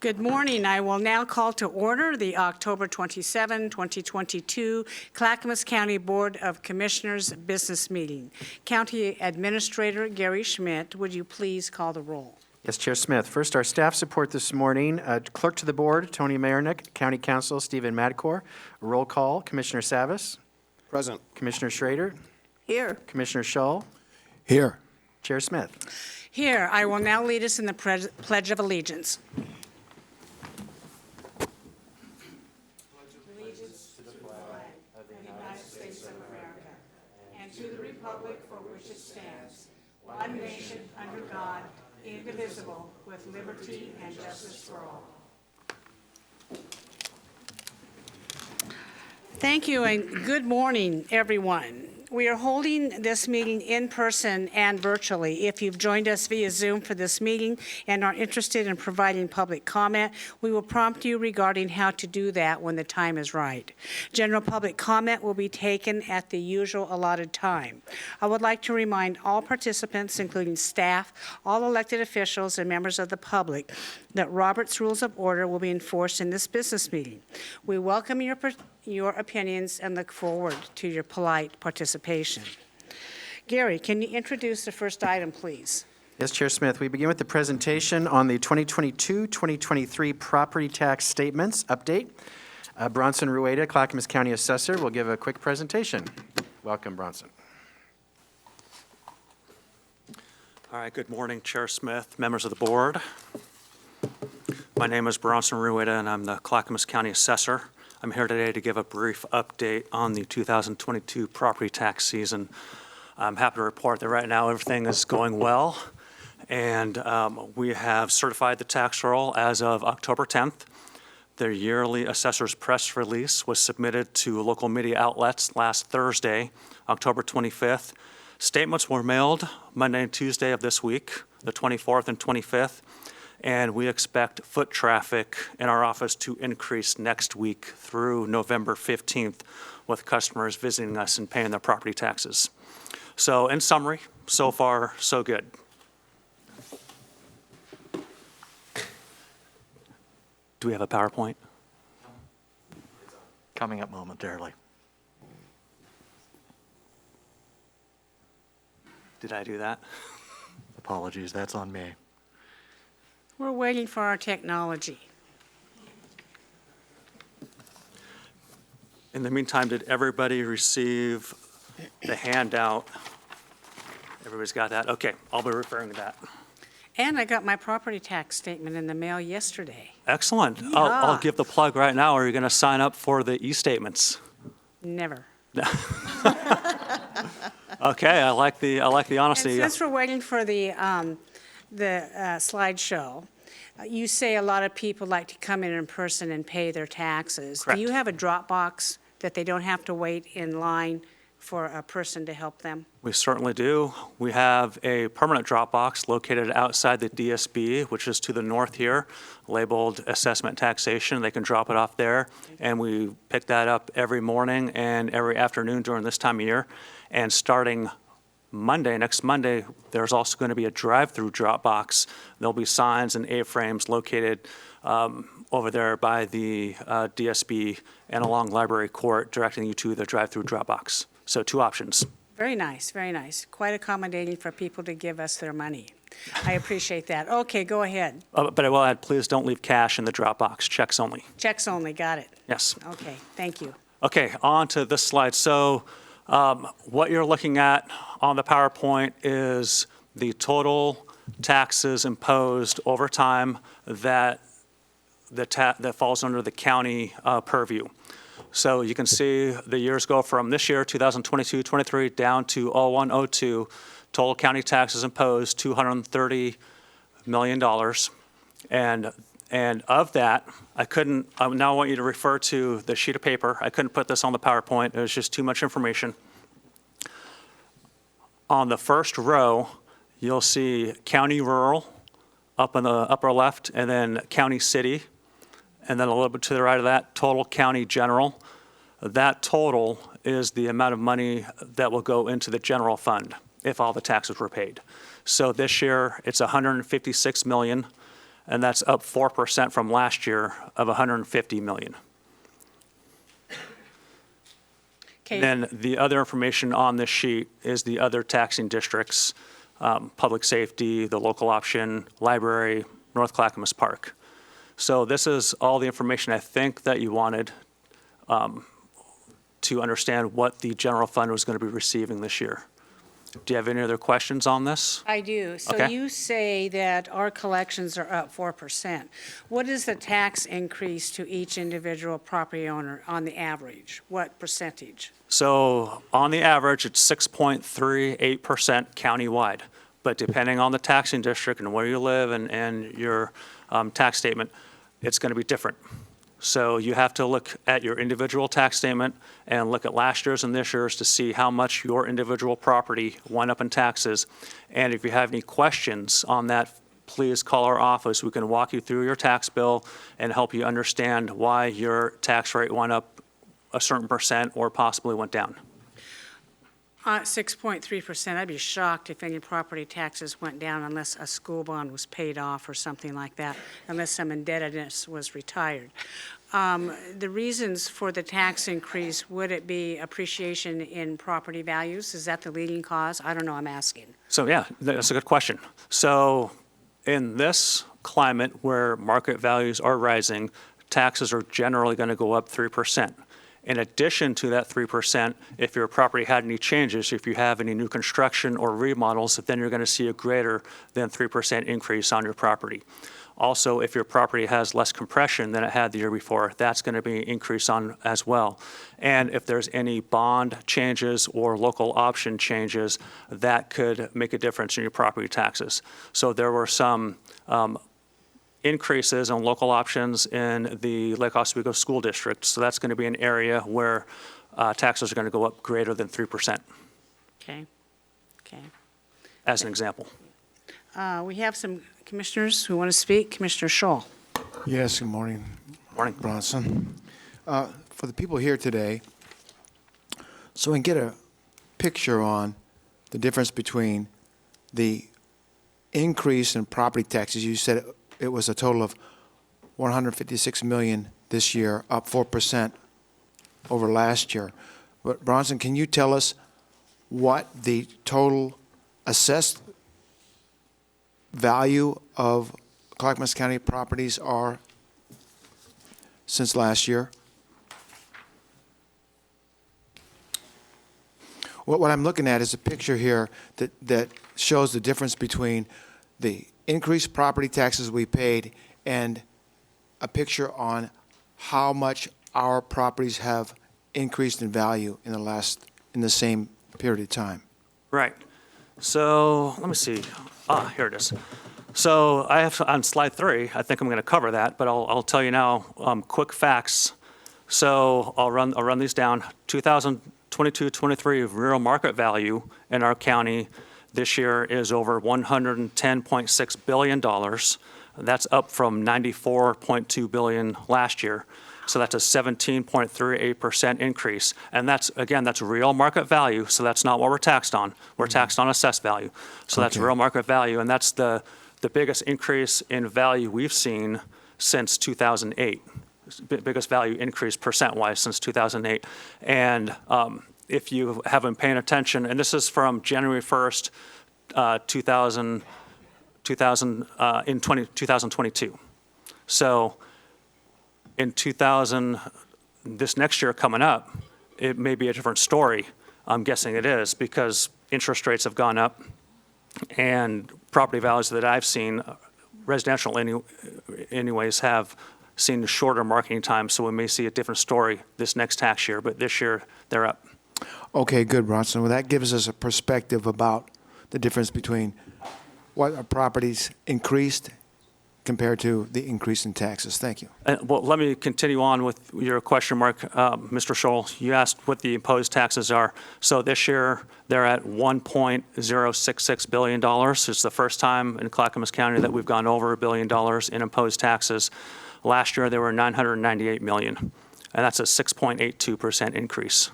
Good morning. I will now call to order the October 27, 2022 Clackamas County Board of Commissioners business meeting. County Administrator Gary Schmidt, would you please call the roll? Yes, Chair Smith. First, our staff support this morning. Clerk to the Board, Tony Mayernick. County Counsel, Stephen Madcore. Roll call, Commissioner Savas. Present. Commissioner Schrader. Here. Commissioner Shull. Here. Chair Smith. Here. I will now lead us in the Pledge of Allegiance. Allegiance to the flag of the United States of America and to the republic for which it stands, one nation under God, indivisible, with liberty and justice for all. Thank you and good morning, everyone. We are holding this meeting in person and virtually. If you've joined us via Zoom for this meeting and are interested in providing public comment, we will prompt you regarding how to do that when the time is right. General public comment will be taken at the usual allotted time. I would like to remind all participants, including staff, all elected officials, and members of the public, that Robert's Rules of Order will be enforced in this business meeting. We welcome your opinions and look forward to your polite participation. Gary, can you introduce the first item, please? Yes, Chair Smith. We begin with the presentation on the 2022-2023 property tax statements update. Bronson Rueda, Clackamas County Assessor, will give a quick presentation. Welcome, Bronson. All right, good morning, Chair Smith, members of the board. My name is Bronson Rueda, and I'm the Clackamas County Assessor. I'm here today to give a brief update on the 2022 property tax season. I'm happy to report that right now everything is going well, and we have certified the tax roll as of October 10th. The yearly assessor's press release was submitted to local media outlets last Thursday, October 25th. Statements were mailed Monday and Tuesday of this week, the 24th and 25th. And we expect foot traffic in our office to increase next week through November 15th with customers visiting us and paying their property taxes. So in summary, so far, so good. Do we have a PowerPoint? Coming up momentarily. Did I do that? Apologies, that's on me. We're waiting for our technology. In the meantime, did everybody receive the handout? Everybody's got that? Okay, I'll be referring to that. And I got my property tax statement in the mail yesterday. Excellent. I'll give the plug right now. Are you going to sign up for the e-statements? Never. Okay, I like the honesty. And since we're waiting for the slideshow, you say a lot of people like to come in person and pay their taxes. Correct. Do you have a drop box that they don't have to wait in line for a person to help them? We certainly do. We have a permanent drop box located outside the DSB, which is to the north here, labeled assessment taxation. They can drop it off there, and we pick that up every morning and every afternoon during this time of year. And starting next Monday, there's also going to be a drive-through drop box. There'll be signs and A-frames located over there by the DSB and along Library Court, directing you to the drive-through drop box. So 2 options. Very nice, very nice. Quite accommodating for people to give us their money. I appreciate that. Okay, go ahead. But I will add, please don't leave cash in the drop box. Checks only. Checks only, got it. Yes. Okay, thank you. Okay, on to this slide. So what you're looking at on the PowerPoint is the total taxes imposed over time that falls under the county purview. So you can see the years go from this year, 2022-23, down to 01-02. Total county taxes imposed, $230 million. And of that, I now want you to refer to the sheet of paper. I couldn't put this on the PowerPoint. It was just too much information. On the first row, you'll see county rural up in the upper left, and then county city, and then a little bit to the right of that, total county general. That total is the amount of money that will go into the general fund if all the taxes were paid. So this year, it's $156 million. and that's up 4% from last year of $150 million. Okay. Then the other information on this sheet is the other taxing districts, public safety, the local option, library, North Clackamas Park. So this is all the information I think that you wanted to understand what the general fund was going to be receiving this year. Do you have any other questions on this? I do. So Okay. you say that our collections are up 4%. What is the tax increase to each individual property owner on the average? What percentage? So on the average, it's 6.38% countywide. But depending on the taxing district and where you live and your tax statement, it's going to be different. So you have to look at your individual tax statement and look at last year's and this year's to see how much your individual property went up in taxes. And if you have any questions on that, please call our office. We can walk you through your tax bill and help you understand why your tax rate went up a certain percent or possibly went down. 6.3%. I'd be shocked if any property taxes went down unless a school bond was paid off or something like that, unless some indebtedness was retired. The reasons for the tax increase, would it be appreciation in property values? Is that the leading cause? I don't know, I'm asking. So yeah, that's a good question. So in this climate where market values are rising, taxes are generally going to go up 3%. In addition to that 3%, if your property had any changes, if you have any new construction or remodels, then you're going to see a greater than 3% increase on your property. Also, if your property has less compression than it had the year before, that's going to be an increase on as well. And if there's any bond changes or local option changes, that could make a difference in your property taxes. So there were some increases on local options in the Lake Oswego School District. So that's going to be an area where taxes are going to go up greater than 3%, Okay, okay. as an example. We have some commissioners who want to speak. Commissioner Scholl. Yes, good morning, Morning. Bronson. For the people here today, so we can get a picture on the difference between the increase in property taxes. You said it was a total of $156 million this year, up 4% over last year. But Bronson, can you tell us what the total assessed value of Clackamas County properties are since last year? What I'm looking at is a picture here that shows the difference between the increased property taxes we paid and a picture on how much our properties have increased in value in the same period of time. Right. So let me see. Here it is. So I have on slide 3, I think I'm going to cover that, but I'll tell you now quick facts. So I'll run these down. 2022-23 real market value in our county this year is over $110.6 billion. That's up from $94.2 billion last year. So that's a 17.38% increase. And that's real market value, so that's not what we're taxed on. We're taxed on assessed value. So that's Okay. real market value, and that's the biggest increase in value we've seen since 2008. Biggest value increase percent-wise since 2008. And if you have been paying attention, and this is from January 1st, 2022. So in this next year coming up, it may be a different story. I'm guessing it is because interest rates have gone up and property values that I've seen, residential anyways, have seen shorter marketing time. So we may see a different story this next tax year, but this year they're up. Okay, good, Bronson. Well, that gives us a perspective about the difference between what our properties increased compared to the increase in taxes. Thank you. Well, let me continue on with your question mark, Mr. Scholl. You asked what the imposed taxes are. So this year, they're at $1.066 billion. It's the first time in Clackamas County that we've gone over $1 billion in imposed taxes. Last year, they were $998 million, and that's a 6.82% increase.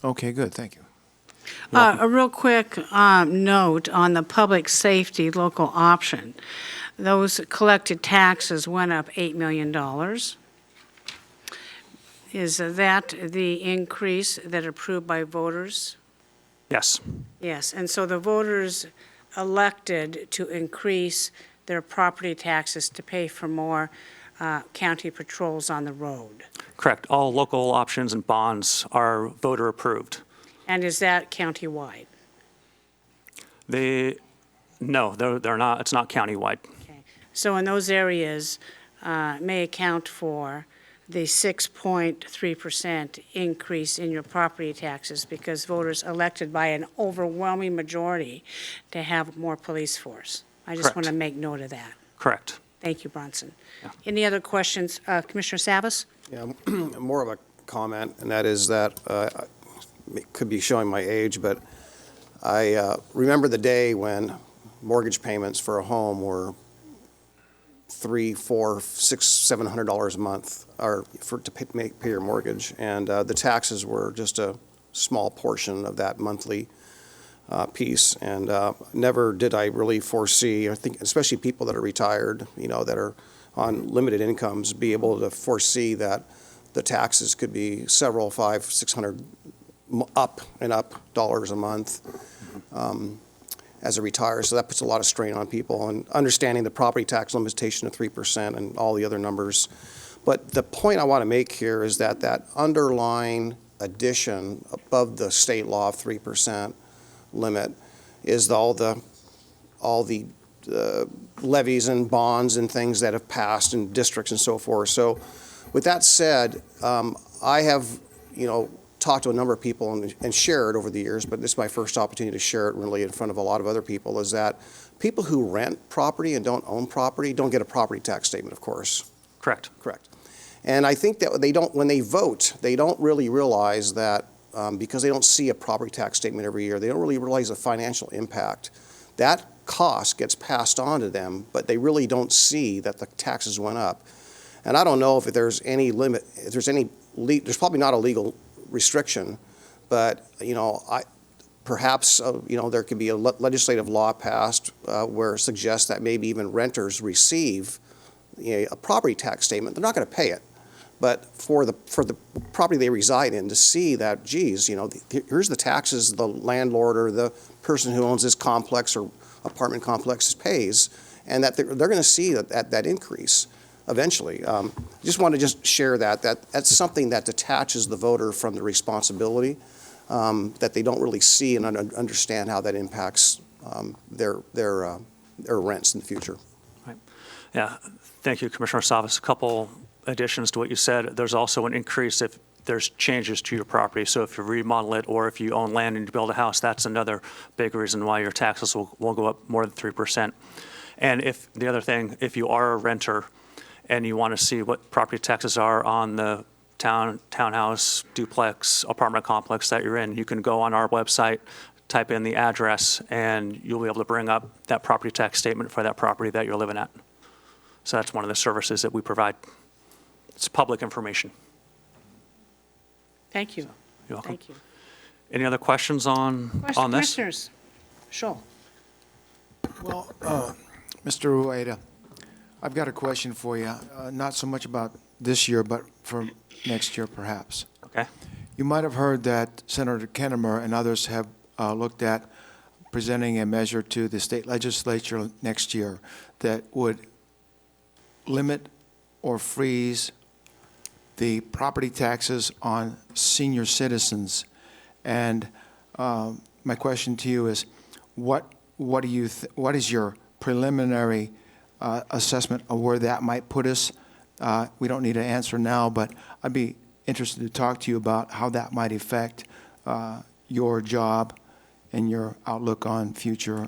Okay, good. Thank you. A real quick note on the public safety local option. those collected taxes went up $8 million. Is that the increase that approved by voters? Yes, Yes, and so the voters elected to increase their property taxes to pay for more county patrols on the road. correct. All local options and bonds are voter approved. And is that countywide? No, they're not, it's not countywide. Okay. So in those areas may account for the 6.3% increase in your property taxes because voters elected by an overwhelming majority to have more police force. I just want to Correct. make note of that. Correct. Thank you, Bronson. Yeah. Any other questions? Commissioner Savas? Yeah, more of a comment, and that is that, could be showing my age, but I remember the day when mortgage payments for a home were $300, $400, $600, $700 a month, or to pay your mortgage, and the taxes were just a small portion of that monthly piece, and never did I really foresee, I think especially people that are retired, that are on limited incomes, be able to foresee that the taxes could be several, $500, $600 up and up dollars a month as a retire. So that puts a lot of strain on people, and understanding the property tax limitation of 3% and all the other numbers. But the point I want to make here is that that underlying addition above the state law of 3% limit is all the levies and bonds and things that have passed in districts and so forth. So with that said, I have, talked to a number of people and shared over the years, but this is my first opportunity to share it really in front of a lot of other people, is that people who rent property and don't own property don't get a property tax statement, of course. Correct. Correct. And I think that when they vote, they don't really realize that because they don't see a property tax statement every year, they don't really realize the financial impact. That cost gets passed on to them, but they really don't see that the taxes went up. And I don't know if there's any limit, if there's there's probably not a legal restriction, but, perhaps, there could be a legislative law passed where it suggests that maybe even renters receive a property tax statement. They're not going to pay it. But for the property they reside in, to see that, geez, here's the taxes the landlord or the person who owns this complex or apartment complex pays, and that they're going to see that increase eventually. Just want to share that's something that detaches the voter from the responsibility that they don't really see and understand how that impacts their rents in the future. Right. Yeah, thank you, Commissioner Savas. A couple additions to what you said. There's also an increase if there's changes to your property. So if you remodel it or if you own land and you build a house, that's another big reason why your taxes will go up more than 3%. And if the other thing, if you are a renter and you want to see what property taxes are on the townhouse, duplex, apartment complex that you're in, you can go on our website, type in the address, and you'll be able to bring up that property tax statement for that property that you're living at. So that's one of the services that we provide. It's public information. Thank you. You're welcome. Thank you. Any other questions on this? Commissioners? Sure. Well, Mr. Rueda, I've got a question for you, not so much about this year, but for next year perhaps. Okay. You might have heard that Senator Kennemer and others have looked at presenting a measure to the state legislature next year that would limit or freeze the property taxes on senior citizens. And my question to you is, what is your preliminary assessment of where that might put us? We don't need an answer now, but I'd be interested to talk to you about how that might affect your job and your outlook on future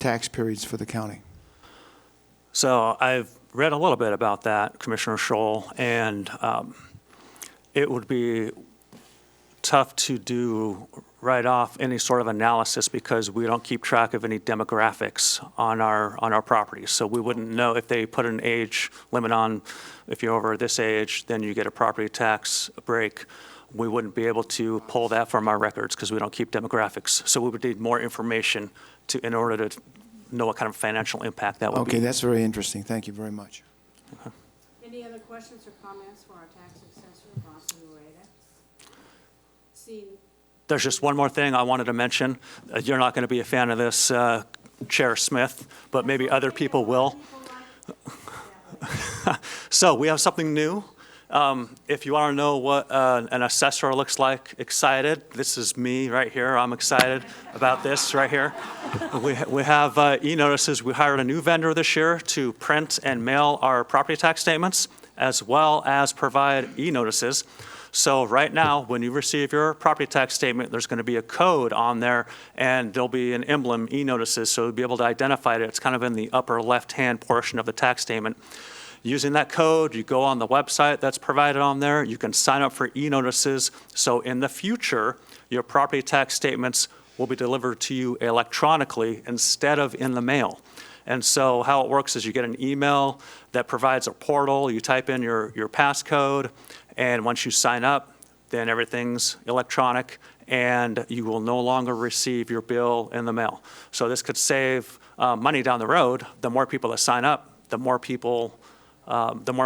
tax periods for the county. So I've read a little bit about that, Commissioner Scholl, and it would be tough to do right off any sort of analysis because we don't keep track of any demographics on our properties. So we wouldn't know if they put an age limit on, if you're over this age, then you get a property tax break. We wouldn't be able to pull that from our records because we don't keep demographics. So we would need more information in order to know what kind of financial impact that would be. Okay, that's very interesting. Thank you very much. Any other questions or comments for our tax assessor, Bronson Rueda? Seeing There's just one more thing I wanted to mention. You're not going to be a fan of this, Chair Smith, but maybe other people will. So we have something new. If you want to know what an assessor looks like, excited, this is me right here. I'm excited about this right here. We have e-notices. We hired a new vendor this year to print and mail our property tax statements, as well as provide e-notices. So right now, when you receive your property tax statement, there's going to be a code on there, and there'll be an emblem, e-notices, so you'll be able to identify it. It's kind of in the upper left-hand portion of the tax statement. Using that code, you go on the website that's provided on there. You can sign up for e-notices. So in the future, your property tax statements will be delivered to you electronically instead of in the mail. And so how it works is you get an email that provides a portal. You type in your passcode, and once you sign up, then everything's electronic, and you will no longer receive your bill in the mail. So this could save money down the road. The more people that sign up, the more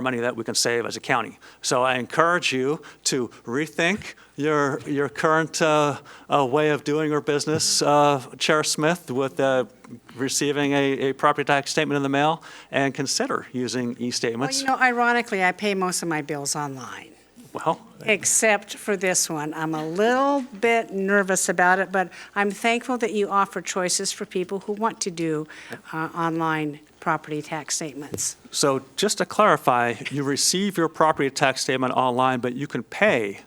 money that we can save as a county. So I encourage you to rethink your current way of doing your business, Chair Smith, with receiving a property tax statement in the mail, and consider using Well, e-statements. ironically, I pay most of my bills online, Well, except for this one. I'm a little bit nervous about it, but I'm thankful that you offer choices for people who want to do online property tax statements. so just to clarify, you receive your property tax statement online, but you can pay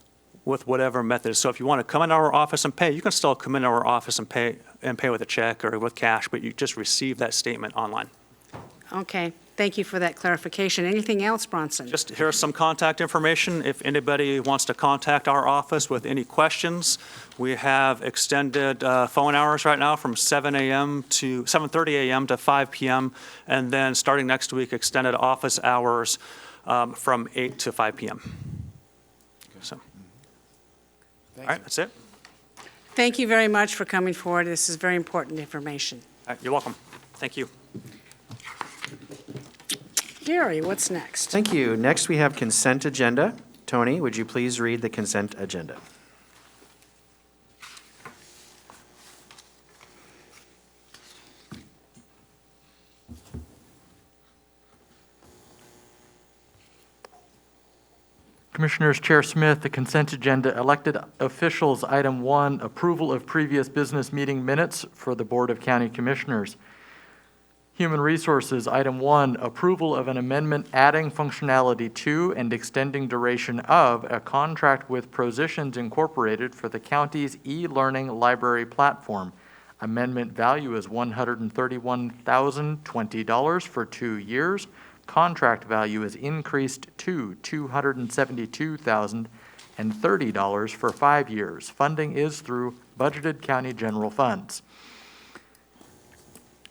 with whatever method. So if you want to come into our office and pay, you can still come into our office and pay with a check or with cash, but you just receive that statement online. Okay, thank you for that clarification. Anything else, Bronson? Just here's some contact information. If anybody wants to contact our office with any questions, we have extended phone hours right now from 7:30 a.m. to 5 p.m. And then starting next week, extended office hours from 8 to 5 p.m. So, all right, that's it. Thank you very much for coming forward. This is very important information. All right, you're welcome. Thank you. Gary, what's next? Thank you. Next, we have consent agenda. Tony, would you please read the consent agenda? Commissioners, Chair Smith, the consent agenda, elected officials, item 1, approval of previous business meeting minutes for the Board of County Commissioners. Human Resources, item 1, approval of an amendment adding functionality to and extending duration of a contract with Prositions Incorporated for the county's e-learning library platform. Amendment value is $131,020 for 2 years. Contract value is increased to $272,030 for 5 years. Funding is through budgeted county general funds.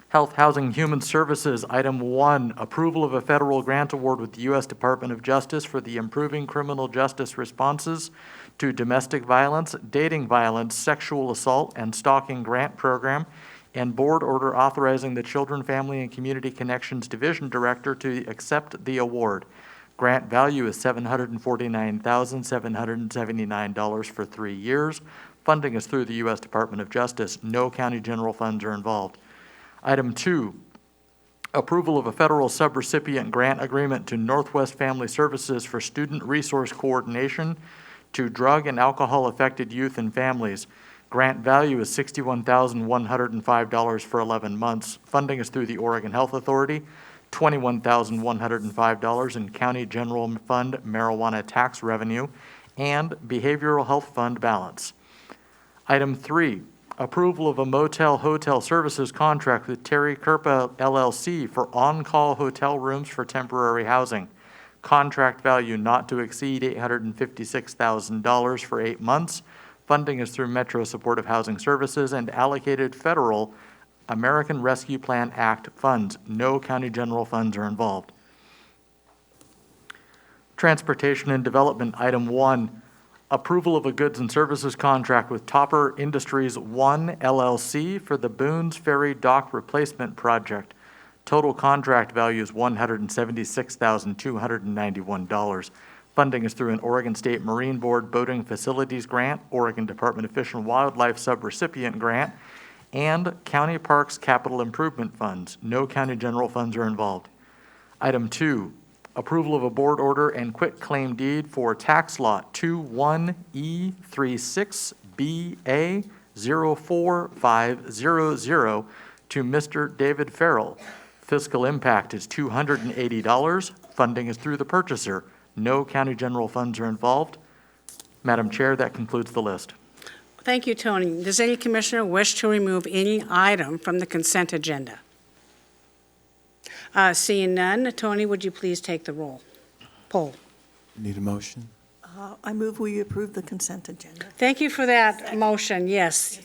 Health, Housing, Human Services, item 1, approval of a federal grant award with the U.S. Department of Justice for the Improving Criminal Justice Responses to Domestic Violence, Dating Violence, Sexual Assault, and Stalking Grant Program, and board order authorizing the Children, Family, and Community Connections Division Director to accept the award. Grant value is $749,779 for 3 years. Funding is through the U.S. Department of Justice. No county general funds are involved. Item 2, approval of a federal subrecipient grant agreement to Northwest Family Services for student resource coordination to drug and alcohol-affected youth and families. Grant value is $61,105 for 11 months. Funding is through the Oregon Health Authority, $21,105 in County General Fund marijuana tax revenue, and Behavioral Health Fund balance. Item 3, approval of a motel hotel services contract with Terry Kerpa LLC for on-call hotel rooms for temporary housing. Contract value not to exceed $856,000 for 8 months. Funding is through Metro Supportive Housing Services and allocated federal American Rescue Plan Act funds. No county general funds are involved. Transportation and Development, item 1, approval of a goods and services contract with Topper Industries 1 LLC for the Boones Ferry Dock Replacement Project. Total contract value is $176,291. Funding is through an Oregon State Marine Board Boating Facilities Grant, Oregon Department of Fish and Wildlife subrecipient grant, and County Parks Capital Improvement Funds. No county general funds are involved. Item 2, approval of a board order and quitclaim deed for tax lot 21E36BA04500 to Mr. David Farrell. Fiscal impact is $280. Funding is through the purchaser. No county general funds are involved. Madam Chair, that concludes the list. Thank you, Tony. Does any commissioner wish to remove any item from the consent agenda? Seeing none, Tony, would you please take the roll? Poll. Need a motion? I move we approve the consent agenda. Thank you for that motion, yes.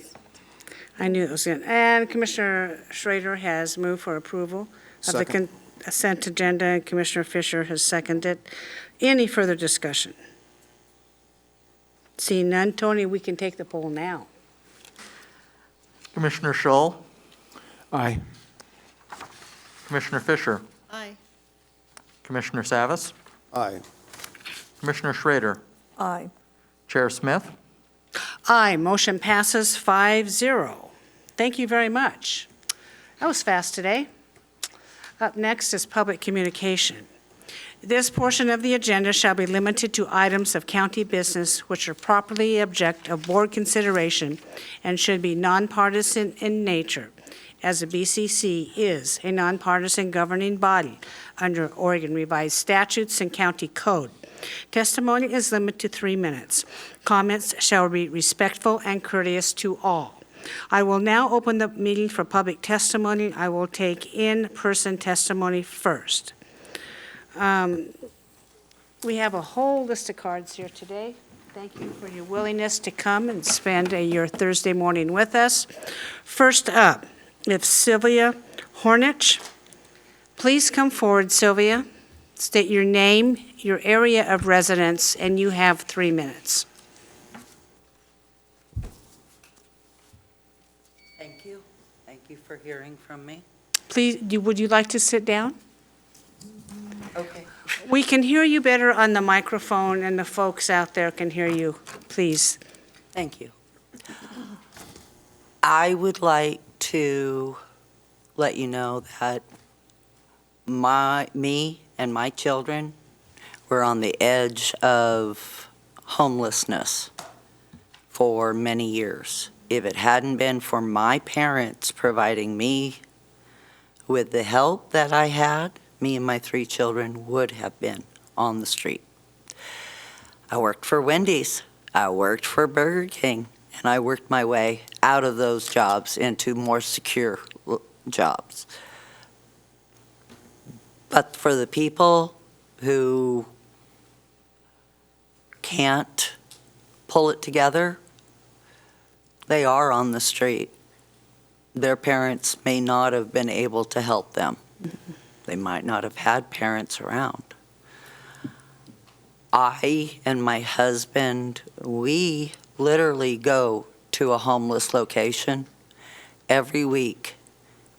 I knew it was in. And Commissioner Schrader has moved for approval of the Second. consent agenda, and Commissioner Fisher has seconded. Any further discussion? Seeing none, Tony, we can take the poll now. Commissioner Schull, Aye. Commissioner Fisher, Aye. Commissioner Savas, Aye. Commissioner Schrader, Aye. Chair Smith. Aye, motion passes 5-0. Thank you very much. That was fast today. Up next is public communication. This portion of the agenda shall be limited to items of county business which are properly object of board consideration and should be nonpartisan in nature, as the BCC is a nonpartisan governing body under Oregon Revised Statutes and County Code. Testimony is limited to 3 minutes. Comments shall be respectful and courteous to all. I will now open the meeting for public testimony. I will take in-person testimony first. We have a whole list of cards here today. Thank you for your willingness to come and spend your Thursday morning with us. First up, if Sylvia Hornich. Please come forward, Sylvia. State your name, your area of residence, and you have 3 minutes. Thank you. Thank you for hearing from me. Please, would you like to sit down? Okay. We can hear you better on the microphone, and the folks out there can hear you. Please. Thank you. I would like to let you know that me and my children were on the edge of homelessness for many years. If it hadn't been for my parents providing me with the help that I had, me and my 3 children would have been on the street. I worked for Wendy's, I worked for Burger King, and I worked my way out of those jobs into more secure jobs. But for the people who can't pull it together, they are on the street. Their parents may not have been able to help them. They might not have had parents around. I and my husband, we literally go to a homeless location every week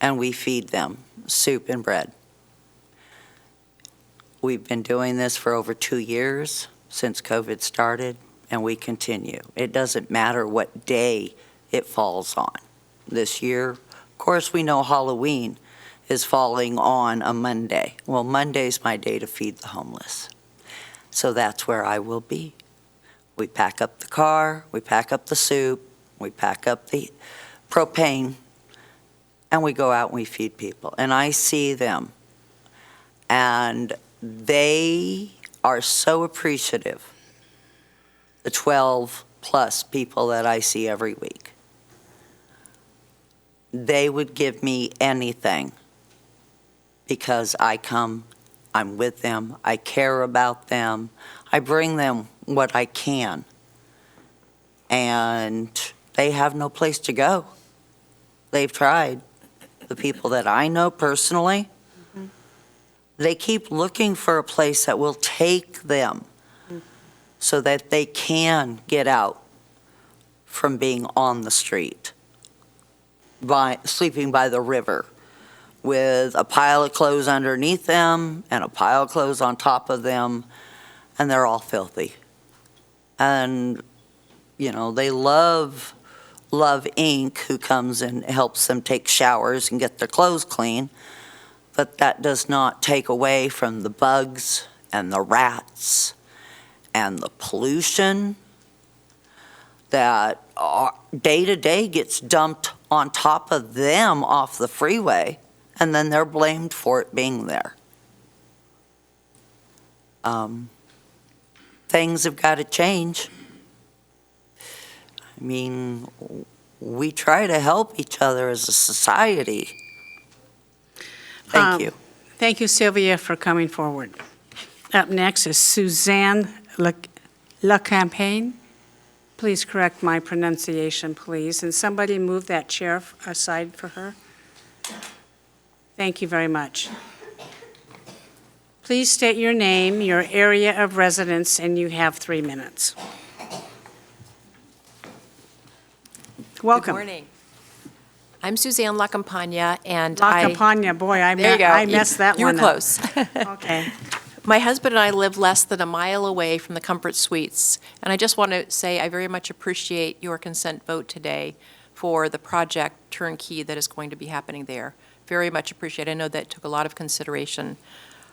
and we feed them soup and bread. We've been doing this for over 2 years since COVID started, and we continue. It doesn't matter what day it falls on. This year, of course, we know Halloween is falling on a Monday. Well, Monday's my day to feed the homeless. So that's where I will be. We pack up the car, we pack up the soup, we pack up the propane, and we go out and we feed people. And I see them, and they are so appreciative, the 12-plus people that I see every week. They would give me anything because I come, I'm with them, I care about them, I bring them what I can, and they have no place to go. They've tried. The people that I know personally, they keep looking for a place that will take them. so that they can get out from being on the street, sleeping by the river with a pile of clothes underneath them and a pile of clothes on top of them, and they're all filthy. And, you know, they love Inc., who comes and helps them take showers and get their clothes clean, but that does not take away from the bugs and the rats and the pollution that day to day gets dumped on top of them off the freeway, and then they're blamed for it being there. Things have got to change. I mean, we try to help each other as a society. Thank you. Thank you, Sylvia, for coming forward. Up next is Suzanne LaCampagne. Please correct my pronunciation, please. And somebody move that chair aside for her. Thank you very much. Please state your name, your area of residence, and you have 3 minutes. Welcome. Good morning. I'm Suzanne LaCampagna, and LaCampagna, boy, I there you go. messed that You were one up. close. Okay. My husband and I live less than a mile away from the Comfort Suites, and I just want to say I very much appreciate your consent vote today for the project turnkey that is going to be happening there. Very much appreciate it. I know that took a lot of consideration.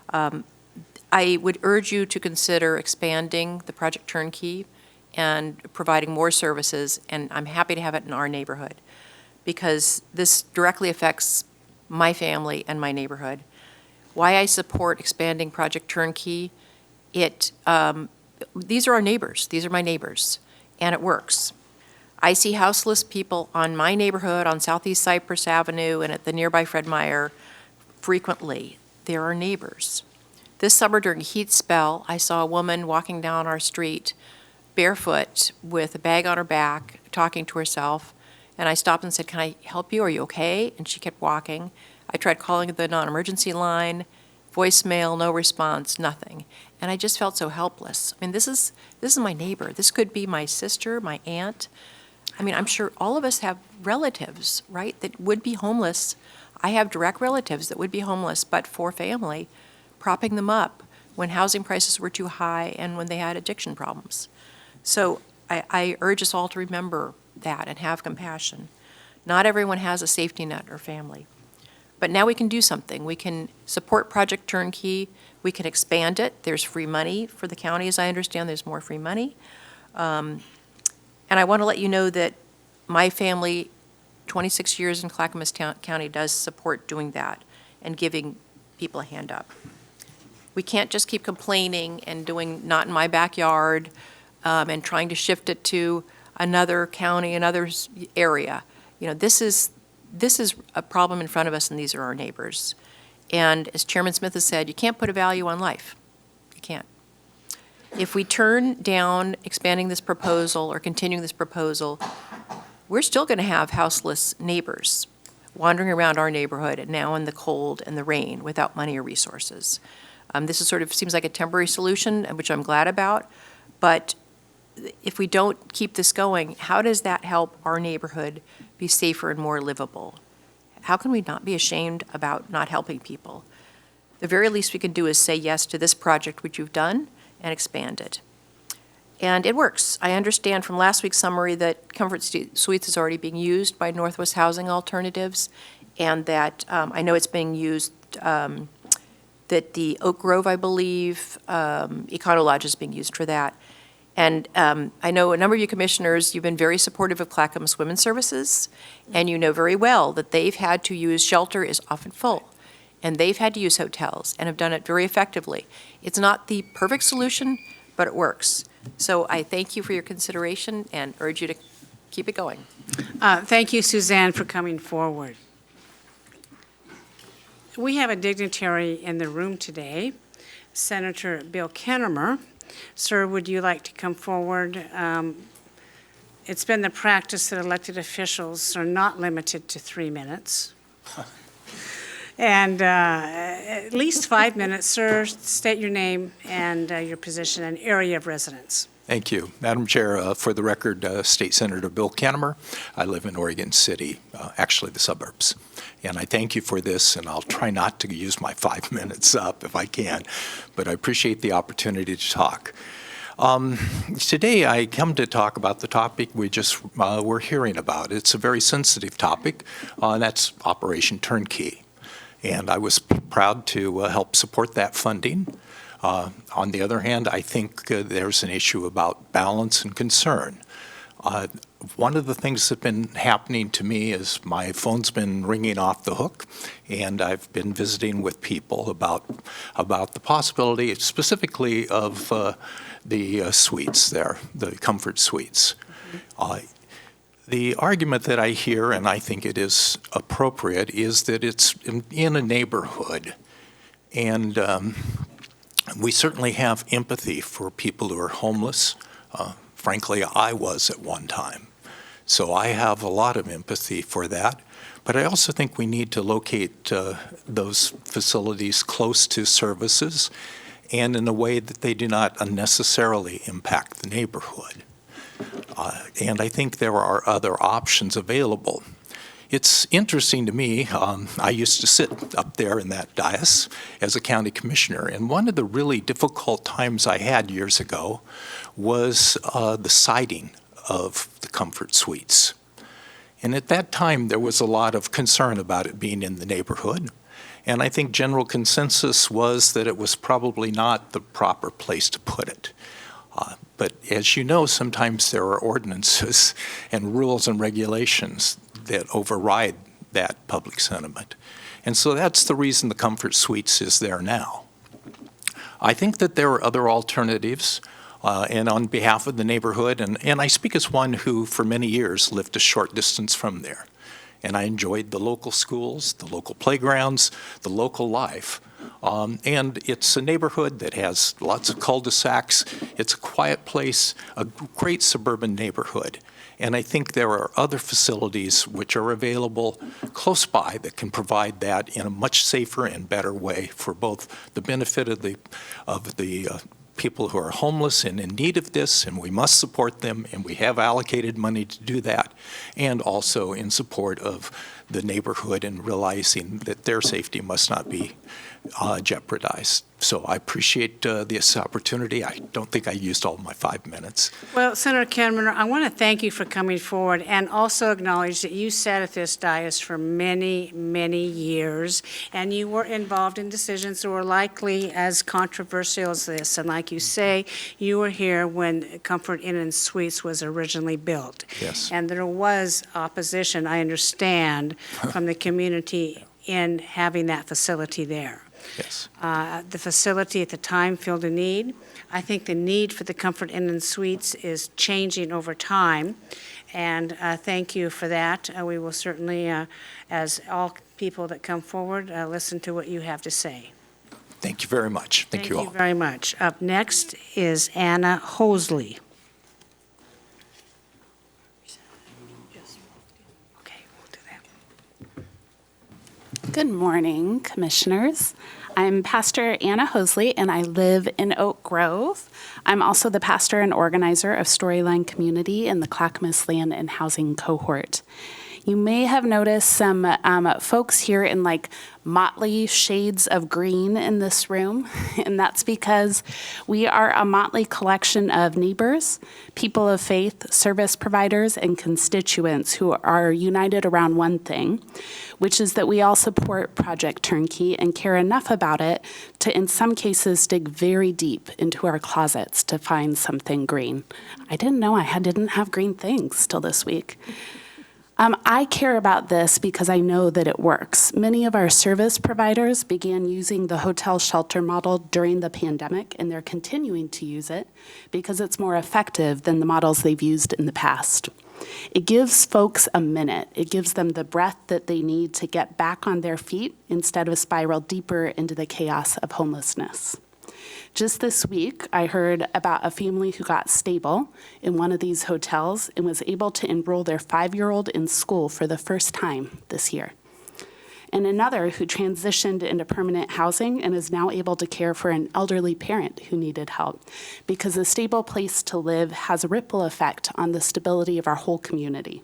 I would urge you to consider expanding the project turnkey and providing more services, and I'm happy to have it in our neighborhood, because this directly affects my family and my neighborhood. Why I support expanding Project Turnkey, these are our neighbors, these are my neighbors, and it works. I see houseless people on my neighborhood, on Southeast Cypress Avenue and at the nearby Fred Meyer frequently. They're our neighbors. This summer during a heat spell, I saw a woman walking down our street barefoot with a bag on her back, talking to herself, and I stopped and said, "Can I help you? Are you okay?" And she kept walking. I tried calling the non-emergency line, voicemail, no response, nothing. And I just felt so helpless. I mean, this is my neighbor. This could be my sister, my aunt. I mean, I'm sure all of us have relatives, right, that would be homeless. I have direct relatives that would be homeless, but for family, propping them up when housing prices were too high and when they had addiction problems. So I urge us all to remember that and have compassion. Not everyone has a safety net or family. But now we can do something. We can support Project Turnkey. We can expand it. There's free money for the county, as I understand. There's more free money. And I want to let you know that my family, 26 years in Clackamas County, does support doing that and giving people a hand up. We can't just keep complaining and doing not in my backyard and trying to shift it to another county, another area. You know, this is a problem in front of us, and these are our neighbors. And as Chairman Smith has said, you can't put a value on life. You can't. If we turn down expanding this proposal or continuing this proposal, we're still going to have houseless neighbors wandering around our neighborhood and now in the cold and the rain without money or resources. This is sort of seems like a temporary solution, which I'm glad about, but if we don't keep this going, how does that help our neighborhood be safer and more livable? How can we not be ashamed about not helping people? The very least we can do is say yes to this project, which you've done, and expand it. And it works. I understand from last week's summary that Comfort Suites is already being used by Northwest Housing Alternatives, and that I know it's being used, that the Oak Grove, I believe, Econo Lodge is being used for that. And I know a number of you commissioners, you've been very supportive of Clackamas Women's Services, and you know very well that they've had to use shelter is often full, and they've had to use hotels and have done it very effectively. It's not the perfect solution, but it works. So I thank you for your consideration and urge you to keep it going. Thank you, Suzanne, for coming forward. We have a dignitary in the room today, Senator Bill Kennemer. Sir, would you like to come forward? It's been the practice that elected officials are not limited to 3 minutes. And at least 5 minutes, sir. State your name and your position and area of residence. Thank you. Madam Chair, for the record, State Senator Bill Canemer. I live in Oregon City, actually the suburbs. And I thank you for this, and I'll try not to use my 5 minutes up if I can, but I appreciate the opportunity to talk. Today, I come to talk about the topic we just were hearing about. It's a very sensitive topic, and that's Operation Turnkey. And I was proud to help support that funding. On the other hand, I think there's an issue about balance and concern. One of the things that's been happening to me is my phone's been ringing off the hook, and I've been visiting with people about the possibility, specifically of the suites there, the comfort suites. The argument that I hear, and I think it is appropriate, is that it's in a neighborhood, and we certainly have empathy for people who are homeless. Frankly, I was at one time. So I have a lot of empathy for that. But I also think we need to locate those facilities close to services and in a way that they do not unnecessarily impact the neighborhood. And I think there are other options available. It's interesting to me, I used to sit up there in that dais as a county commissioner, and one of the really difficult times I had years ago was the siting of the comfort suites. And at that time, there was a lot of concern about it being in the neighborhood, and I think general consensus was that it was probably not the proper place to put it. But as you know, sometimes there are ordinances and rules and regulations that override that public sentiment. And so that's the reason the comfort suites is there now. I think that there are other alternatives, and on behalf of the neighborhood, and I speak as one who for many years lived a short distance from there. And I enjoyed the local schools, the local playgrounds, the local life. And it's a neighborhood that has lots of cul-de-sacs. It's a quiet place, a great suburban neighborhood. And I think there are other facilities which are available close by that can provide that in a much safer and better way for both the benefit of the people who are homeless and in need of this, and we must support them, and we have allocated money to do that, and also in support of the neighborhood and realizing that their safety must not be jeopardized. So I appreciate this opportunity. I don't think I used all my 5 minutes. Well, Senator Cameron, I want to thank you for coming forward and also acknowledge that you sat at this dais for many, many years, and you were involved in decisions that were likely as controversial as this. And like you say, you were here when Comfort Inn and Suites was originally built. Yes. And there was opposition, I understand, from the community in having that facility there. Yes. The facility at the time filled a need. I think the need for the Comfort Inn and Suites is changing over time, and thank you for that. We will certainly, as all people that come forward, listen to what you have to say. Thank you very much. Thank you all. Thank you very much. Up next is Anna Hosley. Okay, we'll do that. Good morning, Commissioners. I'm Pastor Anna Hosley, and I live in Oak Grove. I'm also the pastor and organizer of Storyline Community in the Clackamas Land and Housing Cohort. You may have noticed some folks here in like motley shades of green in this room, and that's because we are a motley collection of neighbors, people of faith, service providers, and constituents who are united around one thing, which is that we all support Project Turnkey and care enough about it to, in some cases, dig very deep into our closets to find something green. I didn't know I didn't have green things till this week. I care about this because I know that it works. Many of our service providers began using the hotel shelter model during the pandemic, and they're continuing to use it because it's more effective than the models they've used in the past. It gives folks a minute. It gives them the breath that they need to get back on their feet instead of spiral deeper into the chaos of homelessness. Just this week, I heard about a family who got stable in one of these hotels and was able to enroll their 5-year-old in school for the first time this year. and another who transitioned into permanent housing and is now able to care for an elderly parent who needed help, because a stable place to live has a ripple effect on the stability of our whole community.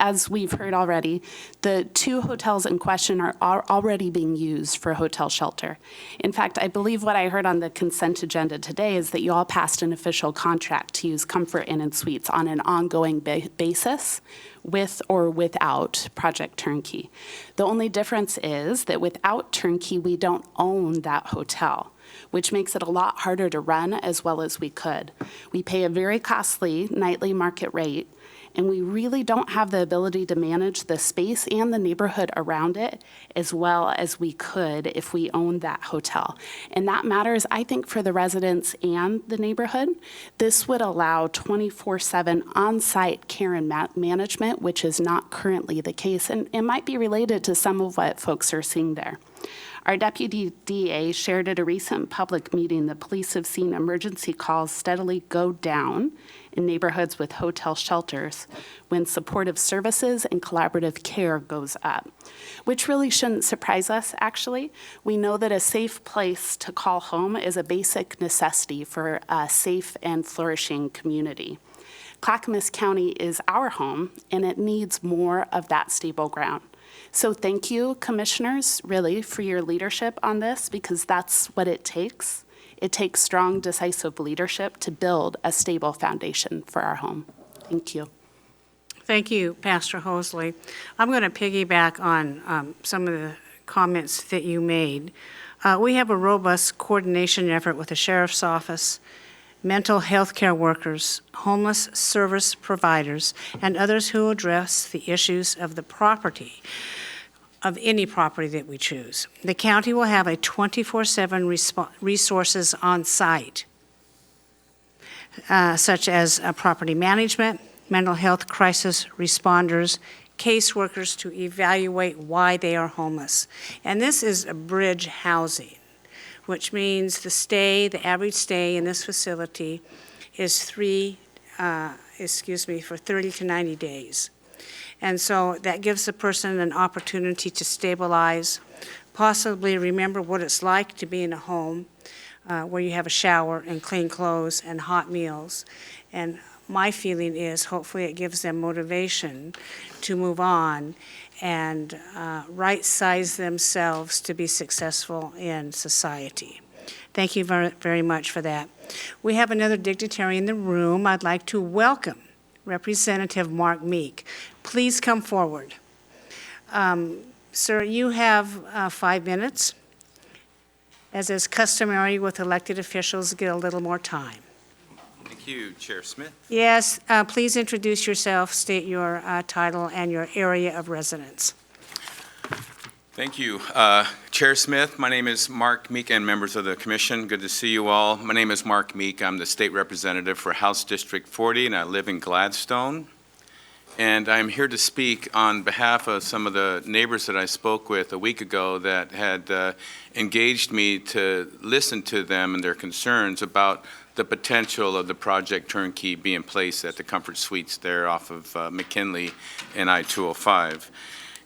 As we've heard already, the 2 hotels in question are already being used for hotel shelter. In fact, I believe what I heard on the consent agenda today is that you all passed an official contract to use Comfort Inn and Suites on an ongoing basis, with or without Project Turnkey. The only difference is that without Turnkey, we don't own that hotel, which makes it a lot harder to run as well as we could. We pay a very costly nightly market rate, and we really don't have the ability to manage the space and the neighborhood around it as well as we could if we owned that hotel. And that matters, I think, for the residents and the neighborhood. This would allow 24/7 on-site care and management, which is not currently the case, and it might be related to some of what folks are seeing there. Our deputy DA shared at a recent public meeting that police have seen emergency calls steadily go down in neighborhoods with hotel shelters when supportive services and collaborative care goes up, which really shouldn't surprise us, actually. We know that a safe place to call home is a basic necessity for a safe and flourishing community. Clackamas County is our home, and it needs more of that stable ground. So thank you, commissioners, really, for your leadership on this, because that's what it takes. It takes strong, decisive leadership to build a stable foundation for our home. Thank you. Thank you, Pastor Hosley. I'm going to piggyback on some of the comments that you made. We have a robust coordination effort with the Sheriff's Office, mental health care workers, homeless service providers, and others who address the issues of the property, of any property that we choose. The county will have a 24/7 resources on site, such as property management, mental health crisis responders, caseworkers to evaluate why they are homeless. And this is a bridge housing, which means the average stay in this facility is for 30 to 90 days. And so that gives the person an opportunity to stabilize, possibly remember what it's like to be in a home where you have a shower and clean clothes and hot meals. And my feeling is hopefully it gives them motivation to move on and right-size themselves to be successful in society. Thank you very, very much for that. We have another dignitary in the room. I'd like to welcome Representative Mark Meek. Please come forward. Sir, you have 5 minutes. As is customary with elected officials, get a little more time. Thank you, Chair Smith. Yes, please introduce yourself, state your title and your area of residence. Thank you. Chair Smith, my name is Mark Meek and members of the commission. Good to see you all. My name is Mark Meek. I'm the state representative for House District 40, and I live in Gladstone. And I'm here to speak on behalf of some of the neighbors that I spoke with a week ago that had engaged me to listen to them and their concerns about the potential of the Project Turnkey being placed at the Comfort Suites there off of McKinley and I-205.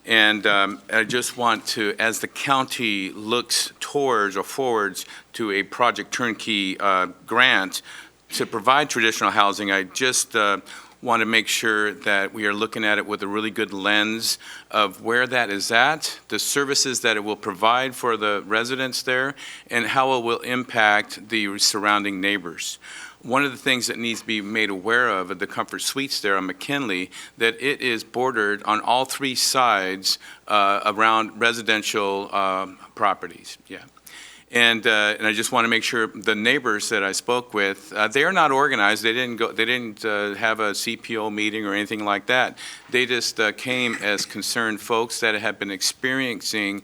And I just want to, as the county looks towards or forwards to a Project Turnkey grant to provide traditional housing, I just want to make sure that we are looking at it with a really good lens of where that is at, the services that it will provide for the residents there, and how it will impact the surrounding neighbors. One of the things that needs to be made aware of at the Comfort Suites there on McKinley, that it is bordered on all 3 sides around residential properties. Yeah. And I just want to make sure the neighbors that I spoke with, they are not organized. They didn't have a CPO meeting or anything like that. They just came as concerned folks that have been experiencing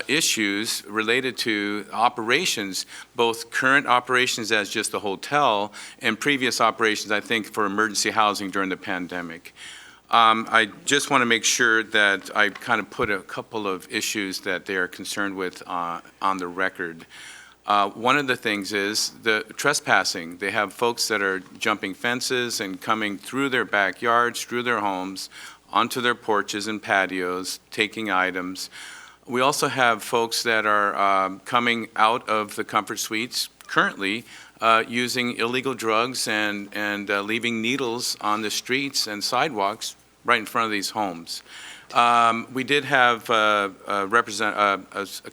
issues related to operations, both current operations as just a hotel and previous operations, I think, for emergency housing during the pandemic. I just want to make sure that I kind of put a couple of issues that they are concerned with on the record. One of the things is the trespassing. They have folks that are jumping fences and coming through their backyards, through their homes, onto their porches and patios, taking items. We also have folks that are coming out of the comfort suites currently using illegal drugs and leaving needles on the streets and sidewalks right in front of these homes. We did have a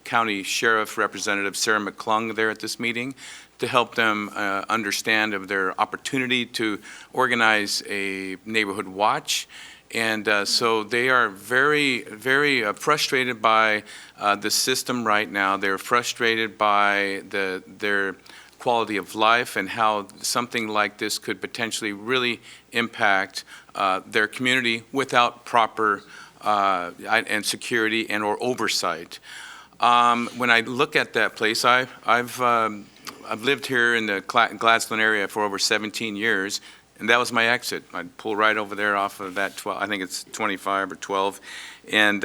county sheriff representative, Sarah McClung, there at this meeting to help them understand of their opportunity to organize a neighborhood watch. And so they are very, very frustrated by the system right now. They're frustrated by their quality of life and how something like this could potentially really impact their community without proper and security and or oversight. When I look at that place, I've lived here in the Gladstone area for over 17 years, and that was my exit. I'd pull right over there off of that 12, I think it's 25 or 12, and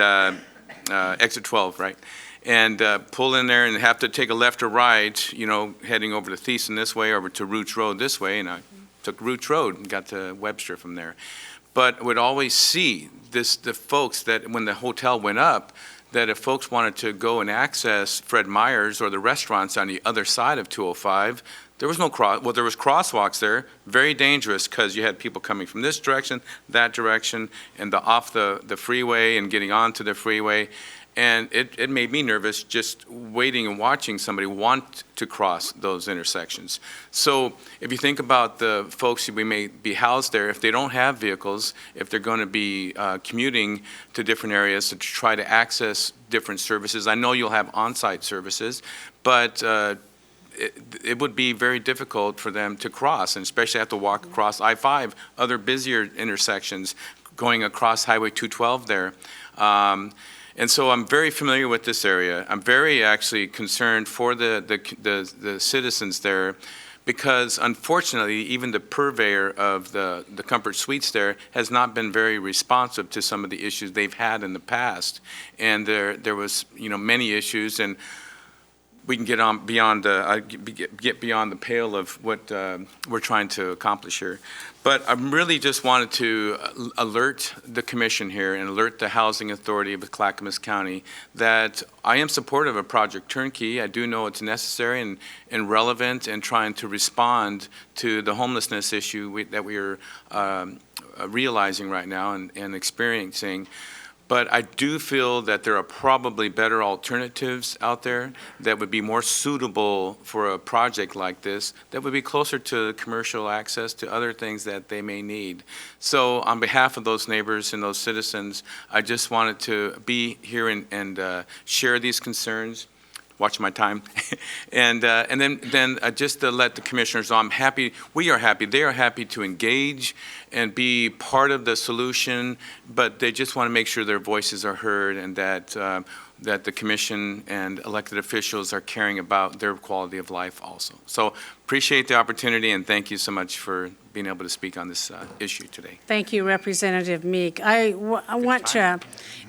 exit 12, right? And pull in there and have to take a left or right, you know, heading over to Thiessen this way, over to Roots Road this way, and I took Roots Road and got to Webster from there. But would always see the folks that when the hotel went up, that if folks wanted to go and access Fred Meyer's or the restaurants on the other side of 205, there was no there was crosswalks there, very dangerous because you had people coming from this direction, that direction, and off the freeway and getting onto the freeway. And it made me nervous just waiting and watching somebody want to cross those intersections. So if you think about the folks who may be housed there, if they don't have vehicles, if they're going to be commuting to different areas to try to access different services, I know you'll have on-site services, but it would be very difficult for them to cross, and especially have to walk across I-5, other busier intersections, going across Highway 212 there. And so I'm very familiar with this area. I'm very actually concerned for the citizens there, because unfortunately, even the purveyor of the Comfort Suites there has not been very responsive to some of the issues they've had in the past. And there was, you know, many issues, and we can get beyond the pale of what we're trying to accomplish here. But I really just wanted to alert the commission here and alert the Housing Authority of Clackamas County that I am supportive of Project Turnkey. I do know it's necessary and relevant in trying to respond to the homelessness issue that we are realizing right now and experiencing. But I do feel that there are probably better alternatives out there that would be more suitable for a project like this, that would be closer to commercial access to other things that they may need. So on behalf of those neighbors and those citizens, I just wanted to be here and share these concerns. Watch my time, and then just to let the commissioners know, I'm happy, we are happy, they are happy to engage and be part of the solution, but they just want to make sure their voices are heard and that the commission and elected officials are caring about their quality of life also. So appreciate the opportunity, and thank you so much for being able to speak on this issue today. Thank you, Representative Meek. I want to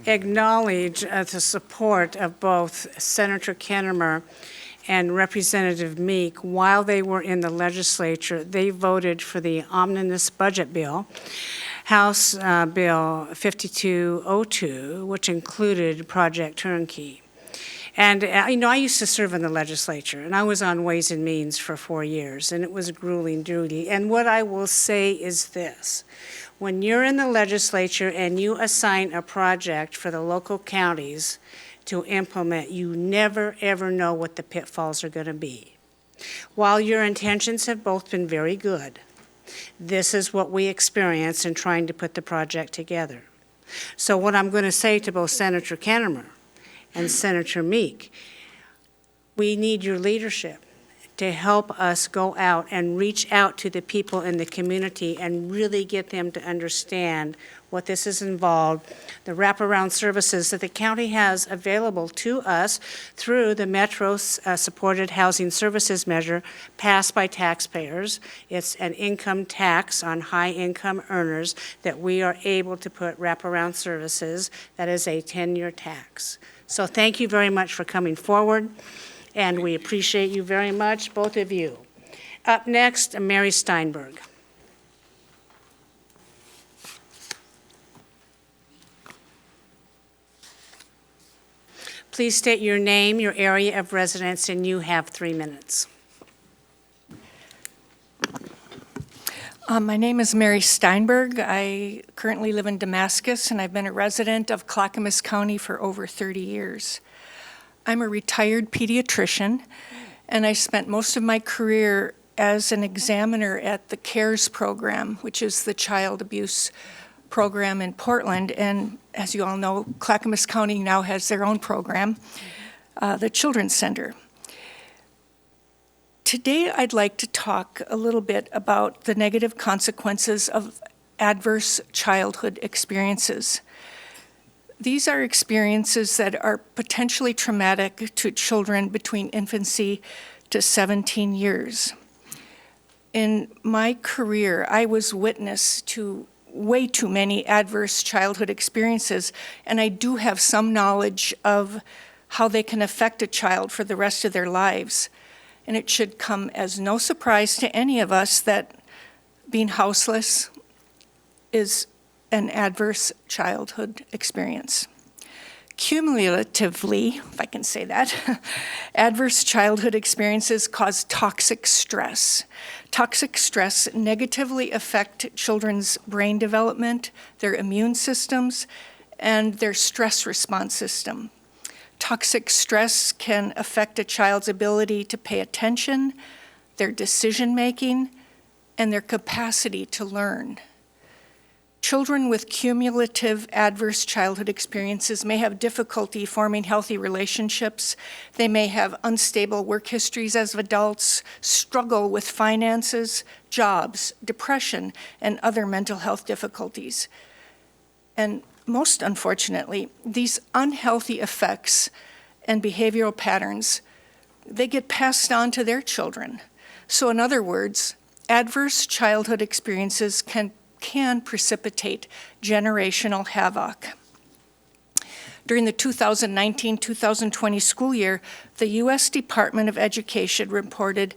acknowledge the support of both Senator Kennemer and Representative Meek. While they were in the legislature, they voted for the omnibus budget bill, House Bill 5202, which included Project Turnkey. And, you know, I used to serve in the legislature, and I was on Ways and Means for 4 years, and it was grueling duty. And what I will say is this. When you're in the legislature and you assign a project for the local counties to implement, you never, ever know what the pitfalls are going to be. While your intentions have both been very good, this is what we experience in trying to put the project together. So what I'm going to say to both Senator Kennemer and Senator Meek, we need your leadership to help us go out and reach out to the people in the community and really get them to understand what this is involved, the wraparound services that the county has available to us through the Metro Supported Housing Services Measure passed by taxpayers. It's an income tax on high-income earners that we are able to put wraparound services. That is a 10-year tax. So thank you very much for coming forward, and we appreciate you very much, both of you. Up next, Mary Steinberg. Please state your name, your area of residence, and you have 3 minutes. My name is Mary Steinberg. I currently live in Damascus, and I've been a resident of Clackamas County for over 30 years. I'm a retired pediatrician, and I spent most of my career as an examiner at the CARES program, which is the child abuse program in Portland. And as you all know, Clackamas County now has their own program, the Children's Center. Today, I'd like to talk a little bit about the negative consequences of adverse childhood experiences. These are experiences that are potentially traumatic to children between infancy to 17 years. In my career, I was witness to way too many adverse childhood experiences, and I do have some knowledge of how they can affect a child for the rest of their lives. And it should come as no surprise to any of us that being houseless is an adverse childhood experience. Cumulatively, if I can say that, adverse childhood experiences cause toxic stress. Toxic stress negatively affect children's brain development, their immune systems, and their stress response system. Toxic stress can affect a child's ability to pay attention, their decision-making, and their capacity to learn. Children with cumulative adverse childhood experiences may have difficulty forming healthy relationships. They may have unstable work histories as adults, struggle with finances, jobs, depression, and other mental health difficulties. And most unfortunately, these unhealthy effects and behavioral patterns, they get passed on to their children. So in other words, adverse childhood experiences can precipitate generational havoc. During the 2019-2020 school year, the U.S. Department of Education reported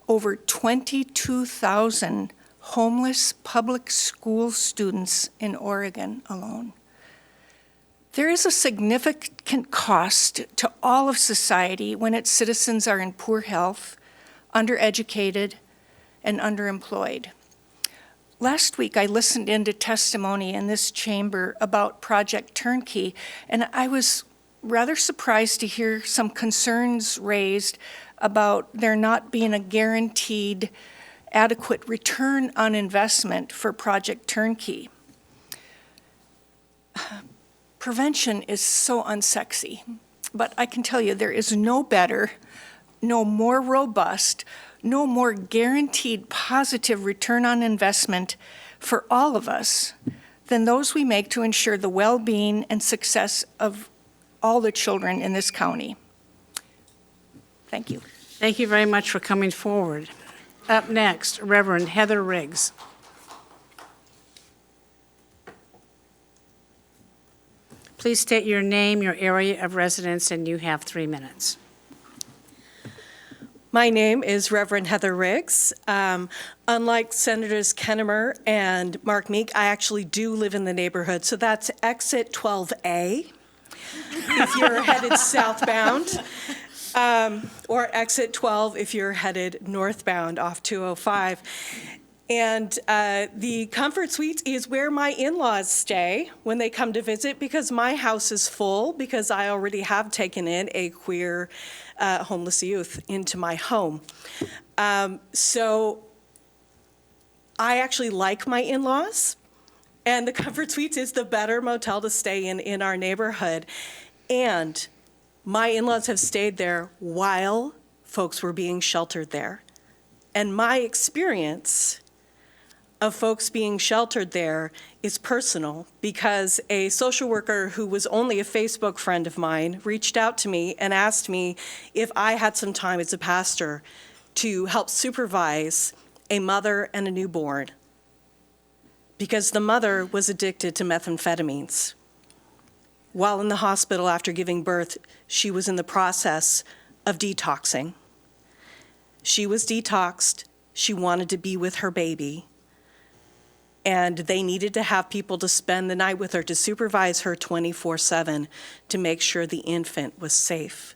over 22,000 homeless public school students in Oregon alone. There is a significant cost to all of society when its citizens are in poor health, undereducated, and underemployed. Last week, I listened into testimony in this chamber about Project Turnkey, and I was rather surprised to hear some concerns raised about there not being a guaranteed adequate return on investment for Project Turnkey. Prevention is so unsexy, but I can tell you there is no better, no more robust, no more guaranteed positive return on investment for all of us than those we make to ensure the well-being and success of all the children in this county. Thank you. Thank you very much for coming forward. Up next, Reverend Heather Riggs. Please state your name, your area of residence, and you have 3 minutes. My name is Reverend Heather Riggs. Unlike Senators Kennemer and Mark Meek, I actually do live in the neighborhood, so that's exit 12A if you're headed southbound, or exit 12 if you're headed northbound off 205. And the Comfort Suites is where my in-laws stay when they come to visit, because my house is full because I already have taken in a queer homeless youth into my home. So I actually like my in-laws, and the Comfort Suites is the better motel to stay in our neighborhood. And my in-laws have stayed there while folks were being sheltered there. And my experience of folks being sheltered there is personal, because a social worker who was only a Facebook friend of mine reached out to me and asked me if I had some time as a pastor to help supervise a mother and a newborn, because the mother was addicted to methamphetamines. While in the hospital after giving birth, she was in the process of detoxing. She was detoxed. She wanted to be with her baby. And they needed to have people to spend the night with her, to supervise her 24/7, to make sure the infant was safe.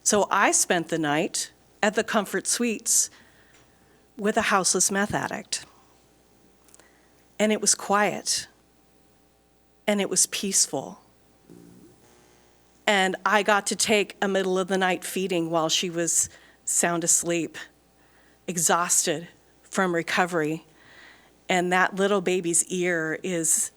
So I spent the night at the Comfort Suites with a houseless meth addict. And it was quiet. And it was peaceful. And I got to take a middle of the night feeding while she was sound asleep, exhausted from recovery. And that little baby's ear is,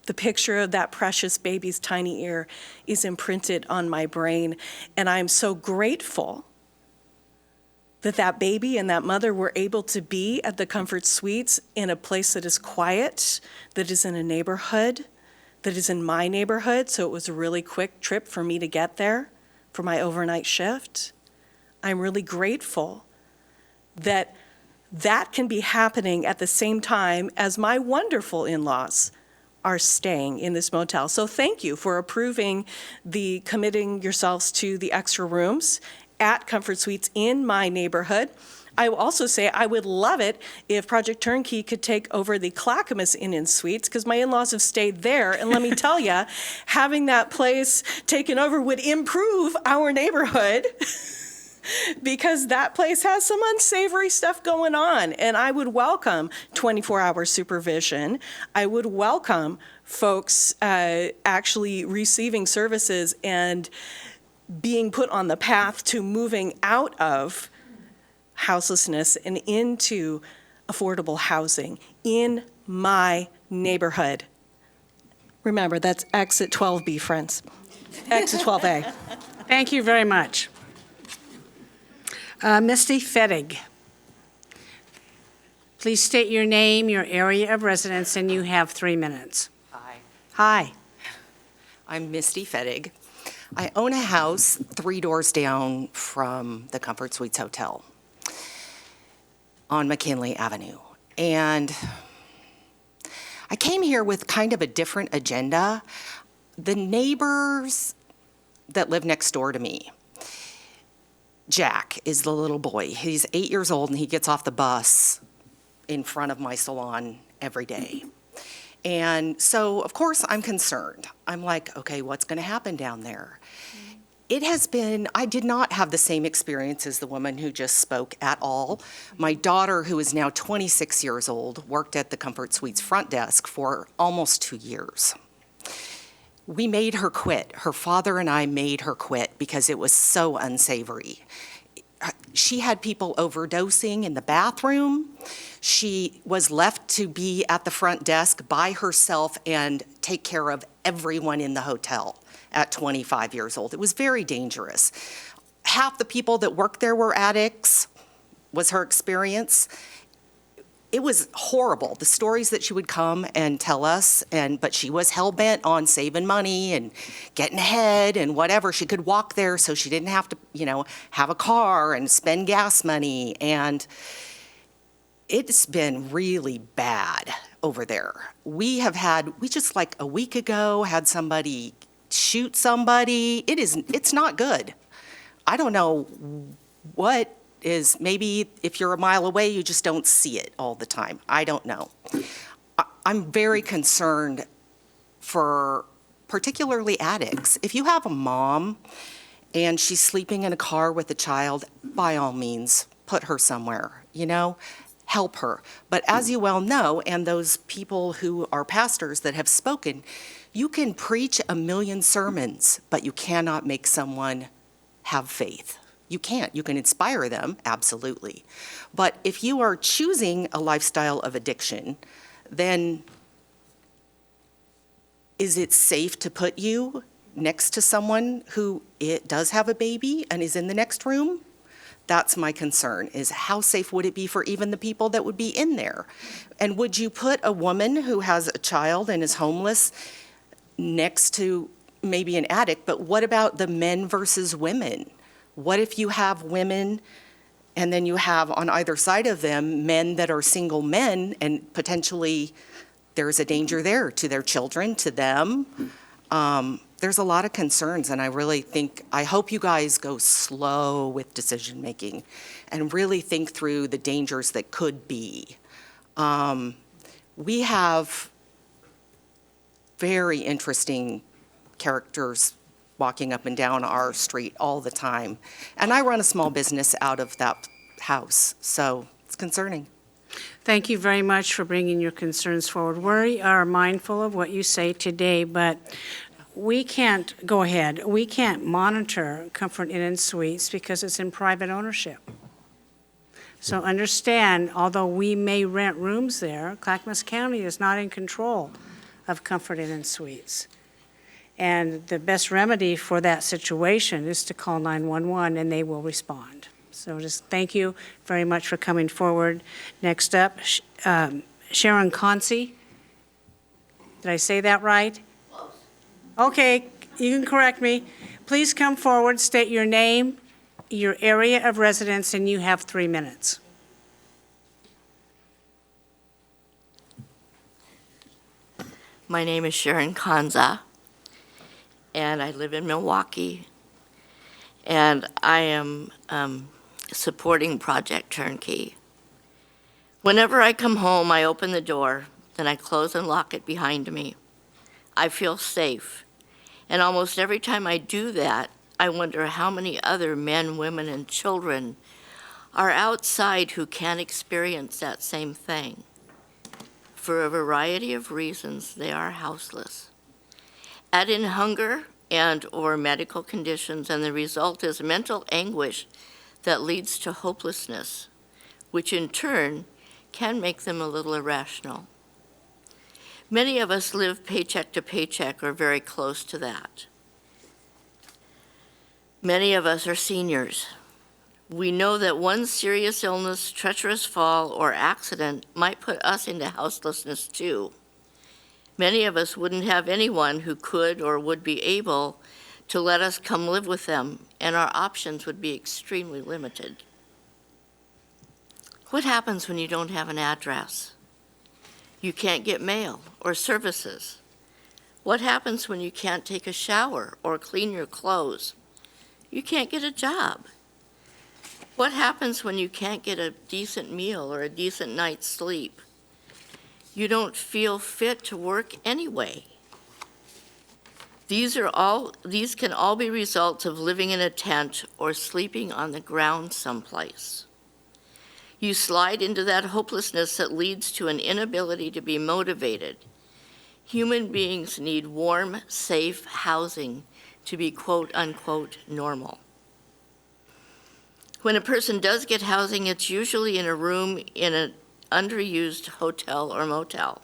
the picture of that precious baby's tiny ear is imprinted on my brain. And I'm so grateful that that baby and that mother were able to be at the Comfort Suites in a place that is quiet, that is in a neighborhood, that is in my neighborhood. So it was a really quick trip for me to get there for my overnight shift. I'm really grateful that that can be happening at the same time as my wonderful in-laws are staying in this motel. So thank you for approving the committing yourselves to the extra rooms at Comfort Suites in my neighborhood. I will also say I would love it if Project Turnkey could take over the Clackamas Inn and Suites, because my in-laws have stayed there. And let me tell you, having that place taken over would improve our neighborhood. Because that place has some unsavory stuff going on. And I would welcome 24-hour supervision. I would welcome folks actually receiving services and being put on the path to moving out of houselessness and into affordable housing in my neighborhood. Remember, that's exit 12B, friends. Exit 12A. Thank you very much. Misty Fettig. Please state your name, your area of residence, and you have 3 minutes. Hi, Hi. I'm Misty Fettig. I own a house 3 doors down from the Comfort Suites Hotel on McKinley Avenue. And I came here with kind of a different agenda. The neighbors that live next door to me, Jack is the little boy. He's 8 years old and he gets off the bus in front of my salon every day. And so, of course, I'm concerned. I'm like, okay, what's going to happen down there? It has been, I did not have the same experience as the woman who just spoke at all. My daughter, who is now 26 years old, worked at the Comfort Suites front desk for almost 2 years. We made her quit. Her father and I made her quit because it was so unsavory. She had people overdosing in the bathroom. She was left to be at the front desk by herself and take care of everyone in the hotel at 25 years old. It was very dangerous. Half the people that worked there were addicts, was her experience. It was horrible, the stories that she would come and tell us, but she was hell-bent on saving money and getting ahead and whatever. She could walk there so she didn't have to, have a car and spend gas money. And it's been really bad over there. We just like a week ago had somebody shoot somebody. It's not good. I don't know what is, maybe if you're a mile away, you just don't see it all the time. I don't know. I'm very concerned for particularly addicts. If you have a mom and she's sleeping in a car with a child, by all means, put her somewhere, help her. But as you well know, and those people who are pastors that have spoken, you can preach a million sermons, but you cannot make someone have faith. You can't. You can inspire them, absolutely. But if you are choosing a lifestyle of addiction, then is it safe to put you next to someone who does have a baby and is in the next room? That's my concern, is how safe would it be for even the people that would be in there? And would you put a woman who has a child and is homeless next to maybe an addict? But what about the men versus women? What if you have women and then you have on either side of them men that are single men and potentially there's a danger there to their children, to them? There's a lot of concerns, and I hope you guys go slow with decision making and really think through the dangers that could be. We have very interesting characters walking up and down our street all the time. And I run a small business out of that house, so it's concerning. Thank you very much for bringing your concerns forward. We are mindful of what you say today, but we can't, go ahead, we can't monitor Comfort Inn and Suites because it's in private ownership. So understand, although we may rent rooms there, Clackamas County is not in control of Comfort Inn and Suites. And the best remedy for that situation is to call 911 and they will respond. So just thank you very much for coming forward. Next up, Sharon Concy. Did I say that right? Okay, you can correct me. Please come forward, state your name, your area of residence, and you have 3 minutes. My name is Sharon Kanza, and I live in Milwaukee. And I am supporting Project Turnkey. Whenever I come home, I open the door, then I close and lock it behind me. I feel safe. And almost every time I do that, I wonder how many other men, women, and children are outside who can't experience that same thing. For a variety of reasons, they are houseless. Add in hunger and/or medical conditions, and the result is mental anguish that leads to hopelessness, which in turn can make them a little irrational. Many of us live paycheck to paycheck or very close to that. Many of us are seniors. We know that one serious illness, treacherous fall, or accident might put us into houselessness too. Many of us wouldn't have anyone who could or would be able to let us come live with them, and our options would be extremely limited. What happens when you don't have an address? You can't get mail or services. What happens when you can't take a shower or clean your clothes? You can't get a job. What happens when you can't get a decent meal or a decent night's sleep? You don't feel fit to work anyway. These can all be results of living in a tent or sleeping on the ground someplace. You slide into that hopelessness that leads to an inability to be motivated. Human beings need warm, safe housing to be quote unquote normal. When a person does get housing, it's usually in a room in an underused hotel or motel.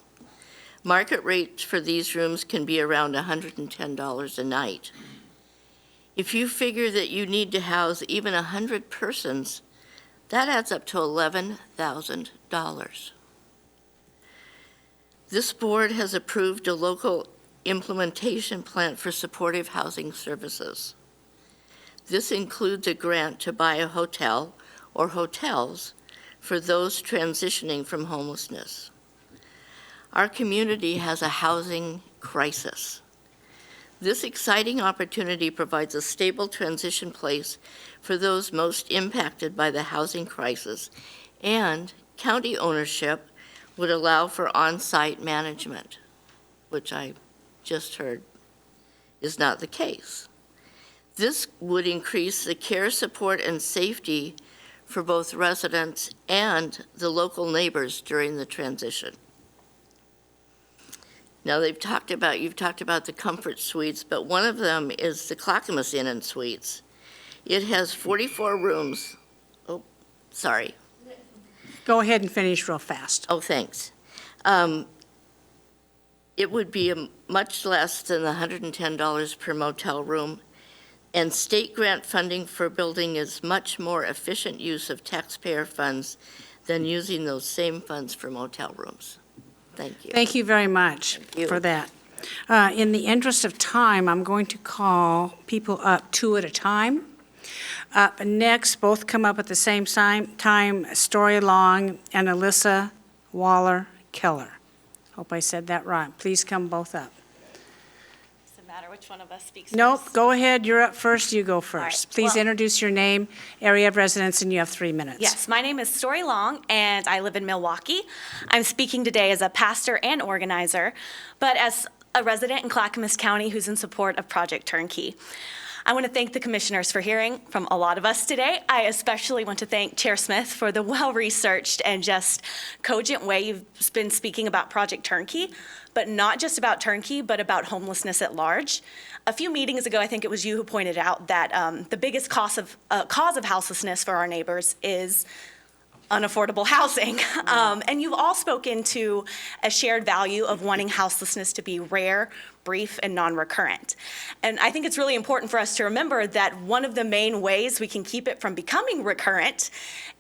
Market rates for these rooms can be around $110 a night. If you figure that you need to house even 100 persons, that adds up to $11,000. This board has approved a local implementation plan for supportive housing services. This includes a grant to buy a hotel or hotels for those transitioning from homelessness. Our community has a housing crisis. This exciting opportunity provides a stable transition place for those most impacted by the housing crisis, and county ownership would allow for on-site management, which I just heard is not the case. This would increase the care, support, and safety for both residents and the local neighbors during the transition. Now, you've talked about the Comfort Suites, but one of them is the Clackamas Inn and Suites. It has 44 rooms. Oh, sorry. Go ahead and finish real fast. Oh, thanks. It would be much less than the $110 per motel room, and state grant funding for building is much more efficient use of taxpayer funds than using those same funds for motel rooms. Thank you. Thank you very much for that. In the interest of time, I'm going to call people up 2 at a time. Up next, both come up at the same time, Story Long and Alyssa Waller Keller. Hope I said that right. Please come both up. matter which one of us speaks Nope, first. go ahead, you're up first, you go first. right, Please well- introduce your name, area of residence, and you have 3 minutes. Yes, my name is Story Long, and I live in Milwaukee. I'm speaking today as a pastor and organizer, but as a resident in Clackamas County who's in support of Project Turnkey. I want to thank the commissioners for hearing from a lot of us today. I especially want to thank Chair Smith for the well-researched and just cogent way you've been speaking about Project Turnkey, but not just about Turnkey, but about homelessness at large. A few meetings ago, I think it was you who pointed out that the biggest cause of houselessness for our neighbors is unaffordable housing. And you've all spoken to a shared value of wanting houselessness to be rare, brief, and non-recurrent. And I think it's really important for us to remember that one of the main ways we can keep it from becoming recurrent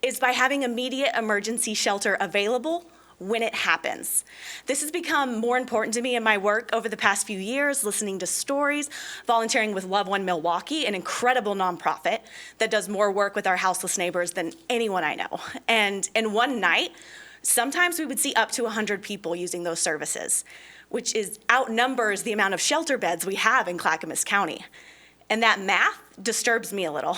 is by having immediate emergency shelter available when it happens. This has become more important to me in my work over the past few years, listening to stories, volunteering with Love One Milwaukee, an incredible nonprofit that does more work with our houseless neighbors than anyone I know. And in one night, sometimes we would see up to 100 people using those services, which outnumbers the amount of shelter beds we have in Clackamas County. And that math disturbs me a little,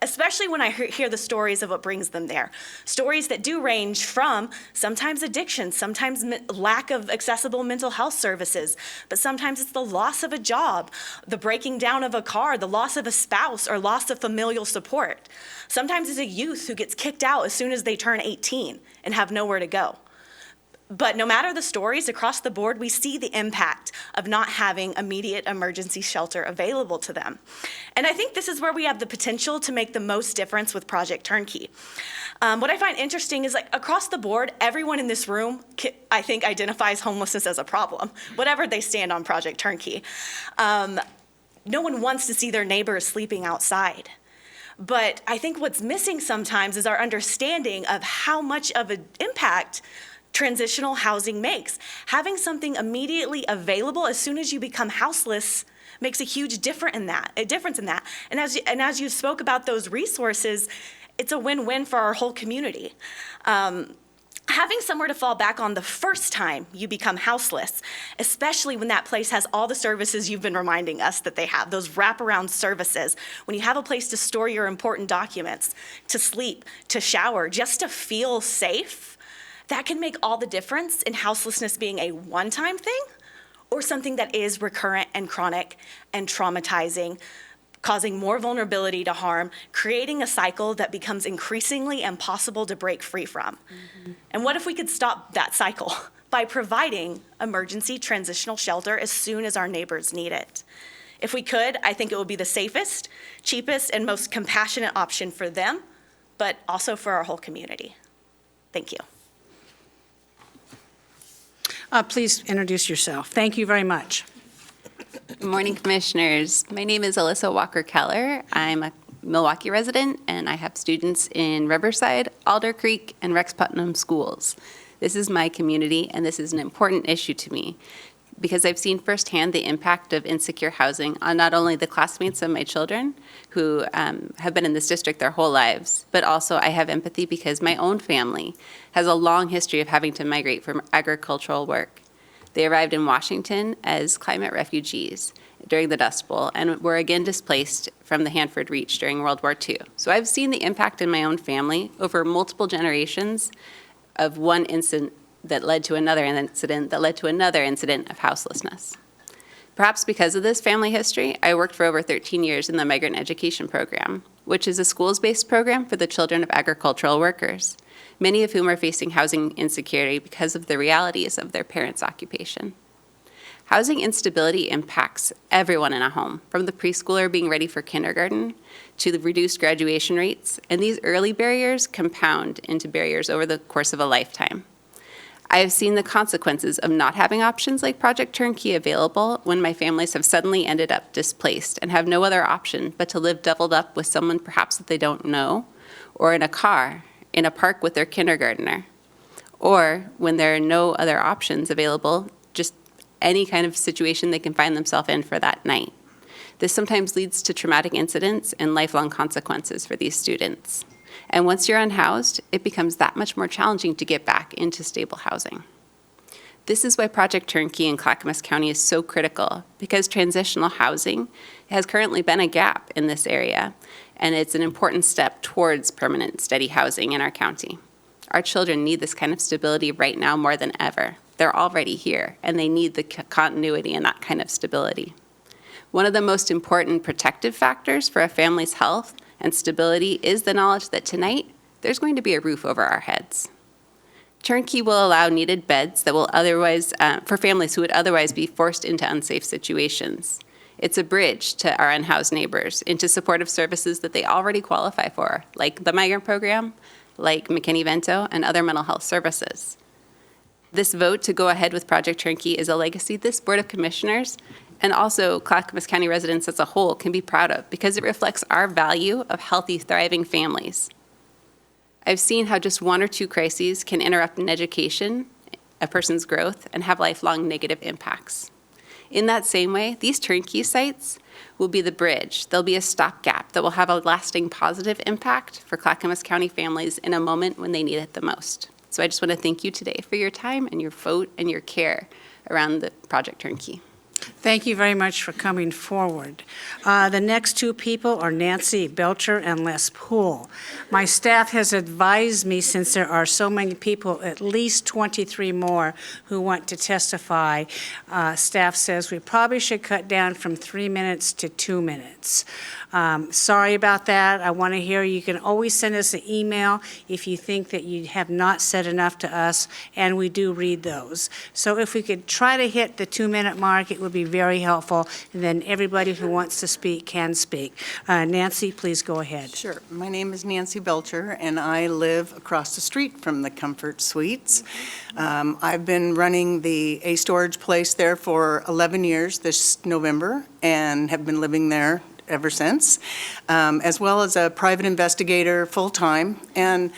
especially when I hear the stories of what brings them there. Stories that do range from sometimes addiction, sometimes lack of accessible mental health services, but sometimes it's the loss of a job, the breaking down of a car, the loss of a spouse, or loss of familial support. Sometimes it's a youth who gets kicked out as soon as they turn 18 and have nowhere to go. But no matter the stories, across the board, we see the impact of not having immediate emergency shelter available to them. And I think this is where we have the potential to make the most difference with Project Turnkey. What I find interesting is, like, across the board, everyone in this room, I think, identifies homelessness as a problem, whatever they stand on Project Turnkey. No one wants to see their neighbors sleeping outside. But I think what's missing sometimes is our understanding of how much of an impact transitional housing makes. Having something immediately available as soon as you become houseless makes a huge difference in that. And as you spoke about those resources, it's a win-win for our whole community. Having somewhere to fall back on the first time you become houseless, especially when that place has all the services you've been reminding us that they have, those wraparound services, when you have a place to store your important documents, to sleep, to shower, just to feel safe, that can make all the difference in houselessness being a one-time thing or something that is recurrent and chronic and traumatizing, causing more vulnerability to harm, creating a cycle that becomes increasingly impossible to break free from. Mm-hmm. And what if we could stop that cycle by providing emergency transitional shelter as soon as our neighbors need it? If we could, I think it would be the safest, cheapest, and most compassionate option for them, but also for our whole community. Thank you. Please introduce yourself. Thank you very much. Good morning, Commissioners. My name is Alyssa Walker-Keller. I'm a Milwaukee resident, and I have students in Riverside, Alder Creek, and Rex Putnam schools. This is my community, and this is an important issue to me because I've seen firsthand the impact of insecure housing on not only the classmates of my children who have been in this district their whole lives, but also I have empathy because my own family has a long history of having to migrate from agricultural work. They arrived in Washington as climate refugees during the Dust Bowl and were again displaced from the Hanford Reach during World War II. So I've seen the impact in my own family over multiple generations of one incident that led to another incident that led to another incident of houselessness. Perhaps because of this family history, I worked for over 13 years in the Migrant Education Program, which is a schools-based program for the children of agricultural workers, many of whom are facing housing insecurity because of the realities of their parents' occupation. Housing instability impacts everyone in a home, from the preschooler being ready for kindergarten to the reduced graduation rates, and these early barriers compound into barriers over the course of a lifetime. I have seen the consequences of not having options like Project Turnkey available when my families have suddenly ended up displaced and have no other option but to live doubled up with someone perhaps that they don't know, or in a car, in a park with their kindergartner, or when there are no other options available, just any kind of situation they can find themselves in for that night. This sometimes leads to traumatic incidents and lifelong consequences for these students. And once you're unhoused, it becomes that much more challenging to get back into stable housing. This is why Project Turnkey in Clackamas County is so critical, because transitional housing has currently been a gap in this area, and it's an important step towards permanent, steady housing in our county. Our children need this kind of stability right now more than ever. They're already here, and they need the continuity and that kind of stability. One of the most important protective factors for a family's health and stability is the knowledge that tonight there's going to be a roof over our heads. Turnkey will allow needed beds that will otherwise, for families who would otherwise be forced into unsafe situations. It's a bridge to our unhoused neighbors into supportive services that they already qualify for, like the migrant program, like McKinney-Vento, and other mental health services. This vote to go ahead with Project Turnkey is a legacy this Board of Commissioners and also Clackamas County residents as a whole can be proud of, because it reflects our value of healthy, thriving families. I've seen how just one or two crises can interrupt an education, a person's growth, and have lifelong negative impacts. In that same way, these turnkey sites will be the bridge. They'll be a stopgap that will have a lasting positive impact for Clackamas County families in a moment when they need it the most. So I just want to thank you today for your time and your vote and your care around the Project Turnkey. Thank you very much for coming forward. The next two people are Nancy Belcher and Les Poole. My staff has advised me, since there are so many people, at least 23 more who want to testify, staff says we probably should cut down from 3 minutes to 2 minutes. Sorry about that. I want to hear. You can always send us an email if you think that you have not said enough to us, and we do read those. So if we could try to hit the 2-minute mark, it would be very helpful, and then everybody who wants to speak can speak. Nancy, please go ahead. Sure. My name is Nancy Belcher, and I live across the street from the Comfort Suites. I've been running the A Storage Place there for 11 years this November, and have been living there ever since, as well as a private investigator full-time. And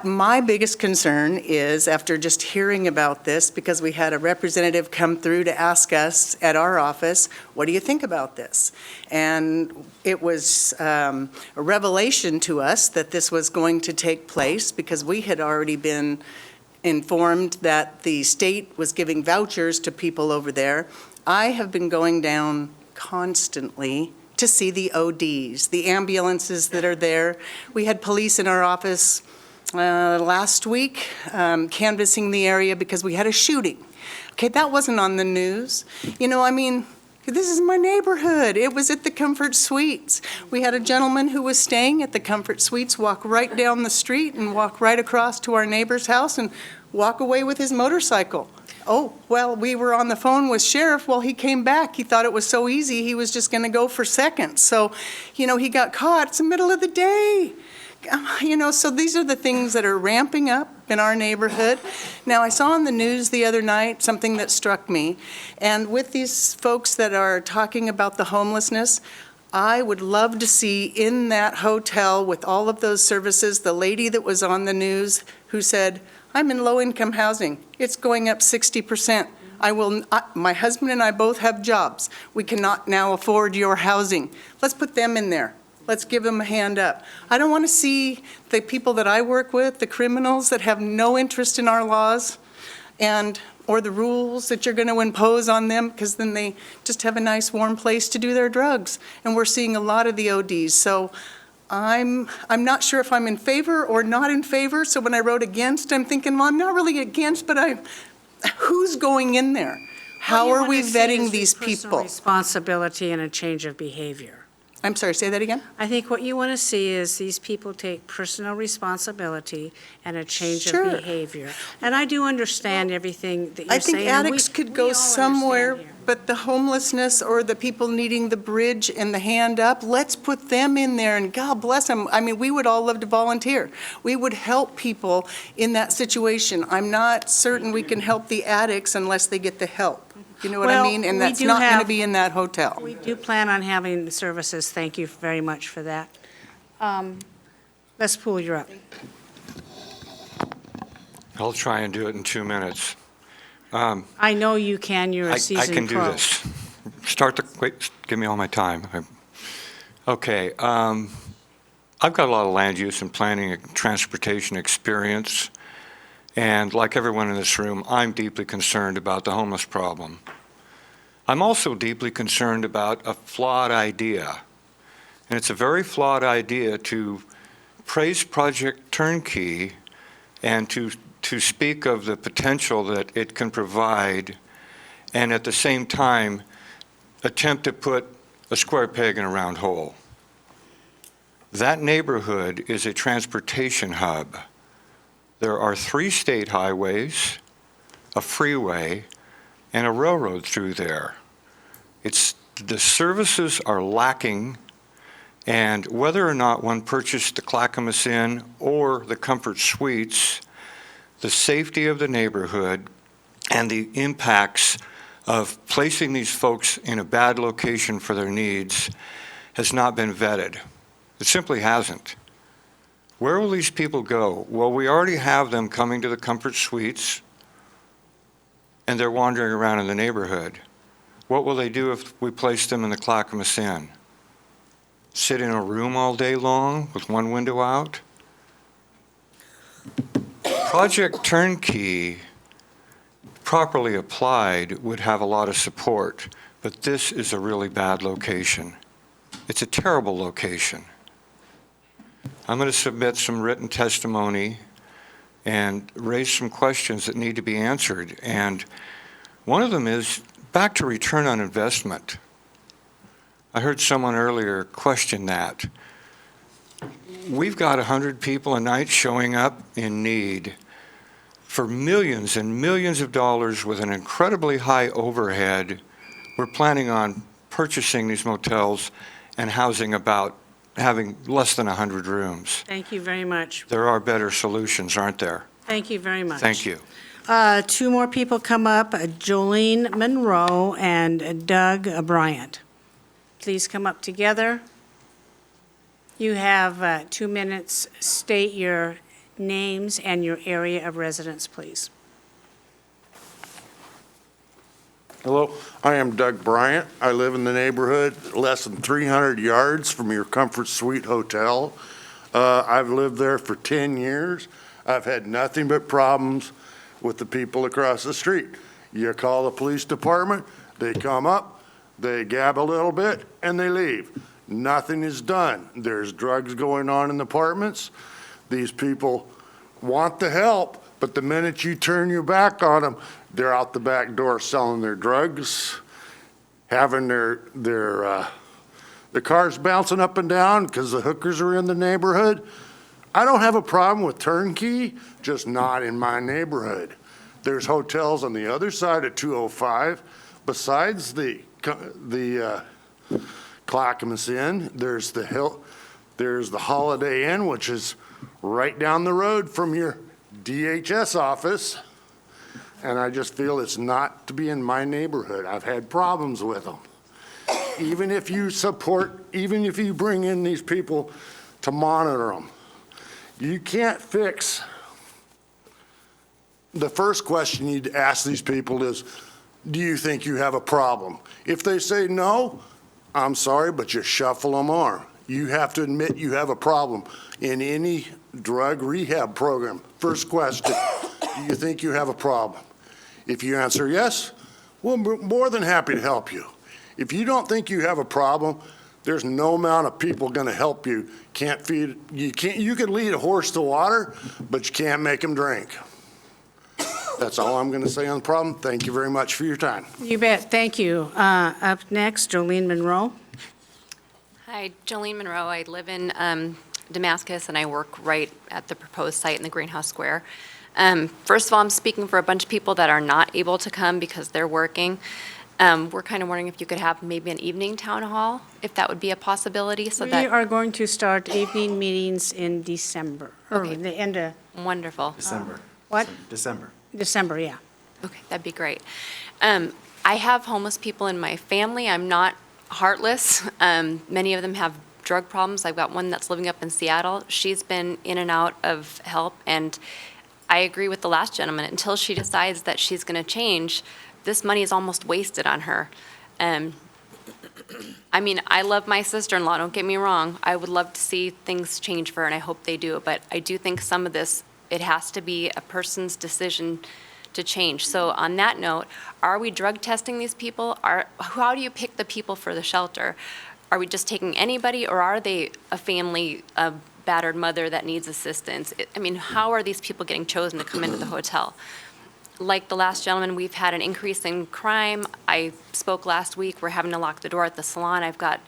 my biggest concern is, after just hearing about this, because we had a representative come through to ask us at our office, what do you think about this? And it was a revelation to us that this was going to take place, because we had already been informed that the state was giving vouchers to people over there. I have been going down constantly to see the ODs, the ambulances that are there. We had police in our office last week canvassing the area because we had a shooting. Okay, that wasn't on the news. You know, I mean, this is my neighborhood. It was at the Comfort Suites. We had a gentleman who was staying at the Comfort Suites walk right down the street and walk right across to our neighbor's house and walk away with his motorcycle. Oh, well, we were on the phone with sheriff. Well, he came back. He thought it was so easy, he was just going to go for seconds. So, you know, he got caught. It's the middle of the day. You know, so these are the things that are ramping up in our neighborhood. Now, I saw on the news the other night something that struck me. And with these folks that are talking about the homelessness, I would love to see in that hotel with all of those services, the lady that was on the news who said, I'm in low-income housing. It's going up 60%. My husband and I both have jobs. We cannot now afford your housing. Let's put them in there. Let's give them a hand up. I don't want to see the people that I work with, the criminals that have no interest in our laws or the rules that you're going to impose on them, because then they just have a nice warm place to do their drugs. And we're seeing a lot of the ODs. So I'm not sure if I'm in favor or not in favor. So when I wrote against, I'm thinking, well, I'm not really against, but who's going in there? How are we vetting these people? Responsibility and a change of behavior. I'm sorry, say that again? I think what you want to see is these people take personal responsibility and a change Sure. of behavior. And I do understand everything that you're saying. I think addicts could go somewhere, but the homelessness or the people needing the bridge and the hand up, let's put them in there, and God bless them. I mean, we would all love to volunteer. We would help people in that situation. I'm not certain we can help the addicts unless they get the help. You know what I mean? And that's not going to be in that hotel. We do plan on having services. Thank you very much for that. Les Poole, you're up. I'll try and do it in 2 minutes. I know you can. You're a seasoned pro. I can do this. Wait, give me all my time. Okay. I've got a lot of land use and planning and transportation experience. And like everyone in this room, I'm deeply concerned about the homeless problem. I'm also deeply concerned about a flawed idea. And it's a very flawed idea to praise Project Turnkey and to speak of the potential that it can provide, and at the same time attempt to put a square peg in a round hole. That neighborhood is a transportation hub. There are 3 state highways, a freeway, and a railroad through there. The services are lacking, and whether or not one purchased the Clackamas Inn or the Comfort Suites, the safety of the neighborhood and the impacts of placing these folks in a bad location for their needs has not been vetted. It simply hasn't. Where will these people go? Well, we already have them coming to the Comfort Suites, and they're wandering around in the neighborhood. What will they do if we place them in the Clackamas Inn? Sit in a room all day long with one window out? Project Turnkey, properly applied, would have a lot of support, but this is a really bad location. It's a terrible location. I'm going to submit some written testimony and raise some questions that need to be answered. And one of them is back to return on investment. I heard someone earlier question that. We've got 100 people a night showing up in need for millions and millions of dollars with an incredibly high overhead. We're planning on purchasing these motels and having less than 100 rooms. Thank you very much. There are better solutions, aren't there? Thank you very much. Thank you. 2 more people come up, Jolene Monroe and Doug Bryant. Please come up together. You have 2 minutes. State your names and your area of residence, please. Hello, I am Doug Bryant. I live in the neighborhood less than 300 yards from your Comfort Suite Hotel. I've lived there for 10 years. I've had nothing but problems with the people across the street. You call the police department, they come up, they gab a little bit, and they leave. Nothing is done. There's drugs going on in the apartments. These people want the help, but the minute you turn your back on them, they're out the back door selling their drugs, having their cars bouncing up and down because the hookers are in the neighborhood. I don't have a problem with turnkey, just not in my neighborhood. There's hotels on the other side of 205. Besides the Clackamas Inn, there's the Holiday Inn, which is right down the road from your DHS office. And I just feel it's not to be in my neighborhood. I've had problems with them. Even if you bring in these people to monitor them, you can't fix. The first question you'd ask these people is, do you think you have a problem? If they say no, I'm sorry, but you shuffle them on. You have to admit you have a problem in any drug rehab program. First question, do you think you have a problem? If you answer yes, well, we're more than happy to help you. If you don't think you have a problem, there's no amount of people going to help you. You can lead a horse to water, but you can't make him drink. That's all I'm going to say on the problem. Thank you very much for your time. You bet. Thank you. Up next, Jolene Monroe. Hi, Jolene Monroe. I live in Damascus, and I work right at the proposed site in the Greenhouse Square. First of all, I'm speaking for a bunch of people that are not able to come because they're working. We're kind of wondering if you could have maybe an evening town hall, if that would be a possibility, so that... We are going to start evening meetings in December, or the end of... Wonderful. December. What? December. December, yeah. Okay, that'd be great. I have homeless people in my family. I'm not heartless. Many of them have drug problems. I've got one that's living up in Seattle. She's been in and out of help, and I agree with the last gentleman. Until she decides that she's going to change, this money is almost wasted on her. I mean, I love my sister-in-law, don't get me wrong. I would love to see things change for her, and I hope they do. But I do think some of this It has to be a person's decision to change. So on that note, are we drug testing these people? How do you pick the people for the shelter? Are we just taking anybody, or are they a family, a battered mother that needs assistance? I mean, how are these people getting chosen to come into the hotel? Like the last gentleman, we've had an increase in crime. I spoke last week, we're having to lock the door at the salon. I've got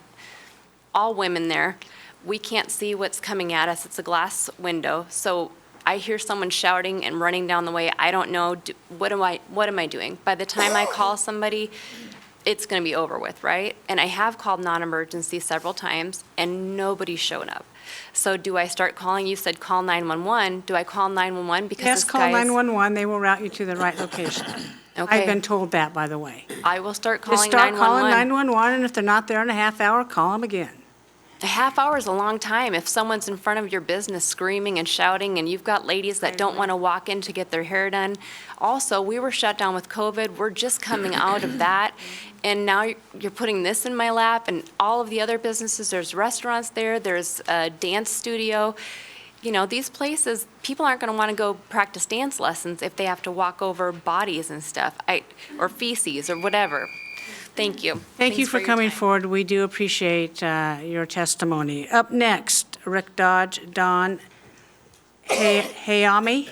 all women there. We can't see what's coming at us. It's a glass window. So I hear someone shouting and running down the way. I don't know, what am I doing? By the time I call somebody, it's going to be over with, right? And I have called non-emergency several times, and nobody's shown up. So do I start calling? You said call 911. Do I call 911 because Yes, this call guy is... 911. They will route you to the right location. Okay. I've been told that, by the way. I will start calling Just start 911. calling 911, and if they're not there in a half hour, call them again. A half hour is a long time. If someone's in front of your business screaming and shouting, and you've got ladies that don't want to walk in to get their hair done. Also, we were shut down with COVID. We're just coming out of that. And now you're putting this in my lap, and all of the other businesses, there's restaurants there, there's a dance studio. You know, these places, people aren't going to want to go practice dance lessons if they have to walk over bodies and stuff, or feces or whatever. Thank you. Thank you Thanks for your coming time. forward. We do appreciate your testimony. Up next, Rick Dodge, Don Hayami.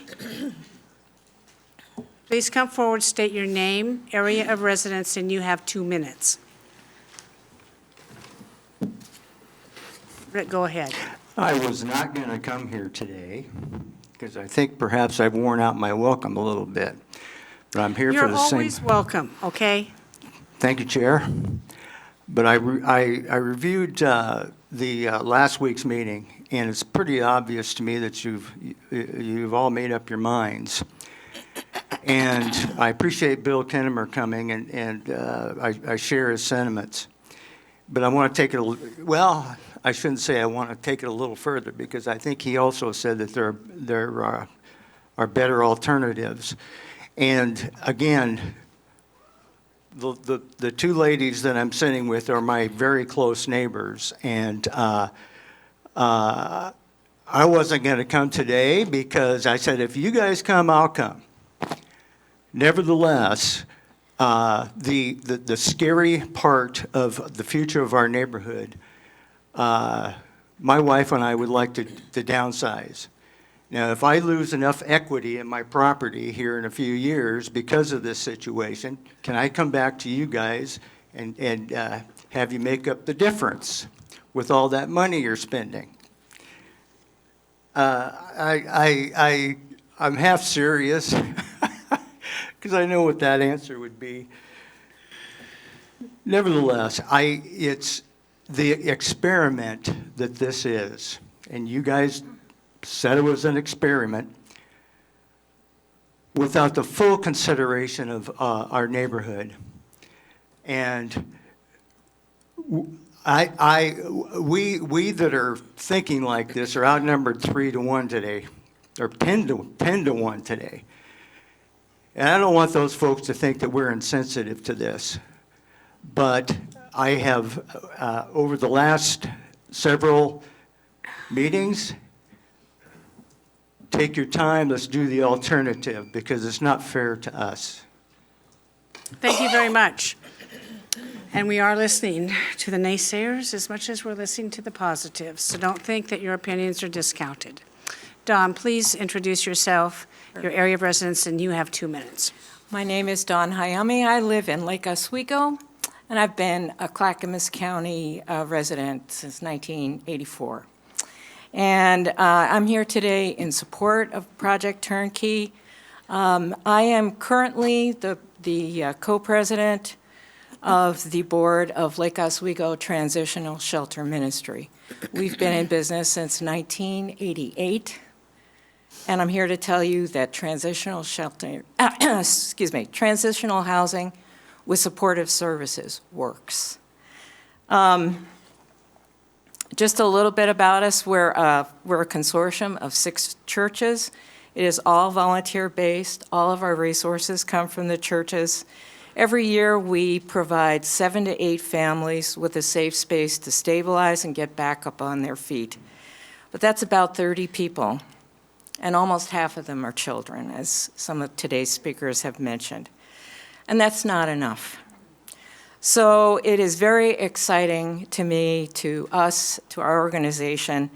Please come forward, state your name, area of residence, and you have 2 minutes. Rick, go ahead. I was not going to come here today because I think perhaps I've worn out my welcome a little bit. But I'm here for the same. You're always welcome, okay? Thank you, Chair. But I reviewed the last week's meeting, and it's pretty obvious to me that you've all made up your minds. And I appreciate Bill Kinnemer coming, and I share his sentiments. But I want to take it, well, I shouldn't say I want to take it a little further, because I think he also said that there are better alternatives. And again, the two ladies that I'm sitting with are my very close neighbors, and I wasn't going to come today because I said, if you guys come, I'll come. Nevertheless, the scary part of the future of our neighborhood, my wife and I would like to downsize. Now, if I lose enough equity in my property here in a few years because of this situation, can I come back to you guys and have you make up the difference with all that money you're spending? I'm half serious because I know what that answer would be. Nevertheless, it's the experiment that this is, and you guys said it was an experiment without the full consideration of our neighborhood. And we that are thinking like this are outnumbered 3-1 today, or 10 to 1 today. And I don't want those folks to think that we're insensitive to this. But I have, over the last several meetings, take your time, let's do the alternative, because it's not fair to us. Thank you very much. And we are listening to the naysayers as much as we're listening to the positives, so don't think that your opinions are discounted. Don, please introduce yourself, your area of residence, and you have 2 minutes. My name is Dawn Hayami. I live in Lake Oswego, and I've been a Clackamas County resident since 1984. And I'm here today in support of Project Turnkey. I am currently the co-president of the board of Lake Oswego Transitional Shelter Ministry. We've been in business since 1988, and I'm here to tell you that transitional shelter, transitional housing with supportive services works. Just a little bit about us. We're a consortium of 6 churches. It is all volunteer-based. All of our resources come from the churches. Every year, we provide 7 to 8 families with a safe space to stabilize and get back up on their feet. But that's about 30 people. and almost half of them are children, as some of today's speakers have mentioned. And that's not enough. So it is very exciting to me, to us, to our organization,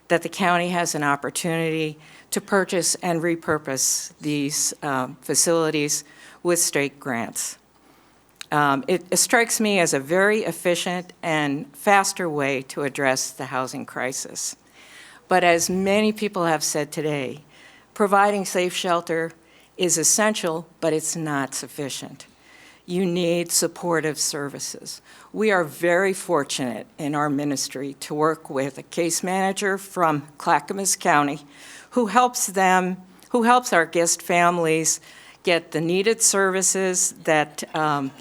that the county has an opportunity to purchase and repurpose these facilities with state grants. It strikes me as a very efficient and faster way to address the housing crisis. But as many people have said today, providing safe shelter is essential, but it's not sufficient. You need supportive services. We are very fortunate in our ministry to work with a case manager from Clackamas County who helps our guest families get the needed services that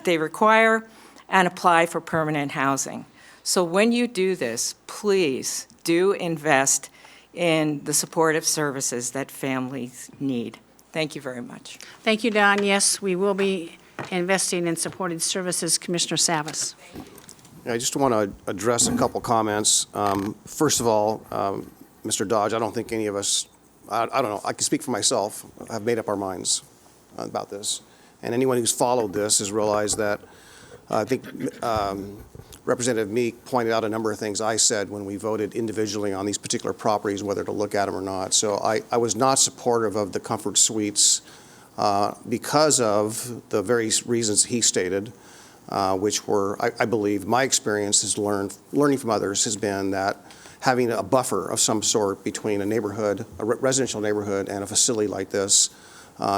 they require and apply for permanent housing. So when you do this, please do invest in the supportive services that families need. Thank you very much. Thank you, Don. Yes, we will be investing in supported services. Commissioner Savas. I just want to address a couple comments. First of all, Mr. Dodge, I don't think any of us, I don't know, I can speak for myself, have made up our minds about this. And anyone who's followed this has realized that I think Representative Meek pointed out a number of things I said when we voted individually on these particular properties, whether to look at them or not. So I was not supportive of the Comfort Suites because of the very reasons he stated, which were, I believe, my experience is learning from others has been that having a buffer of some sort between a neighborhood, a residential neighborhood, and a facility like this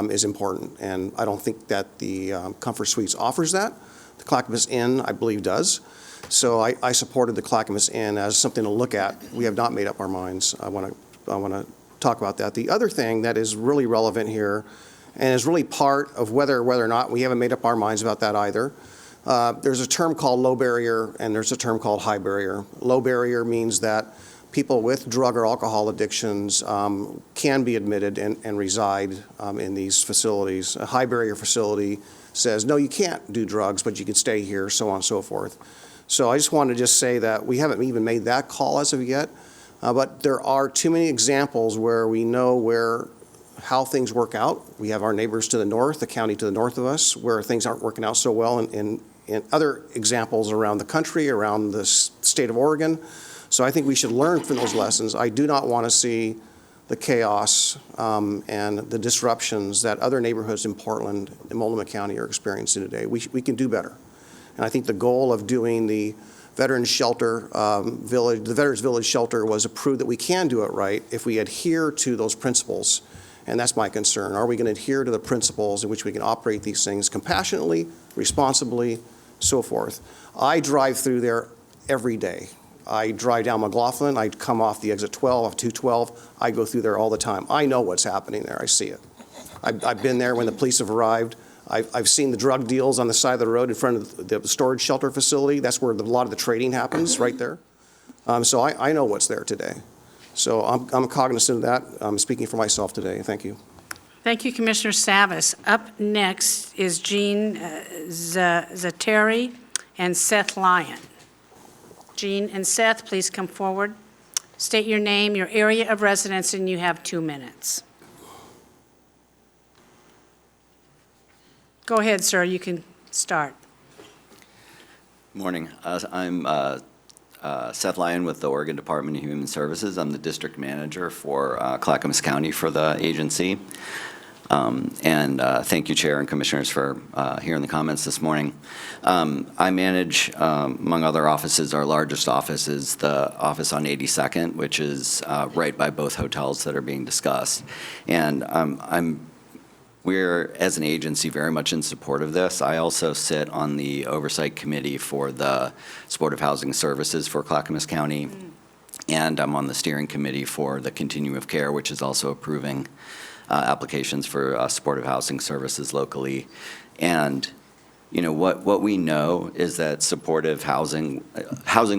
is important. And I don't think that the Comfort Suites offers that. The Clackamas Inn, I believe, does. So I supported the Clackamas Inn as something to look at. We have not made up our minds. I want to talk about that. The other thing that is really relevant here, and is really part of whether or not we haven't made up our minds about that either. There's a term called low barrier, and there's a term called high barrier. Low barrier means that people with drug or alcohol addictions can be admitted and reside in these facilities. A high barrier facility says, no, you can't do drugs, but you can stay here, so on and so forth. So I just want to say that we haven't even made that call as of yet, but there are too many examples where we know how things work out. We have our neighbors to the north, the county to the north of us, where things aren't working out so well in other examples around the country, around the state of Oregon. So I think we should learn from those lessons. I do not want to see the chaos and the disruptions that other neighborhoods in Portland and Multnomah County are experiencing today. We can do better. And I think the goal of doing the Veterans Shelter Village, the Veterans Village Shelter was to prove that we can do it right if we adhere to those principles. And that's my concern. Are we going to adhere to the principles in which we can operate these things compassionately, responsibly, so forth? I drive through there every day. I drive down McLaughlin. I come off the exit 12 of 212. I go through there all the time. I know what's happening there. I see it. I've been there when the police have arrived. I've seen the drug deals on the side of the road in front of the storage shelter facility. That's where a lot of the trading happens, right there. So I know what's there today. So I'm cognizant of that. I'm speaking for myself today. Thank you. Thank you, Commissioner Savas. Up next is Jean Zateri and Seth Lyon. Jean and Seth, please come forward. State your name, your area of residence, and you have 2 minutes. Go ahead, sir. You can start. Morning. I'm Seth Lyon with the Oregon Department of Human Services. I'm the district manager for Clackamas County for the agency. Thank you, Chair and Commissioners, for hearing the comments this morning. I manage, among other offices, our largest office is the office on 82nd, which is right by both hotels that are being discussed. And we're, as an agency, very much in support of this. I also sit on the oversight committee for the supportive housing services for Clackamas County, and I'm on the steering committee for the continuum of care, which is also approving applications for supportive housing services locally. And you know, what we know is that supportive housing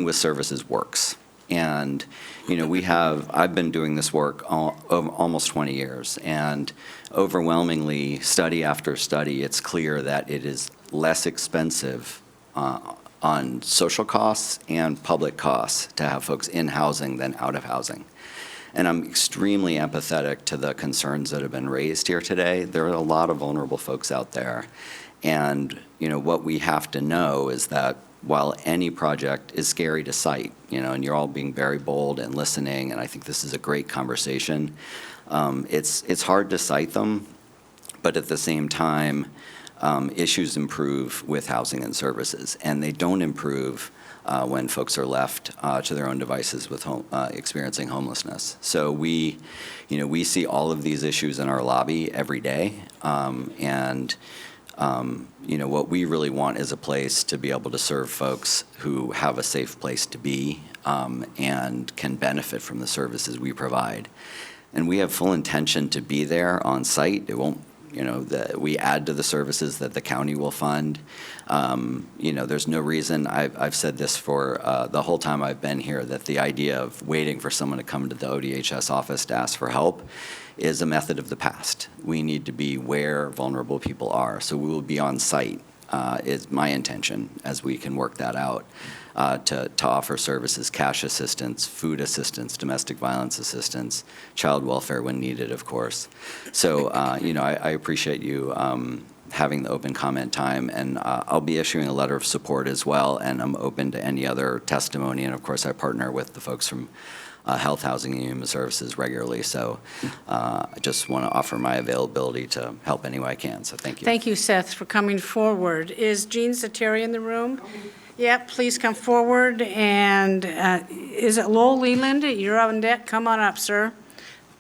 with services works. And you know, I've been doing this work almost 20 years, and overwhelmingly, study after study, it's clear that it is less expensive on social costs and public costs to have folks in housing than out of housing. And I'm extremely empathetic to the concerns that have been raised here today. There are a lot of vulnerable folks out there. And, what we have to know is that while any project is scary to cite, and you're all being very bold and listening, and I think this is a great conversation, it's hard to cite them, but at the same time, issues improve with housing and services, and they don't improve when folks are left to their own devices with experiencing homelessness. So we see all of these issues in our lobby every day, and what we really want is a place to be able to serve folks who have a safe place to be and can benefit from the services we provide. And we have full intention to be there on site. It won't, we add to the services that the county will fund. There's no reason, I've said this for the whole time I've been here, that the idea of waiting for someone to come to the ODHS office to ask for help is a method of the past. We need to be where vulnerable people are. So we will be on site, is my intention, as we can work that out, to offer services, cash assistance, food assistance, domestic violence assistance, child welfare when needed, of course. So, I appreciate you having the open comment time, and I'll be issuing a letter of support as well, and I'm open to any other testimony. And of course, I partner with the folks from Health, Housing, and Human Services regularly. So I just want to offer my availability to help any way I can. So thank you. Thank you, Seth, for coming forward. Is Jean Zateri in the room? Yep, please come forward. And is it Lowell Leland? You're on deck. Come on up, sir.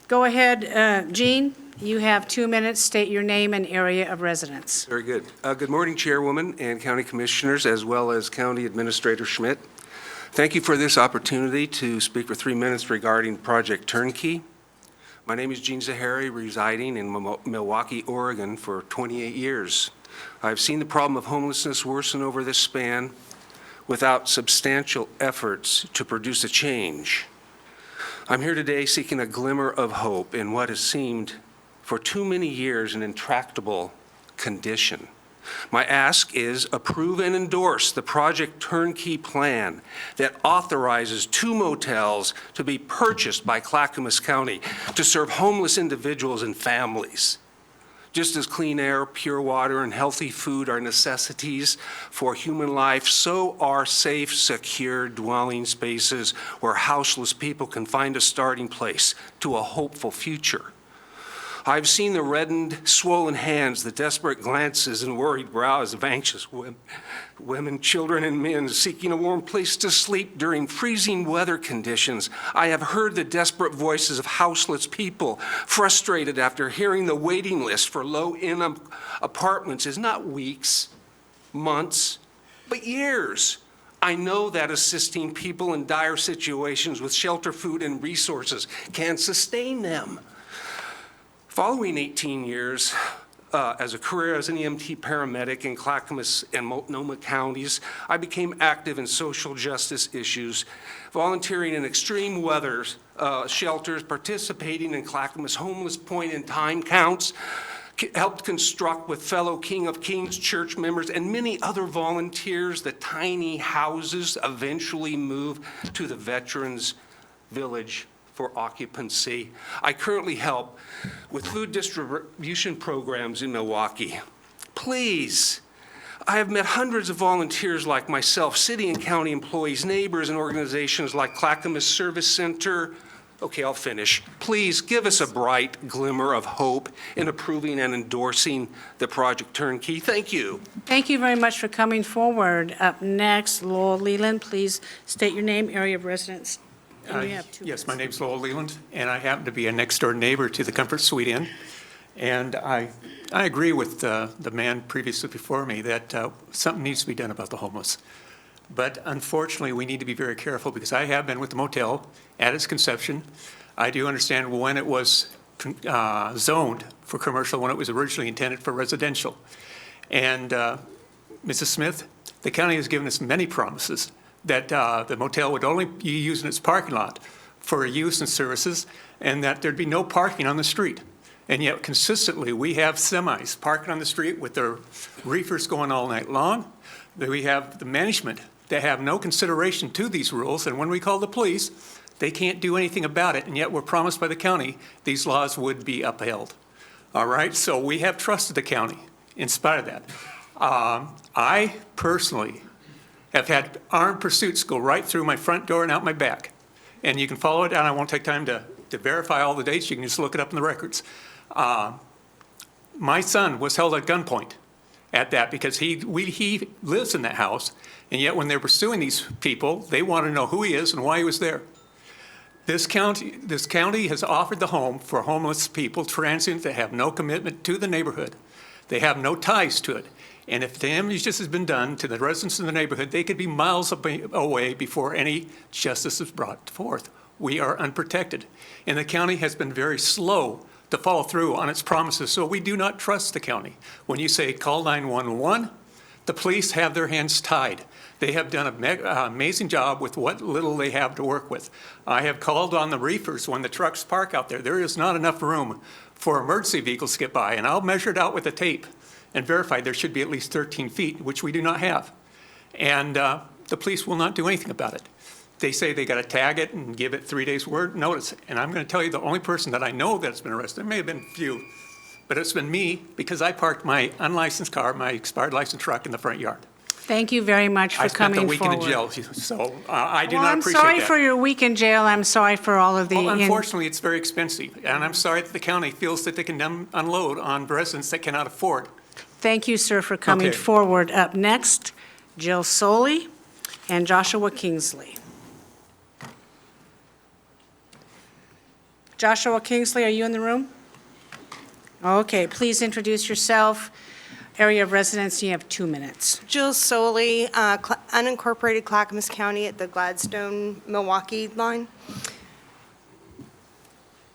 Go ahead, Jean. You have 2 minutes. State your name and area of residence. Very good. Good morning, Chairwoman and County Commissioners, as well as County Administrator Schmidt. Thank you for this opportunity to speak for 3 minutes regarding Project Turnkey. My name is Gene Zahari, residing in Milwaukee, Oregon for 28 years. I've seen the problem of homelessness worsen over this span without substantial efforts to produce a change. I'm here today seeking a glimmer of hope in what has seemed for too many years an intractable condition. My ask is approve and endorse the Project Turnkey plan that authorizes 2 motels to be purchased by Clackamas County to serve homeless individuals and families. Just as clean air, pure water, and healthy food are necessities for human life, so are safe, secure dwelling spaces where houseless people can find a starting place to a hopeful future. I've seen the reddened, swollen hands, the desperate glances and worried brows of anxious women, children, and men seeking a warm place to sleep during freezing weather conditions. I have heard the desperate voices of houseless people frustrated after hearing the waiting list for low-income apartments is not weeks, months, but years. I know that assisting people in dire situations with shelter, food, and resources can sustain them. Following 18 years as a career as an EMT paramedic in Clackamas and Multnomah counties, I became active in social justice issues, volunteering in extreme weather shelters, participating in Clackamas Homeless Point and Time Counts, helped construct with fellow King of Kings church members and many other volunteers the tiny houses eventually moved to the Veterans Village for occupancy. I currently help with food distribution programs in Milwaukee. Please, I have met hundreds of volunteers like myself, city and county employees, neighbors, and organizations like Clackamas Service Center. Okay, I'll finish. Please give us a bright glimmer of hope in approving and endorsing the Project Turnkey. Thank you. Thank you very much for coming forward. Up next, Lowell Leland. Please state your name, area of residence. Yes, my name's Lowell Leland, and I happen to be a next-door neighbor to the Comfort Suite Inn. And I agree with the man previously before me that something needs to be done about the homeless. But unfortunately, we need to be very careful because I have been with the motel at its conception. I do understand when it was zoned for commercial, when it was originally intended for residential. And Mrs. Smith, the county has given us many promises that the motel would only be used in its parking lot for use and services, and that there'd be no parking on the street. And yet consistently, we have semis parking on the street with their reefers going all night long. We have the management that have no consideration to these rules, and when we call the police, They can't do anything about it, and yet we're promised by the county these laws would be upheld. All right, so we have trusted the county in spite of that. I personally have had armed pursuits go right through my front door and out my back. And you can follow it down. I won't take time to verify all the dates. You can just look it up in the records. My son was held at gunpoint at that because he lives in that house. And yet when they're pursuing these people, they want to know who he is and why he was there. This county has offered the home for homeless people, transient, that have no commitment to the neighborhood. They have no ties to it. And if damage has been done to the residents in the neighborhood, they could be miles away before any justice is brought forth. We are unprotected. And the county has been very slow to follow through on its promises, so we do not trust the county. When you say call 911, the police have their hands tied. They have done an amazing job with what little they have to work with. I have called on the reefers when the trucks park out there. There is not enough room for emergency vehicles to get by, and I'll measure it out with a tape and verify there should be at least 13 feet, which we do not have. And the police will not do anything about it. They say they got to tag it and give it 3 days' notice. And I'm going to tell you the only person that I know that's been arrested, there may have been a few, but it's been me because I parked my unlicensed car, my expired license truck in the front yard. Thank you very much for coming forward. I spent a week in jail, so I do Well, not appreciate that. I'm sorry for your week in jail. I'm sorry for all of the... Well, unfortunately, it's very expensive, and I'm sorry that the county feels that they can unload on residents that cannot afford. Thank you, sir, for coming Okay. forward. Up next, Jill Soley and Joshua Kingsley. Joshua Kingsley, are you in the room? Okay, please introduce yourself, area of residence, you have 2 minutes. Jill Soley, unincorporated Clackamas County at the Gladstone-Milwaukee line.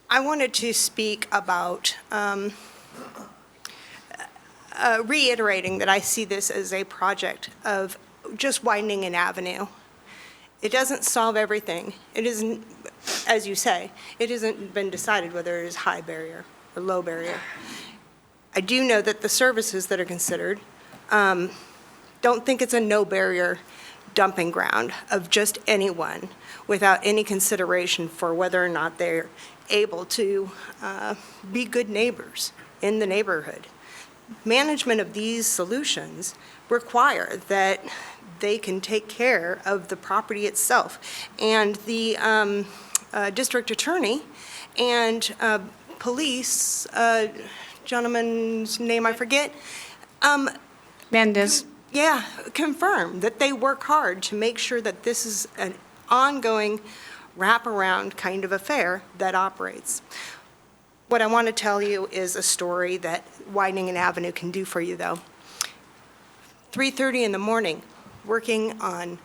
I wanted to speak about reiterating that I see this as a project of just widening an avenue. It doesn't solve everything. It isn't, as you say, it hasn't been decided whether it is high barrier or low barrier. I do know that the services that are considered don't think it's a no-barrier dumping ground of just anyone without any consideration for whether or not they're able to be good neighbors in the neighborhood. Management of these solutions require that they can take care of the property itself. And the district attorney and police, gentleman's name I forget. Mendez. Yeah, confirm that they work hard to make sure that this is an ongoing wraparound kind of affair that operates. What I want to tell you is a story that widening an avenue can do for you, though. 3:30 in the morning, working on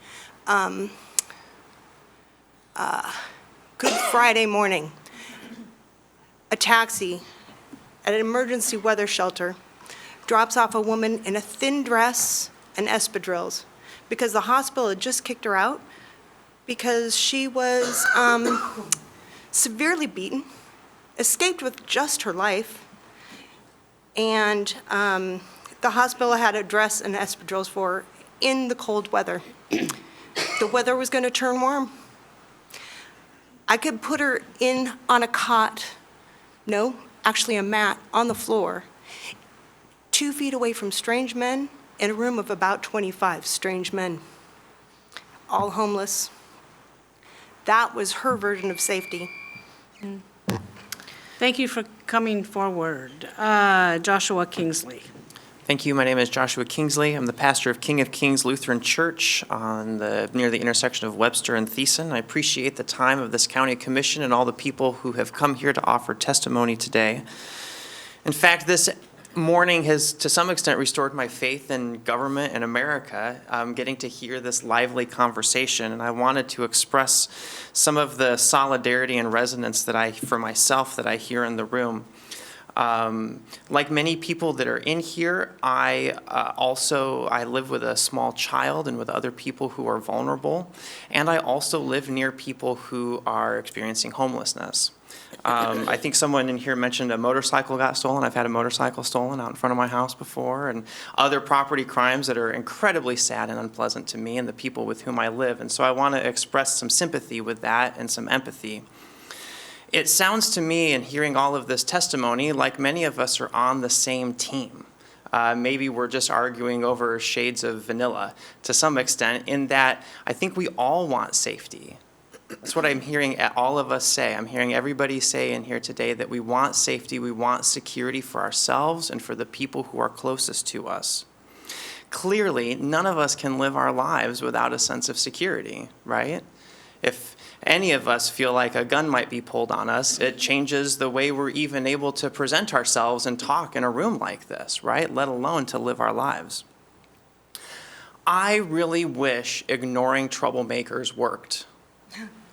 Good Friday morning, a taxi at an emergency weather shelter drops off a woman in a thin dress and espadrilles because the hospital had just kicked her out because she was severely beaten, escaped with just her life, and the hospital had a dress and espadrilles for her in the cold weather. The weather was going to turn warm. I could put her in on a cot, no, actually a mat, on the floor, 2 feet away from strange men in a room of about 25 strange men, all homeless. That was her version of safety. Thank you for coming forward. Joshua Kingsley. Thank you. My name is Joshua Kingsley. I'm the pastor of King of Kings Lutheran Church near the intersection of Webster and Thiessen. I appreciate the time of this county commission and all the people who have come here to offer testimony today. In fact, this morning has to some extent restored my faith in government and America, getting to hear this lively conversation. And I wanted to express some of the solidarity and resonance for myself that I hear in the room. Like many people that are in here, I live with a small child and with other people who are vulnerable, and I also live near people who are experiencing homelessness. I think someone in here mentioned a motorcycle got stolen. I've had a motorcycle stolen out in front of my house before, and other property crimes that are incredibly sad and unpleasant to me and the people with whom I live. And so I want to express some sympathy with that and some empathy. It sounds to me, in hearing all of this testimony, like many of us are on the same team. Maybe we're just arguing over shades of vanilla to some extent, in that I think we all want safety. That's what I'm hearing all of us say. I'm hearing everybody say in here today that we want safety, we want security for ourselves and for the people who are closest to us. Clearly, none of us can live our lives without a sense of security, right? If any of us feel like a gun might be pulled on us, it changes the way we're even able to present ourselves and talk in a room like this, right? Let alone to live our lives. I really wish ignoring troublemakers worked.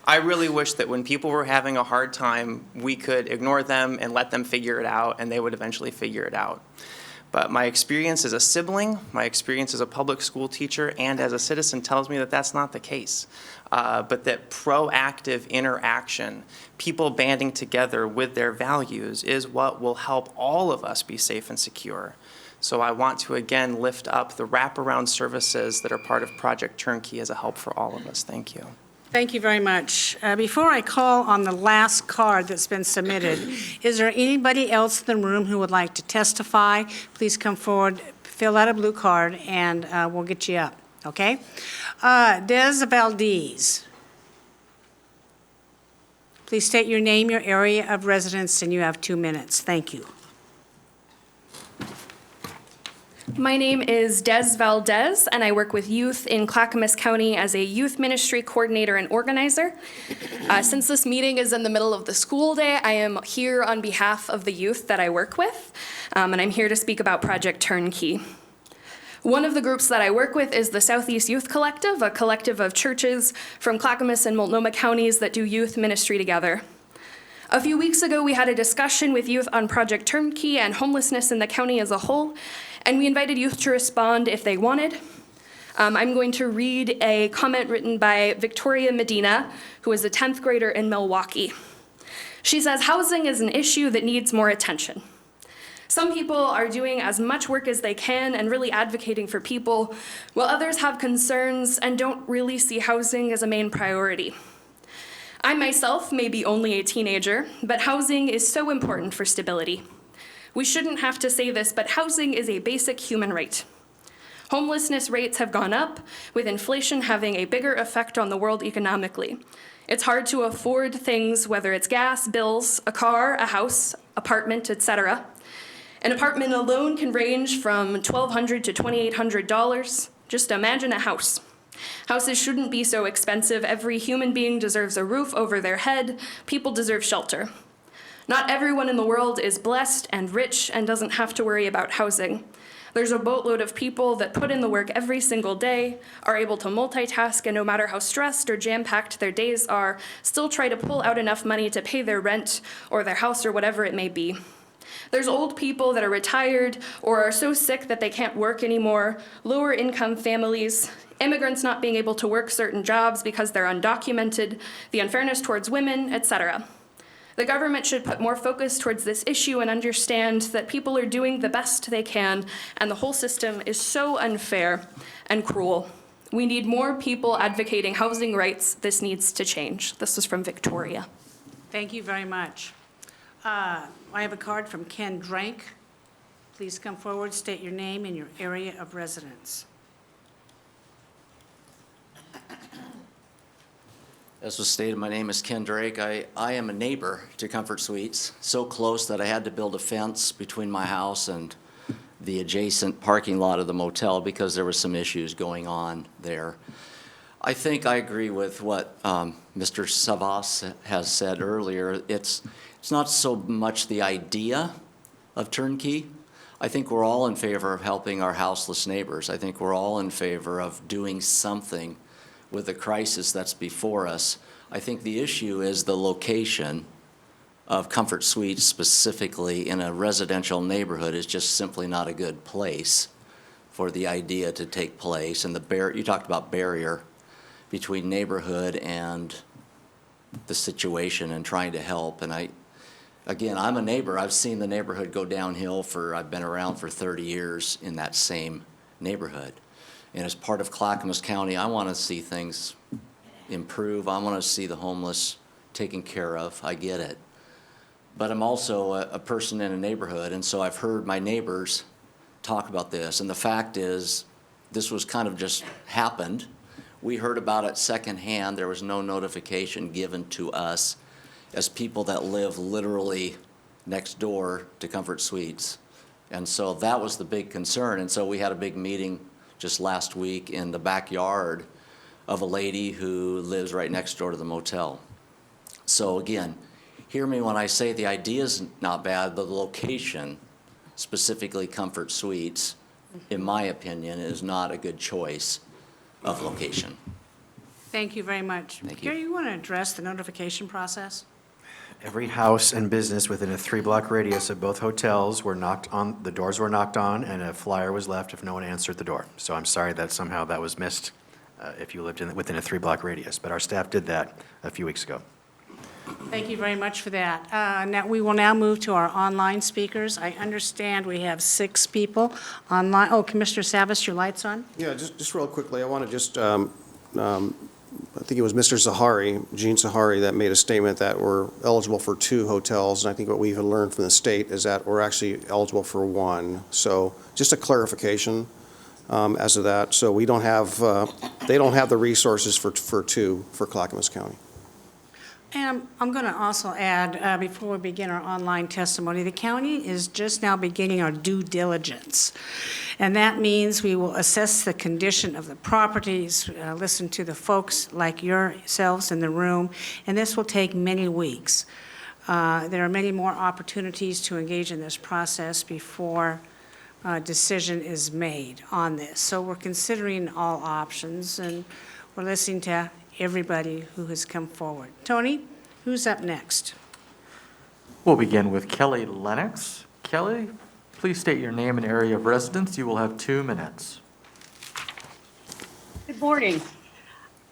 I really wish that when people were having a hard time, we could ignore them and let them figure it out, and they would eventually figure it out. But my experience as a sibling, my experience as a public school teacher, and as a citizen tells me that that's not the case. But that proactive interaction, people banding together with their values, is what will help all of us be safe and secure. So I want to again lift up the wraparound services that are part of Project Turnkey as a help for all of us. Thank you. Thank you very much. Before I call on the last card that's been submitted, is there anybody else in the room who would like to testify? Please come forward, fill out a blue card, and we'll get you up, okay? Des Valdez. Please state your name, your area of residence, and you have 2 minutes. Thank you. My name is Des Valdez, and I work with youth in Clackamas County as a youth ministry coordinator and organizer. Since this meeting is in the middle of the school day, I am here on behalf of the youth that I work with, and I'm here to speak about Project Turnkey. One of the groups that I work with is the Southeast Youth Collective, a collective of churches from Clackamas and Multnomah counties that do youth ministry together. A few weeks ago, we had a discussion with youth on Project Turnkey and homelessness in the county as a whole, and we invited youth to respond if they wanted. I'm going to read a comment written by Victoria Medina, who is a 10th grader in Milwaukee. She says, "Housing is an issue that needs more attention. Some people are doing as much work as they can and really advocating for people, while others have concerns and don't really see housing as a main priority. I myself may be only a teenager, but housing is so important for stability. We shouldn't have to say this, but housing is a basic human right. Homelessness rates have gone up, with inflation having a bigger effect on the world economically. It's hard to afford things, whether it's gas, bills, a car, a house, apartment, etc. An apartment alone can range from $1,200 to $2,800. Just imagine a house. Houses shouldn't be so expensive. Every human being deserves a roof over their head. People deserve shelter. Not everyone in the world is blessed and rich and doesn't have to worry about housing. There's a boatload of people that put in the work every single day, are able to multitask, and no matter how stressed or jam-packed their days are, still try to pull out enough money to pay their rent or their house or whatever it may be. There's old people that are retired or are so sick that they can't work anymore, lower income families, immigrants not being able to work certain jobs because they're undocumented, the unfairness towards women, etc. The government should put more focus towards this issue and understand that people are doing the best they can, and the whole system is so unfair and cruel. We need more people advocating housing rights. This needs to change." This is from Victoria. Thank you very much. I have a card from Ken Drank. Please come forward, state your name and your area of residence. As was stated, my name is Ken Drake. I am a neighbor to Comfort Suites, so close that I had to build a fence between my house and the adjacent parking lot of the motel because there were some issues going on there. I think I agree with what Mr. Savas has said earlier. It's not so much the idea of turnkey. I think we're all in favor of helping our houseless neighbors. I think we're all in favor of doing something with the crisis that's before us. I think the issue is the location of Comfort Suites specifically in a residential neighborhood is just simply not a good place for the idea to take place. And you talked about barrier between neighborhood and the situation and trying to help. And again, I'm a neighbor. I've seen the neighborhood go downhill I've been around for 30 years in that same neighborhood. And as part of Clackamas County, I want to see things improve. I want to see the homeless taken care of. I get it. But I'm also a person in a neighborhood, and so I've heard my neighbors talk about this. And the fact is, this was kind of just happened. We heard about it secondhand. There was no notification given to us as people that live literally next door to Comfort Suites. And so that was the big concern. And so we had a big meeting just last week in the backyard of a lady who lives right next door to the motel. So again, hear me when I say the idea is not bad, but the location, specifically Comfort Suites, in my opinion, is not a good choice of location. Thank you very much. Thank you. Gary, you want to address the notification process? Every house and business within a 3-block radius of both hotels were knocked on, the doors were knocked on, and a flyer was left if no one answered the door. So I'm sorry that somehow that was missed if you lived within a 3-block radius, but our staff did that a few weeks ago. Thank you very much for that. Now, we will now move to our online speakers. I understand we have 6 people online. Oh, Commissioner Savas, your light's on? Yeah, just real quickly, I want to just, I think it was Mr. Zahari, Gene Zahari, that made a statement that we're eligible for 2 hotels, and I think what we've learned from the state is that we're actually eligible for 1. So just a clarification as to that. So we don't have, they don't have the resources for 2 for Clackamas County. And I'm going to also add, before we begin our online testimony, the county is just now beginning our due diligence. And that means we will assess the condition of the properties, listen to the folks like yourselves in the room, and this will take many weeks. There are many more opportunities to engage in this process before a decision is made on this. So we're considering all options, and we're listening to everybody who has come forward. Tony, who's up next? We'll begin with Kelly Lennox. Kelly, please state your name and area of residence. You will have 2 minutes. Good morning.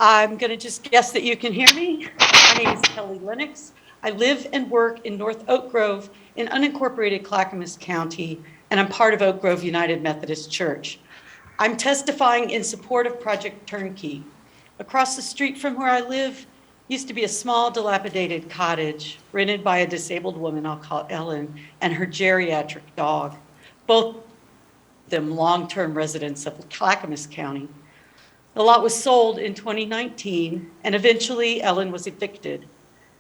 I'm going to just guess that you can hear me. My name is Kelly Lennox. I live and work in North Oak Grove in unincorporated Clackamas County, and I'm part of Oak Grove United Methodist Church. I'm testifying in support of Project Turnkey. Across the street from where I live used to be a small, dilapidated cottage rented by a disabled woman, I'll call Ellen, and her geriatric dog, both of them long-term residents of Clackamas County. The lot was sold in 2019, and eventually Ellen was evicted.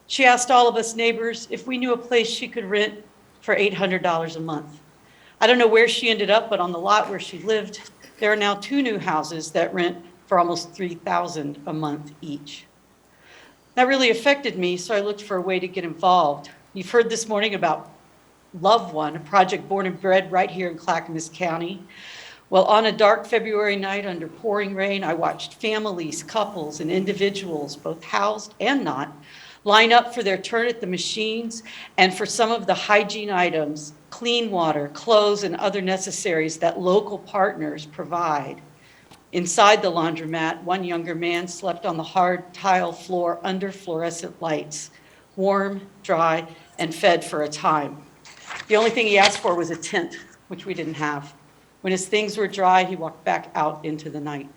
She asked all of us neighbors if we knew a place she could rent for $800 a month. I don't know where she ended up, but on the lot where she lived, there are now 2 new houses that rent for almost $3,000 a month each. That really affected me, so I looked for a way to get involved. You've heard this morning about Love One, a project born and bred right here in Clackamas County. Well, on a dark February night under pouring rain, I watched families, couples, and individuals, both housed and not, line up for their turn at the machines and for some of the hygiene items, clean water, clothes, and other necessaries that local partners provide. Inside the laundromat, one younger man slept on the hard tile floor under fluorescent lights, warm, dry, and fed for a time. The only thing he asked for was a tent, which we didn't have. When his things were dry, he walked back out into the night.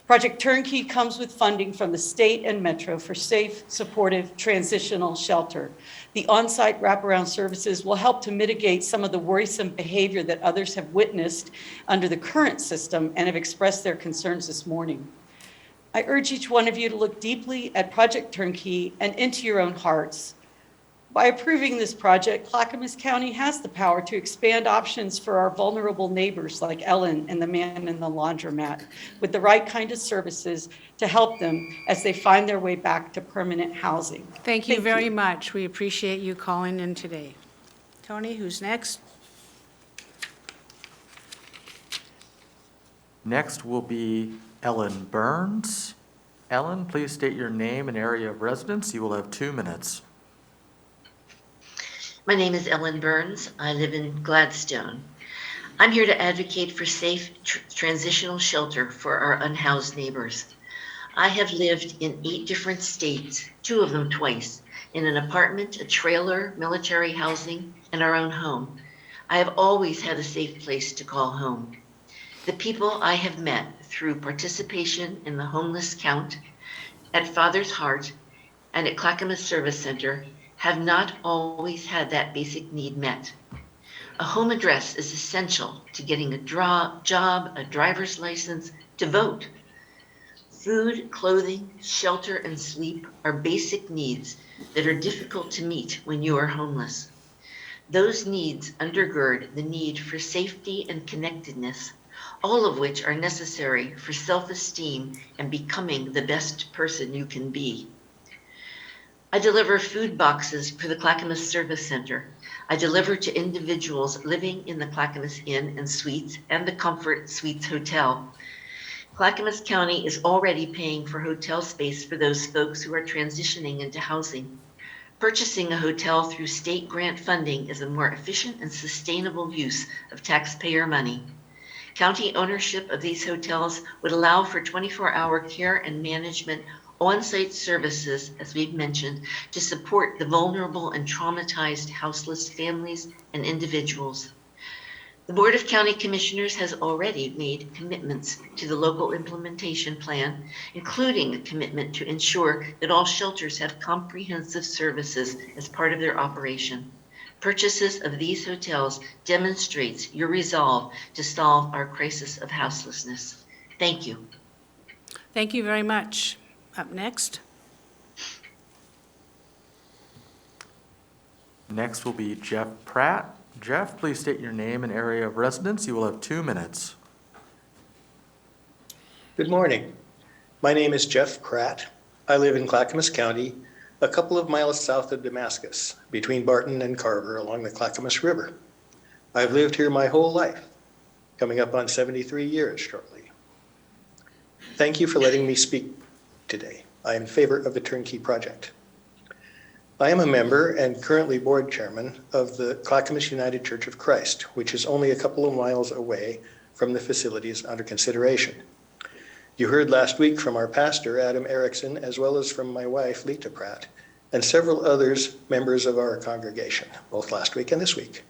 Project Turnkey comes with funding from the state and Metro for safe, supportive, transitional shelter. The on-site wraparound services will help to mitigate some of the worrisome behavior that others have witnessed under the current system and have expressed their concerns this morning. I urge each one of you to look deeply at Project Turnkey and into your own hearts. By approving this project, Clackamas County has the power to expand options for our vulnerable neighbors like Ellen and the man in the laundromat with the right kind of services to help them as they find their way back to permanent housing. Thank you very much. We appreciate you calling in today. Tony, who's next? Next will be Ellen Burns. Ellen, please state your name and area of residence. You will have 2 minutes. My name is Ellen Burns. I live in Gladstone. I'm here to advocate for safe transitional shelter for our unhoused neighbors. I have lived in 8 different states, 2 of them twice, in an apartment, a trailer, military housing, and our own home. I have always had a safe place to call home. The people I have met through participation in the homeless count, at Father's Heart, and at Clackamas Service Center have not always had that basic need met. A home address is essential to getting a job, a driver's license, to vote. Food, clothing, shelter, and sleep are basic needs that are difficult to meet when you are homeless. Those needs undergird the need for safety and connectedness, all of which are necessary for self-esteem and becoming the best person you can be. I deliver food boxes for the Clackamas Service Center. I deliver to individuals living in the Clackamas Inn and Suites and the Comfort Suites Hotel. Clackamas County is already paying for hotel space for those folks who are transitioning into housing. Purchasing a hotel through state grant funding is a more efficient and sustainable use of taxpayer money. County ownership of these hotels would allow for 24-hour care and management on-site services, as we've mentioned, to support the vulnerable and traumatized houseless families and individuals. The Board of County Commissioners has already made commitments to the local implementation plan, including a commitment to ensure that all shelters have comprehensive services as part of their operation. Purchases of these hotels demonstrates your resolve to solve our crisis of houselessness. Thank you. Thank you very much. Up next. Next will be Jeff Pratt. Jeff, please state your name and area of residence. You will have 2 minutes. Good morning. My name is Jeff Pratt. I live in Clackamas County, a couple of miles south of Damascus, between Barton and Carver along the Clackamas River. I've lived here my whole life, coming up on 73 years shortly. Thank you for letting me speak today. I am in favor of the turnkey project. I am a member and currently board chairman of the Clackamas United Church of Christ, which is only a couple of miles away from the facilities under consideration. You heard last week from our pastor, Adam Erickson, as well as from my wife, Lita Pratt, and several others, members of our congregation, both last week and this week.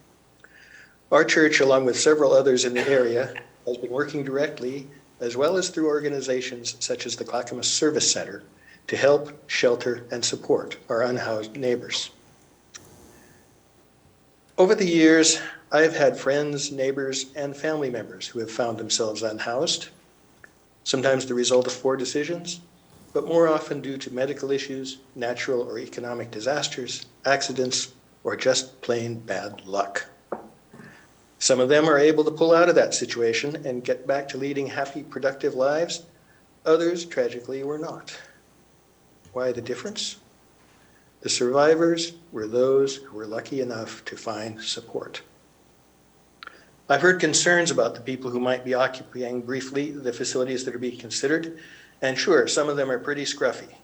Our church, along with several others in the area, has been working directly, as well as through organizations such as the Clackamas Service Center, to help, shelter, and support our unhoused neighbors. Over the years, I have had friends, neighbors, and family members who have found themselves unhoused, sometimes the result of poor decisions, but more often due to medical issues, natural or economic disasters, accidents, or just plain bad luck. Some of them are able to pull out of that situation and get back to leading happy, productive lives. Others, tragically, were not. Why the difference? The survivors were those who were lucky enough to find support. I've heard concerns about the people who might be occupying briefly the facilities that are being considered, and sure, some of them are pretty scruffy.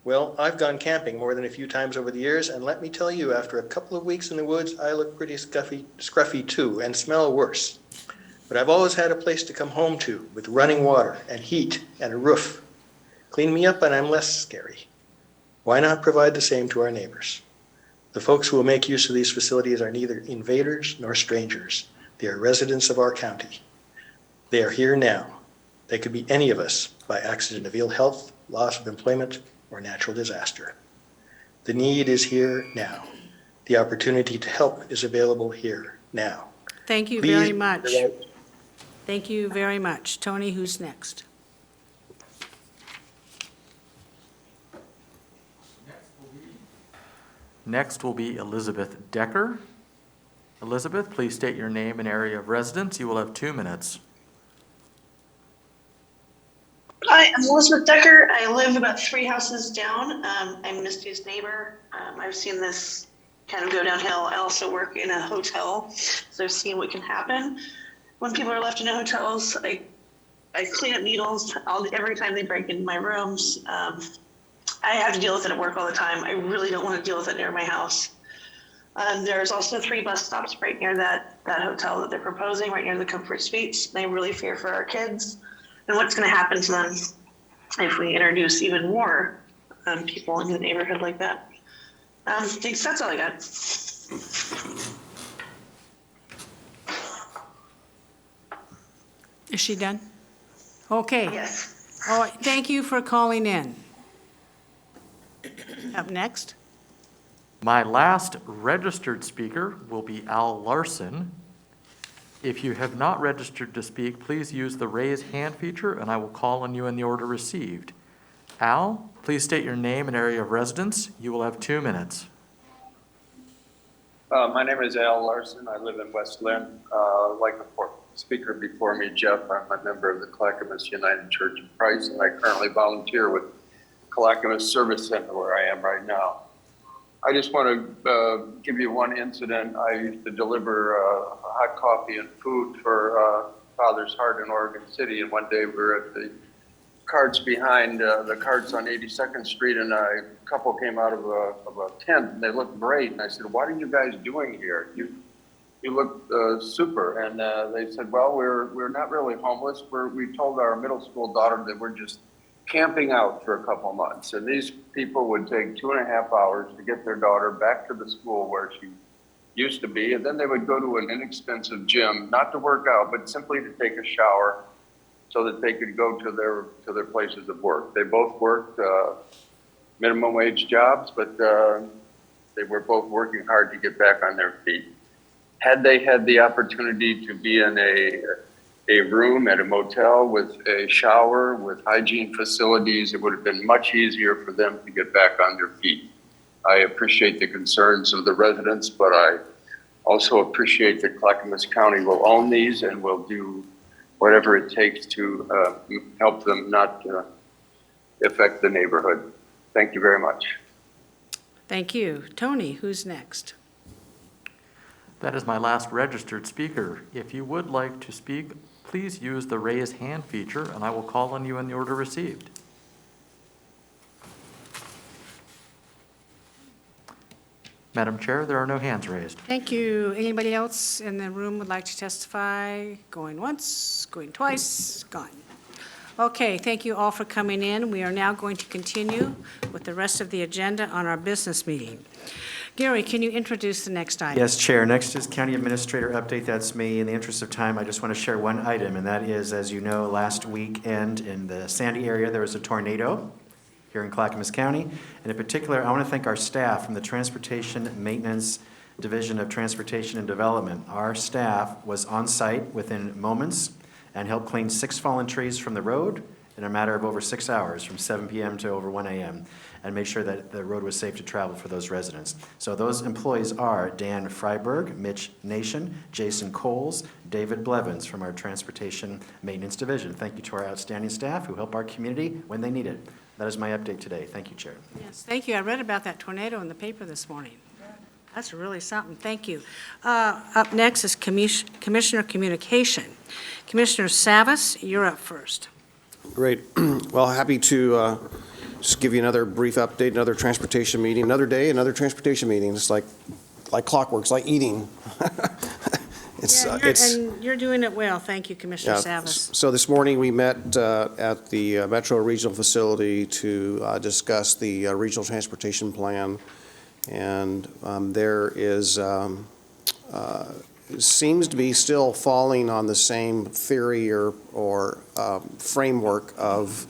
Well, I've gone camping more than a few times over the years, and let me tell you, after a couple of weeks in the woods, I look pretty scruffy too, and smell worse. But I've always had a place to come home to, with running water and heat and a roof. Clean me up and I'm less scary. Why not provide the same to our neighbors? The folks who will make use of these facilities are neither invaders nor strangers. They are residents of our county. They are here now. They could be any of us by accident of ill health, loss of employment, or natural disaster. The need is here now. The opportunity to help is available here now. Thank you Please, very much. Thank you very much. Tony, who's next? Next will be Elizabeth Decker. Elizabeth, please state your name and area of residence. You will have 2 minutes. Hi, I'm Elizabeth Decker. I live about 3 houses down. I'm Misty's neighbor. I've seen this kind of go downhill. I also work in a hotel, so I've seen what can happen when people are left in hotels. I clean up needles every time they break into my rooms. I have to deal with it at work all the time. I really don't want to deal with it near my house. There's also 3 bus stops right near that hotel that they're proposing, right near the Comfort Suites. I really fear for our kids and what's going to happen to them. if we introduce even more people in the neighborhood like that. Thanks, that's all I got. Is she done? Okay. Yes. All right, thank you for calling in. Up next. My last registered speaker will be Al Larson. If you have not registered to speak, please use the raise hand feature and I will call on you in the order received. Al, please state your name and area of residence. You will have 2 minutes. My name is Al Larson. I live in West Lynn. Like the speaker before me, Jeff, I'm a member of the Clackamas United Church of Christ, and I currently volunteer with Clackamas Service Center where I am right now. I just want to give you one incident. I used to deliver hot coffee and food for Father's Heart in Oregon City, and one day we were at the carts behind the carts on 82nd Street, and a couple came out of a tent, and they looked great. And I said, "What are you guys doing here? You look super." And they said, "Well, we're not really homeless. We told our middle school daughter that we're just camping out for a couple months." And these people would take 2.5 hours to get their daughter back to the school where she used to be, and then they would go to an inexpensive gym, not to work out, but simply to take a shower, so that they could go to their places of work. They both worked minimum wage jobs, but they were both working hard to get back on their feet. Had they had the opportunity to be in a room at a motel with a shower, with hygiene facilities, it would have been much easier for them to get back on their feet. I appreciate the concerns of the residents, but I also appreciate that Clackamas County will own these and will do whatever it takes to help them not affect the neighborhood. Thank you very much. Thank you. Tony, who's next? That is my last registered speaker. If you would like to speak, please use the raise hand feature and I will call on you in the order received. Madam Chair, there are no hands raised. Thank you. Anybody else in the room would like to testify? Going once, going twice, gone. Okay, thank you all for coming in. We are now going to continue with the rest of the agenda on our business meeting. Gary, can you introduce the next item? Yes, Chair. Next is County Administrator update. That's me. In the interest of time, I just want to share one item, and that is, as you know, last weekend in the Sandy area, there was a tornado here in Clackamas County. And in particular, I want to thank our staff from the Transportation Maintenance Division of Transportation and Development. Our staff was on site within moments and helped clean 6 fallen trees from the road in a matter of over 6 hours, from 7 p.m. to over 1 a.m., and make sure that the road was safe to travel for those residents. So those employees are Dan Freiberg, Mitch Nation, Jason Coles, David Blevins from our Transportation Maintenance Division. Thank you to our outstanding staff who help our community when they need it. That is my update today. Thank you, Chair. Yes, thank you. I read about that tornado in the paper this morning. That's really something. Thank you. Up next is Commissioner Communication. Commissioner Savas, you're up first. Great. Well, happy to just give you another brief update, another transportation meeting, another day, another transportation meeting. It's like clockwork, it's like eating. And you're doing it well. Thank you, Commissioner Savas. So this morning, we met at the Metro Regional Facility to discuss the regional transportation plan. And there is, seems to be still falling on the same theory or framework of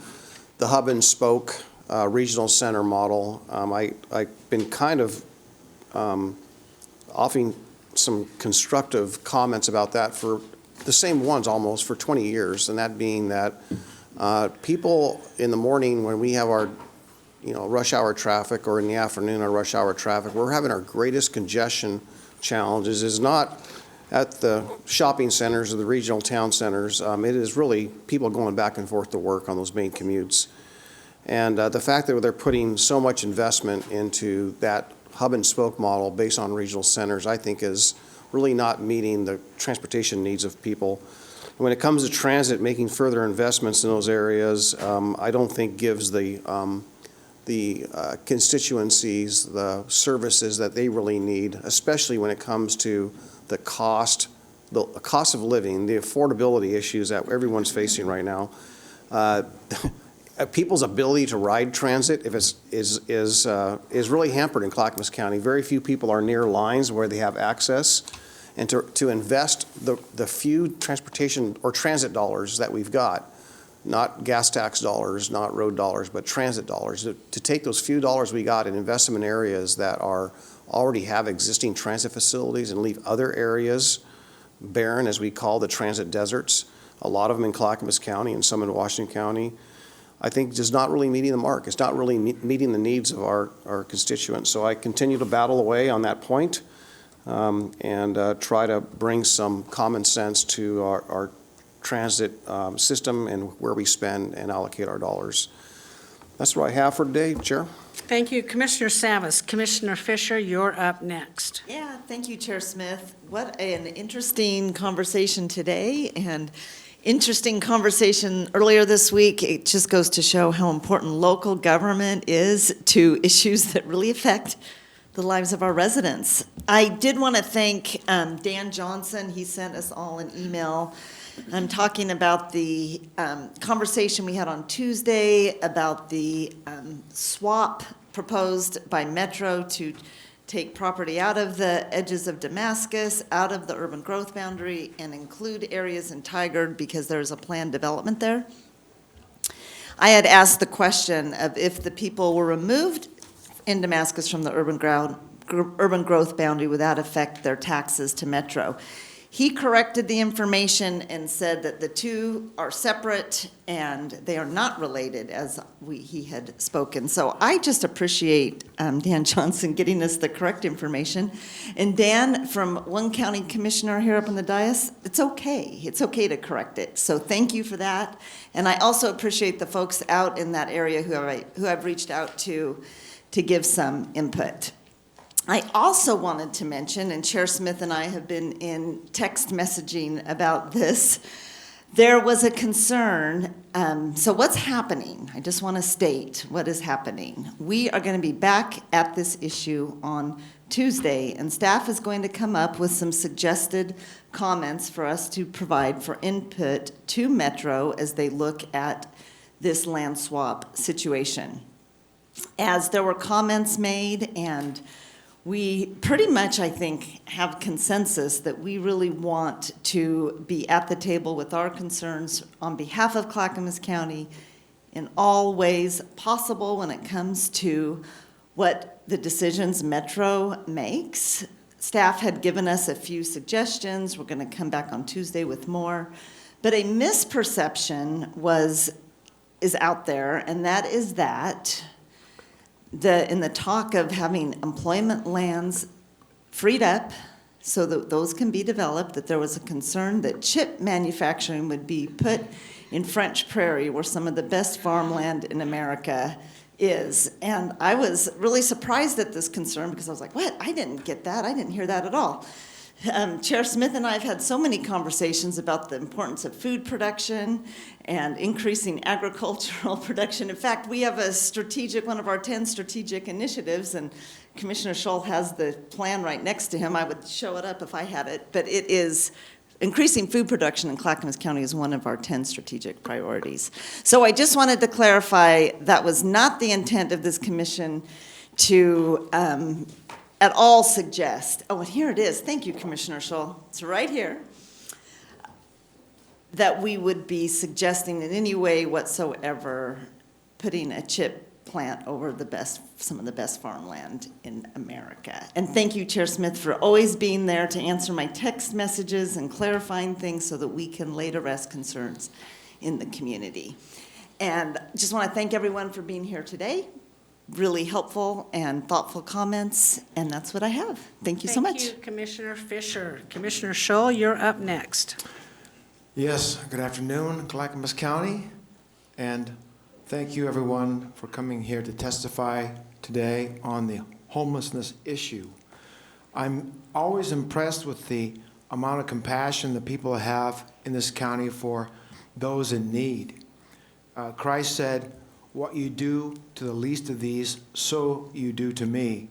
the hub and spoke regional center model. I've been kind of offering some constructive comments about that for the same ones almost for 20 years, and that being that people in the morning when we have our rush hour traffic, or in the afternoon our rush hour traffic, we're having our greatest congestion challenges is not at the shopping centers or the regional town centers. It is really people going back and forth to work on those main commutes. And the fact that they're putting so much investment into that hub and spoke model based on regional centers, I think is really not meeting the transportation needs of people. When it comes to transit, making further investments in those areas, I don't think gives the constituencies the services that they really need, especially when it comes to the cost of living, the affordability issues that everyone's facing right now. people's ability to ride transit is really hampered in Clackamas County. Very few people are near lines where they have access. And to invest the few transportation or transit dollars that we've got, not gas tax dollars, not road dollars, but transit dollars, to take those few dollars we got and invest them in areas that already have existing transit facilities and leave other areas barren, as we call the transit deserts, a lot of them in Clackamas County and some in Washington County, I think is not really meeting the mark. It's not really meeting the needs of our constituents. So I continue to battle away on that point and try to bring some common sense to our transit system and where we spend and allocate our dollars. That's what I have for today, Chair. Thank you, Commissioner Savas. Commissioner Fisher, you're up next. Yeah, thank you, Chair Smith. What an interesting conversation today, and interesting conversation earlier this week. It just goes to show how important local government is to issues that really affect the lives of our residents. I did want to thank Dan Johnson. He sent us all an email. I'm talking about the conversation we had on Tuesday about the swap proposed by Metro to take property out of the edges of Damascus, out of the urban growth boundary, and include areas in Tigard because there's a planned development there. I had asked the question of if the people were removed in Damascus from the urban growth boundary, would that affect their taxes to Metro? He corrected the information and said that the two are separate and they are not related, as he had spoken. So I just appreciate Dan Johnson getting us the correct information. And Dan, from one county commissioner here up on the dais, it's okay. It's okay to correct it. So thank you for that. And I also appreciate the folks out in that area who I've reached out to give some input. I also wanted to mention, and Chair Smith and I have been in text messaging about this, there was a concern. So what's happening? I just want to state what is happening. We are going to be back at this issue on Tuesday, and staff is going to come up with some suggested comments for us to provide for input to Metro as they look at this land swap situation. As there were comments made, and we pretty much, I think, have consensus that we really want to be at the table with our concerns on behalf of Clackamas County in all ways possible when it comes to what the decisions Metro makes. Staff had given us a few suggestions. We're going to come back on Tuesday with more. But a misperception is out there, and that is that in the talk of having employment lands freed up so that those can be developed, that there was a concern that chip manufacturing would be put in French Prairie, where some of the best farmland in America is. And I was really surprised at this concern because I was like, what? I didn't get that. I didn't hear that at all. Chair Smith and I have had so many conversations about the importance of food production and increasing agricultural production. In fact, we have one of our 10 strategic initiatives, and Commissioner Scholl has the plan right next to him. I would show it up if I had it, but it is increasing food production in Clackamas County is one of our 10 strategic priorities. So I just wanted to clarify that was not the intent of this commission to at all suggest, oh, and here it is. Thank you, Commissioner Scholl. It's right here. That we would be suggesting in any way whatsoever putting a chip plant over some of the best farmland in America. And thank you, Chair Smith, for always being there to answer my text messages and clarifying things so that we can lay to rest concerns in the community. And just want to thank everyone for being here today. Really helpful and thoughtful comments, and that's what I have. Thank you so much. Thank you, Commissioner Fisher. Commissioner Scholl, you're up next. Yes, good afternoon, Clackamas County, and thank you everyone for coming here to testify today on the homelessness issue. I'm always impressed with the amount of compassion that people have in this county for those in need. Christ said, "What you do to the least of these, so you do to me."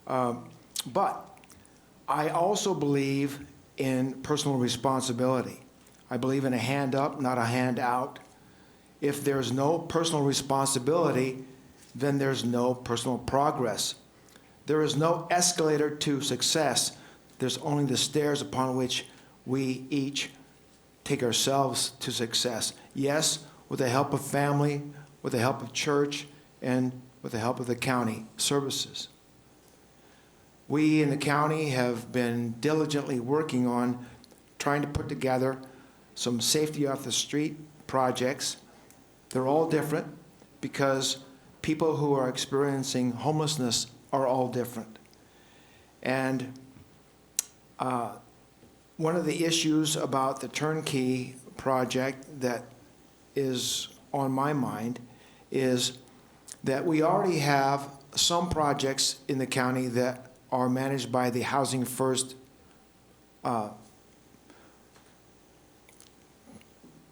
But I also believe in personal responsibility. I believe in a hand up, not a hand out. If there's no personal responsibility, then there's no personal progress. There is no escalator to success. There's only the stairs upon which we each take ourselves to success. Yes, with the help of family, with the help of church, and with the help of the county services. We in the county have been diligently working on trying to put together some safety off the street projects. They're all different because people who are experiencing homelessness are all different. And one of the issues about the turnkey project that is on my mind is that we already have some projects in the county that are managed by the Housing First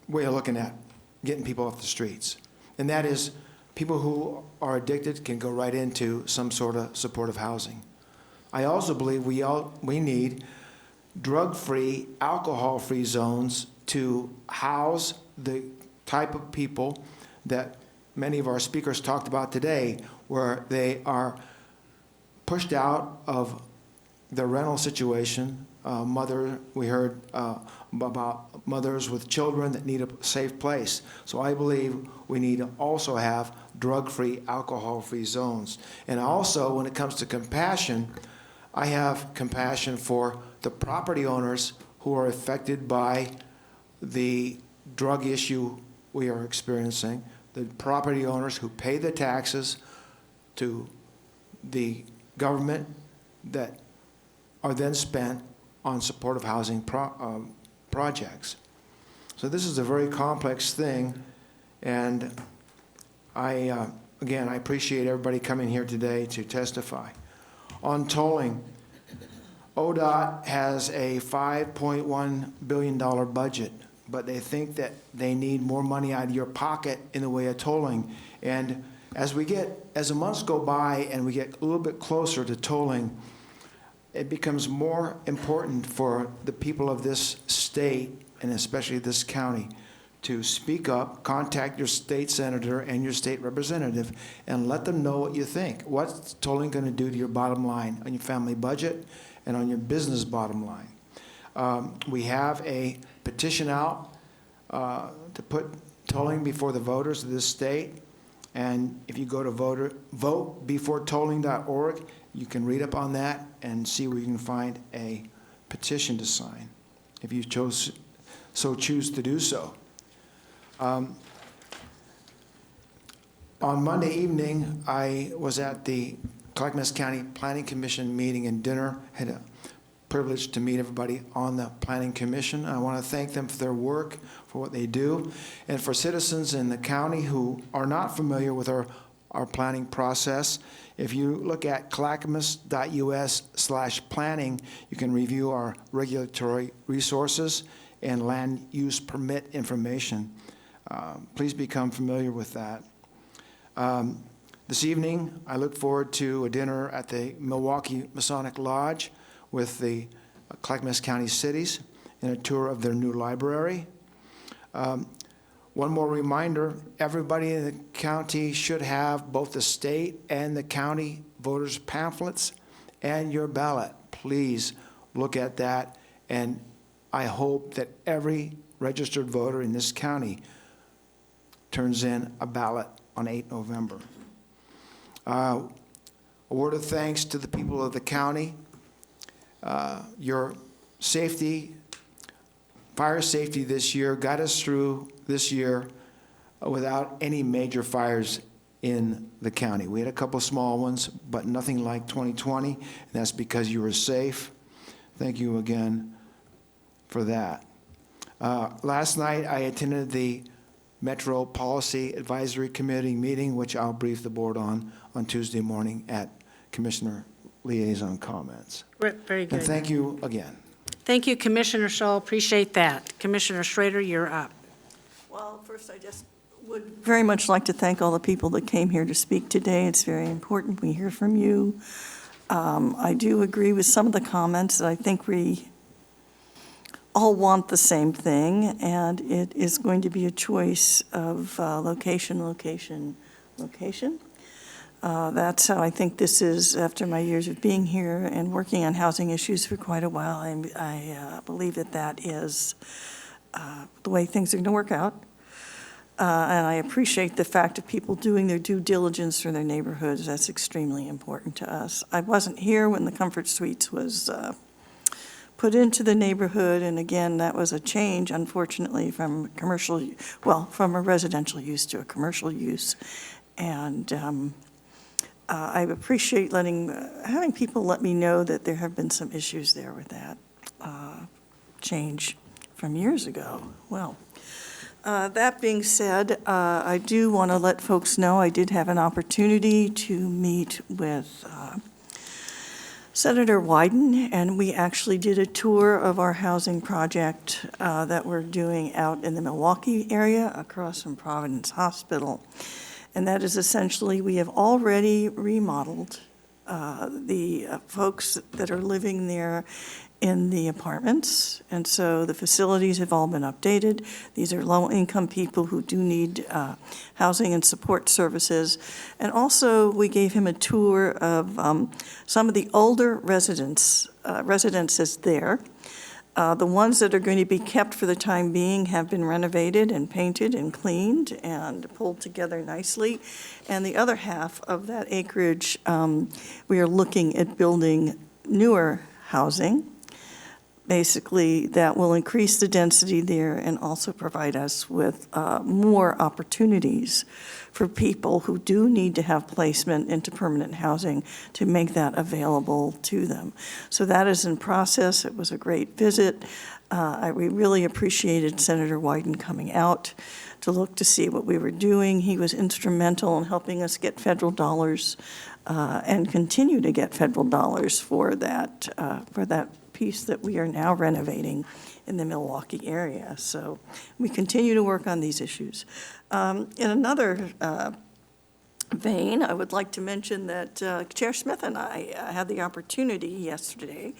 way of looking at getting people off the streets. And that is people who are addicted can go right into some sort of supportive housing. I also believe we need drug-free, alcohol-free zones to house the type of people that many of our speakers talked about today, where they are pushed out of the rental situation. We heard about mothers with children that need a safe place. So I believe we need to also have drug-free, alcohol-free zones. And also, when it comes to compassion, I have compassion for the property owners who are affected by the drug issue we are experiencing, the property owners who pay the taxes to the government that are then spent on supportive housing projects. So this is a very complex thing, and again, I appreciate everybody coming here today to testify. On tolling, ODOT has a $5.1 billion budget, but they think that they need more money out of your pocket in the way of tolling. And as the months go by and we get a little bit closer to tolling, it becomes more important for the people of this state, and especially this county, to speak up, contact your state senator and your state representative, and let them know what you think. What's tolling going to do to your bottom line, on your family budget, and on your business bottom line? We have a petition out to put tolling before the voters of this state, and if you go to votebeforetolling.org, you can read up on that and see where you can find a petition to sign, if you choose to do so. On Monday evening, I was at the Clackamas County Planning Commission meeting and dinner. Had a privilege to meet everybody on the Planning Commission. I want to thank them for their work, for what they do, and for citizens in the county who are not familiar with our planning process. If you look at clackamas.us/planning, you can review our regulatory resources and land use permit information. Please become familiar with that. This evening, I look forward to a dinner at the Milwaukee Masonic Lodge with the Clackamas County cities and a tour of their new library. One more reminder, everybody in the county should have both the state and the county voters' pamphlets and your ballot. Please look at that, and I hope that every registered voter in this county turns in a ballot on 8 November. A word of thanks to the people of the county. Your safety, fire safety this year got us through this year without any major fires in the county. We had a couple small ones, but nothing like 2020, and that's because you were safe. Thank you again for that. Last night, I attended the Metro Policy Advisory Committee meeting, which I'll brief the board on Tuesday morning at Commissioner Liaison Comments. Very good. And thank you again. Thank you, Commissioner Shull. Appreciate that. Commissioner Schrader, you're up. Well, first, I just would very much like to thank all the people that came here to speak today. It's very important we hear from you. I do agree with some of the comments that I think we all want the same thing, and it is going to be a choice of location, location, location. That's how I think this is after my years of being here and working on housing issues for quite a while. I believe that that is the way things are going to work out. And I appreciate the fact of people doing their due diligence for their neighborhoods. That's extremely important to us. I wasn't here when the Comfort Suites was put into the neighborhood, and again, that was a change, unfortunately, from commercial, well, from a residential use to a commercial use. And I appreciate having people let me know that there have been some issues there with that change from years ago. Well, that being said, I do want to let folks know I did have an opportunity to meet with Senator Wyden, and we actually did a tour of our housing project that we're doing out in the Milwaukee area across from Providence Hospital. And that is essentially, we have already remodeled the folks that are living there in the apartments. And so the facilities have all been updated. These are low-income people who do need housing and support services. And also, we gave him a tour of some of the older residences there. The ones that are going to be kept for the time being have been renovated and painted and cleaned and pulled together nicely. And the other half of that acreage, we are looking at building newer housing. Basically, that will increase the density there and also provide us with more opportunities for people who do need to have placement into permanent housing to make that available to them. So that is in process. It was a great visit. We really appreciated Senator Wyden coming out to look to see what we were doing. He was instrumental in helping us get federal dollars and continue to get federal dollars for that piece that we are now renovating in the Milwaukee area. So we continue to work on these issues. In another vein, I would like to mention that Chair Smith and I had the opportunity yesterday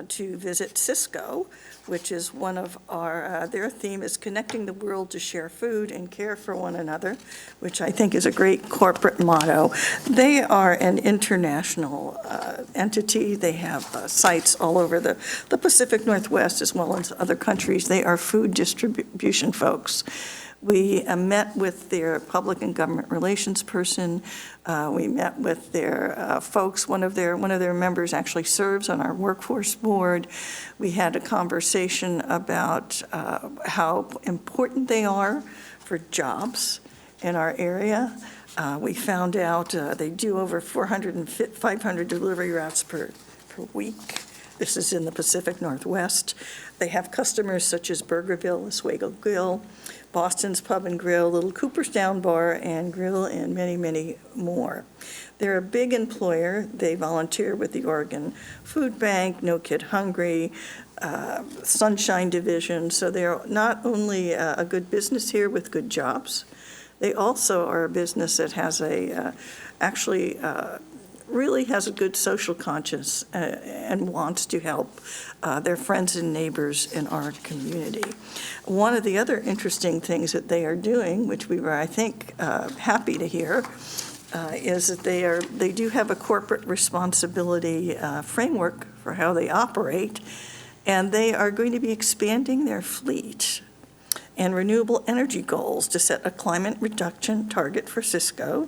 to visit Cisco, which is one of our, their theme is connecting the world to share food and care for one another, which I think is a great corporate motto. They are an international entity. They have sites all over the Pacific Northwest as well as other countries. They are food distribution folks. We met with their public and government relations person. We met with their folks. One of their members actually serves on our workforce board. We had a conversation about how important they are for jobs in our area. We found out they do over 500 delivery routes per week. This is in the Pacific Northwest. They have customers such as Burgerville, Oswego Grill, Boston's Pub and Grill, Little Cooperstown Bar and Grill, and many, many more. They're a big employer. They volunteer with the Oregon Food Bank, No Kid Hungry, Sunshine Division. So they're not only a good business here with good jobs, they also are a business that has really has a good social conscience and wants to help their friends and neighbors in our community. One of the other interesting things that they are doing, which we were, I think, happy to hear, is that they do have a corporate responsibility framework for how they operate, and they are going to be expanding their fleet and renewable energy goals to set a climate reduction target for Cisco.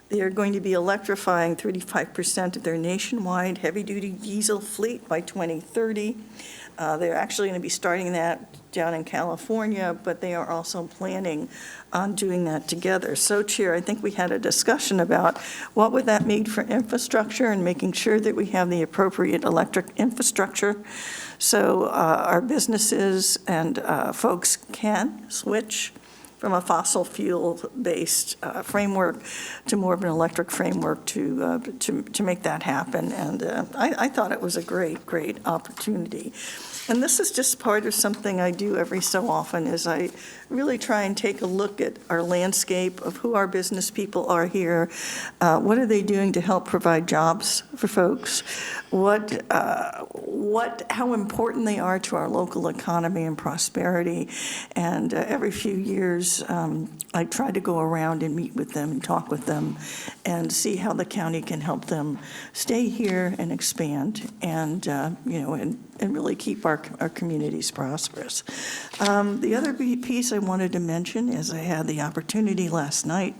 They are going to be electrifying 35% of their nationwide heavy-duty diesel fleet by 2030. They're actually going to be starting that down in California, but they are also planning on doing that together. So, Chair, I think we had a discussion about what would that mean for infrastructure and making sure that we have the appropriate electric infrastructure so our businesses and folks can switch from a fossil fuel-based framework to more of an electric framework to make that happen. And I thought it was a great opportunity. And this is just part of something I do every so often, is I really try and take a look at our landscape of who our business people are here. What are they doing to help provide jobs for folks? How important they are to our local economy and prosperity. And every few years, I try to go around and meet with them and talk with them and see how the county can help them stay here and expand and, and really keep our communities prosperous. The other piece I wanted to mention is I had the opportunity last night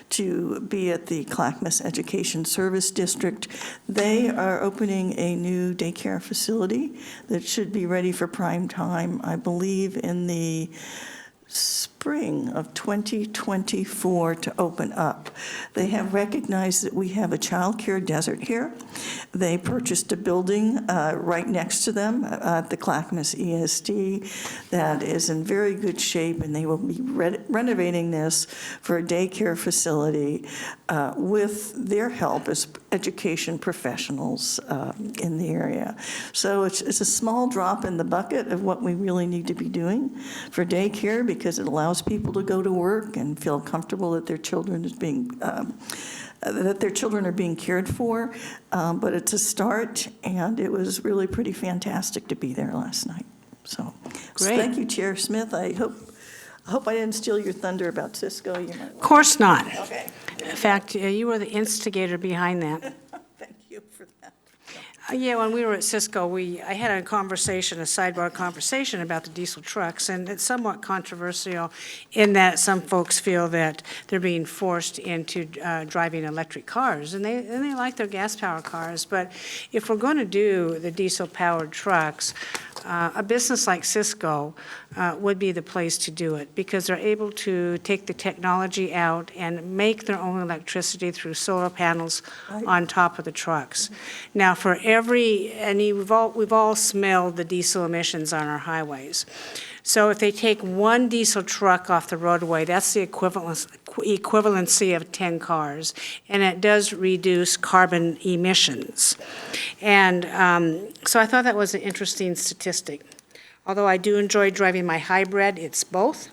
to be at the Clackamas Education Service District. They are opening a new daycare facility that should be ready for prime time, I believe, in the spring of 2024 to open up. They have recognized that we have a child care desert here. They purchased a building right next to them at the Clackamas ESD that is in very good shape, and they will be renovating this for a daycare facility with their help as education professionals in the area. So it's a small drop in the bucket of what we really need to be doing for daycare, because it allows people to go to work and feel comfortable that their children are being cared for. But it's a start, and it was really pretty fantastic to be there last night. So Great. Thank you, Chair Smith. I hope I didn't steal your thunder about Cisco. Of course not. Okay. In fact, you were the instigator behind that. Thank you for that. Yeah, when we were at Cisco, I had a sidebar conversation about the diesel trucks, and it's somewhat controversial in that some folks feel that they're being forced into driving electric cars, and they like their gas-powered cars. But if we're going to do the diesel-powered trucks, a business like Cisco would be the place to do it, because they're able to take the technology out and make their own electricity through solar panels on top of the trucks. Now, we've all smelled the diesel emissions on our highways. So if they take one diesel truck off the roadway, that's the equivalency of 10 cars, and it does reduce carbon emissions. And so I thought that was an interesting statistic. Although I do enjoy driving my hybrid, it's both.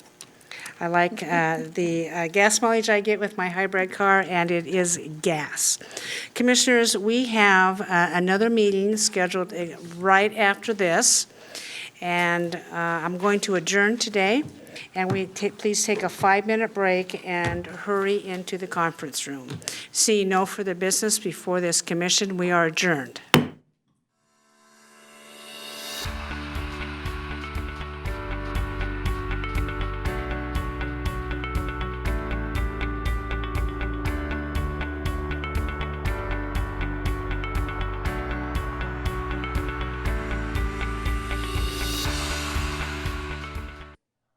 I like the gas mileage I get with my hybrid car, and it is gas. Commissioners, we have another meeting scheduled right after this, and I'm going to adjourn today, and please take a 5-minute break and hurry into the conference room. Seeing no further business before this commission, we are adjourned.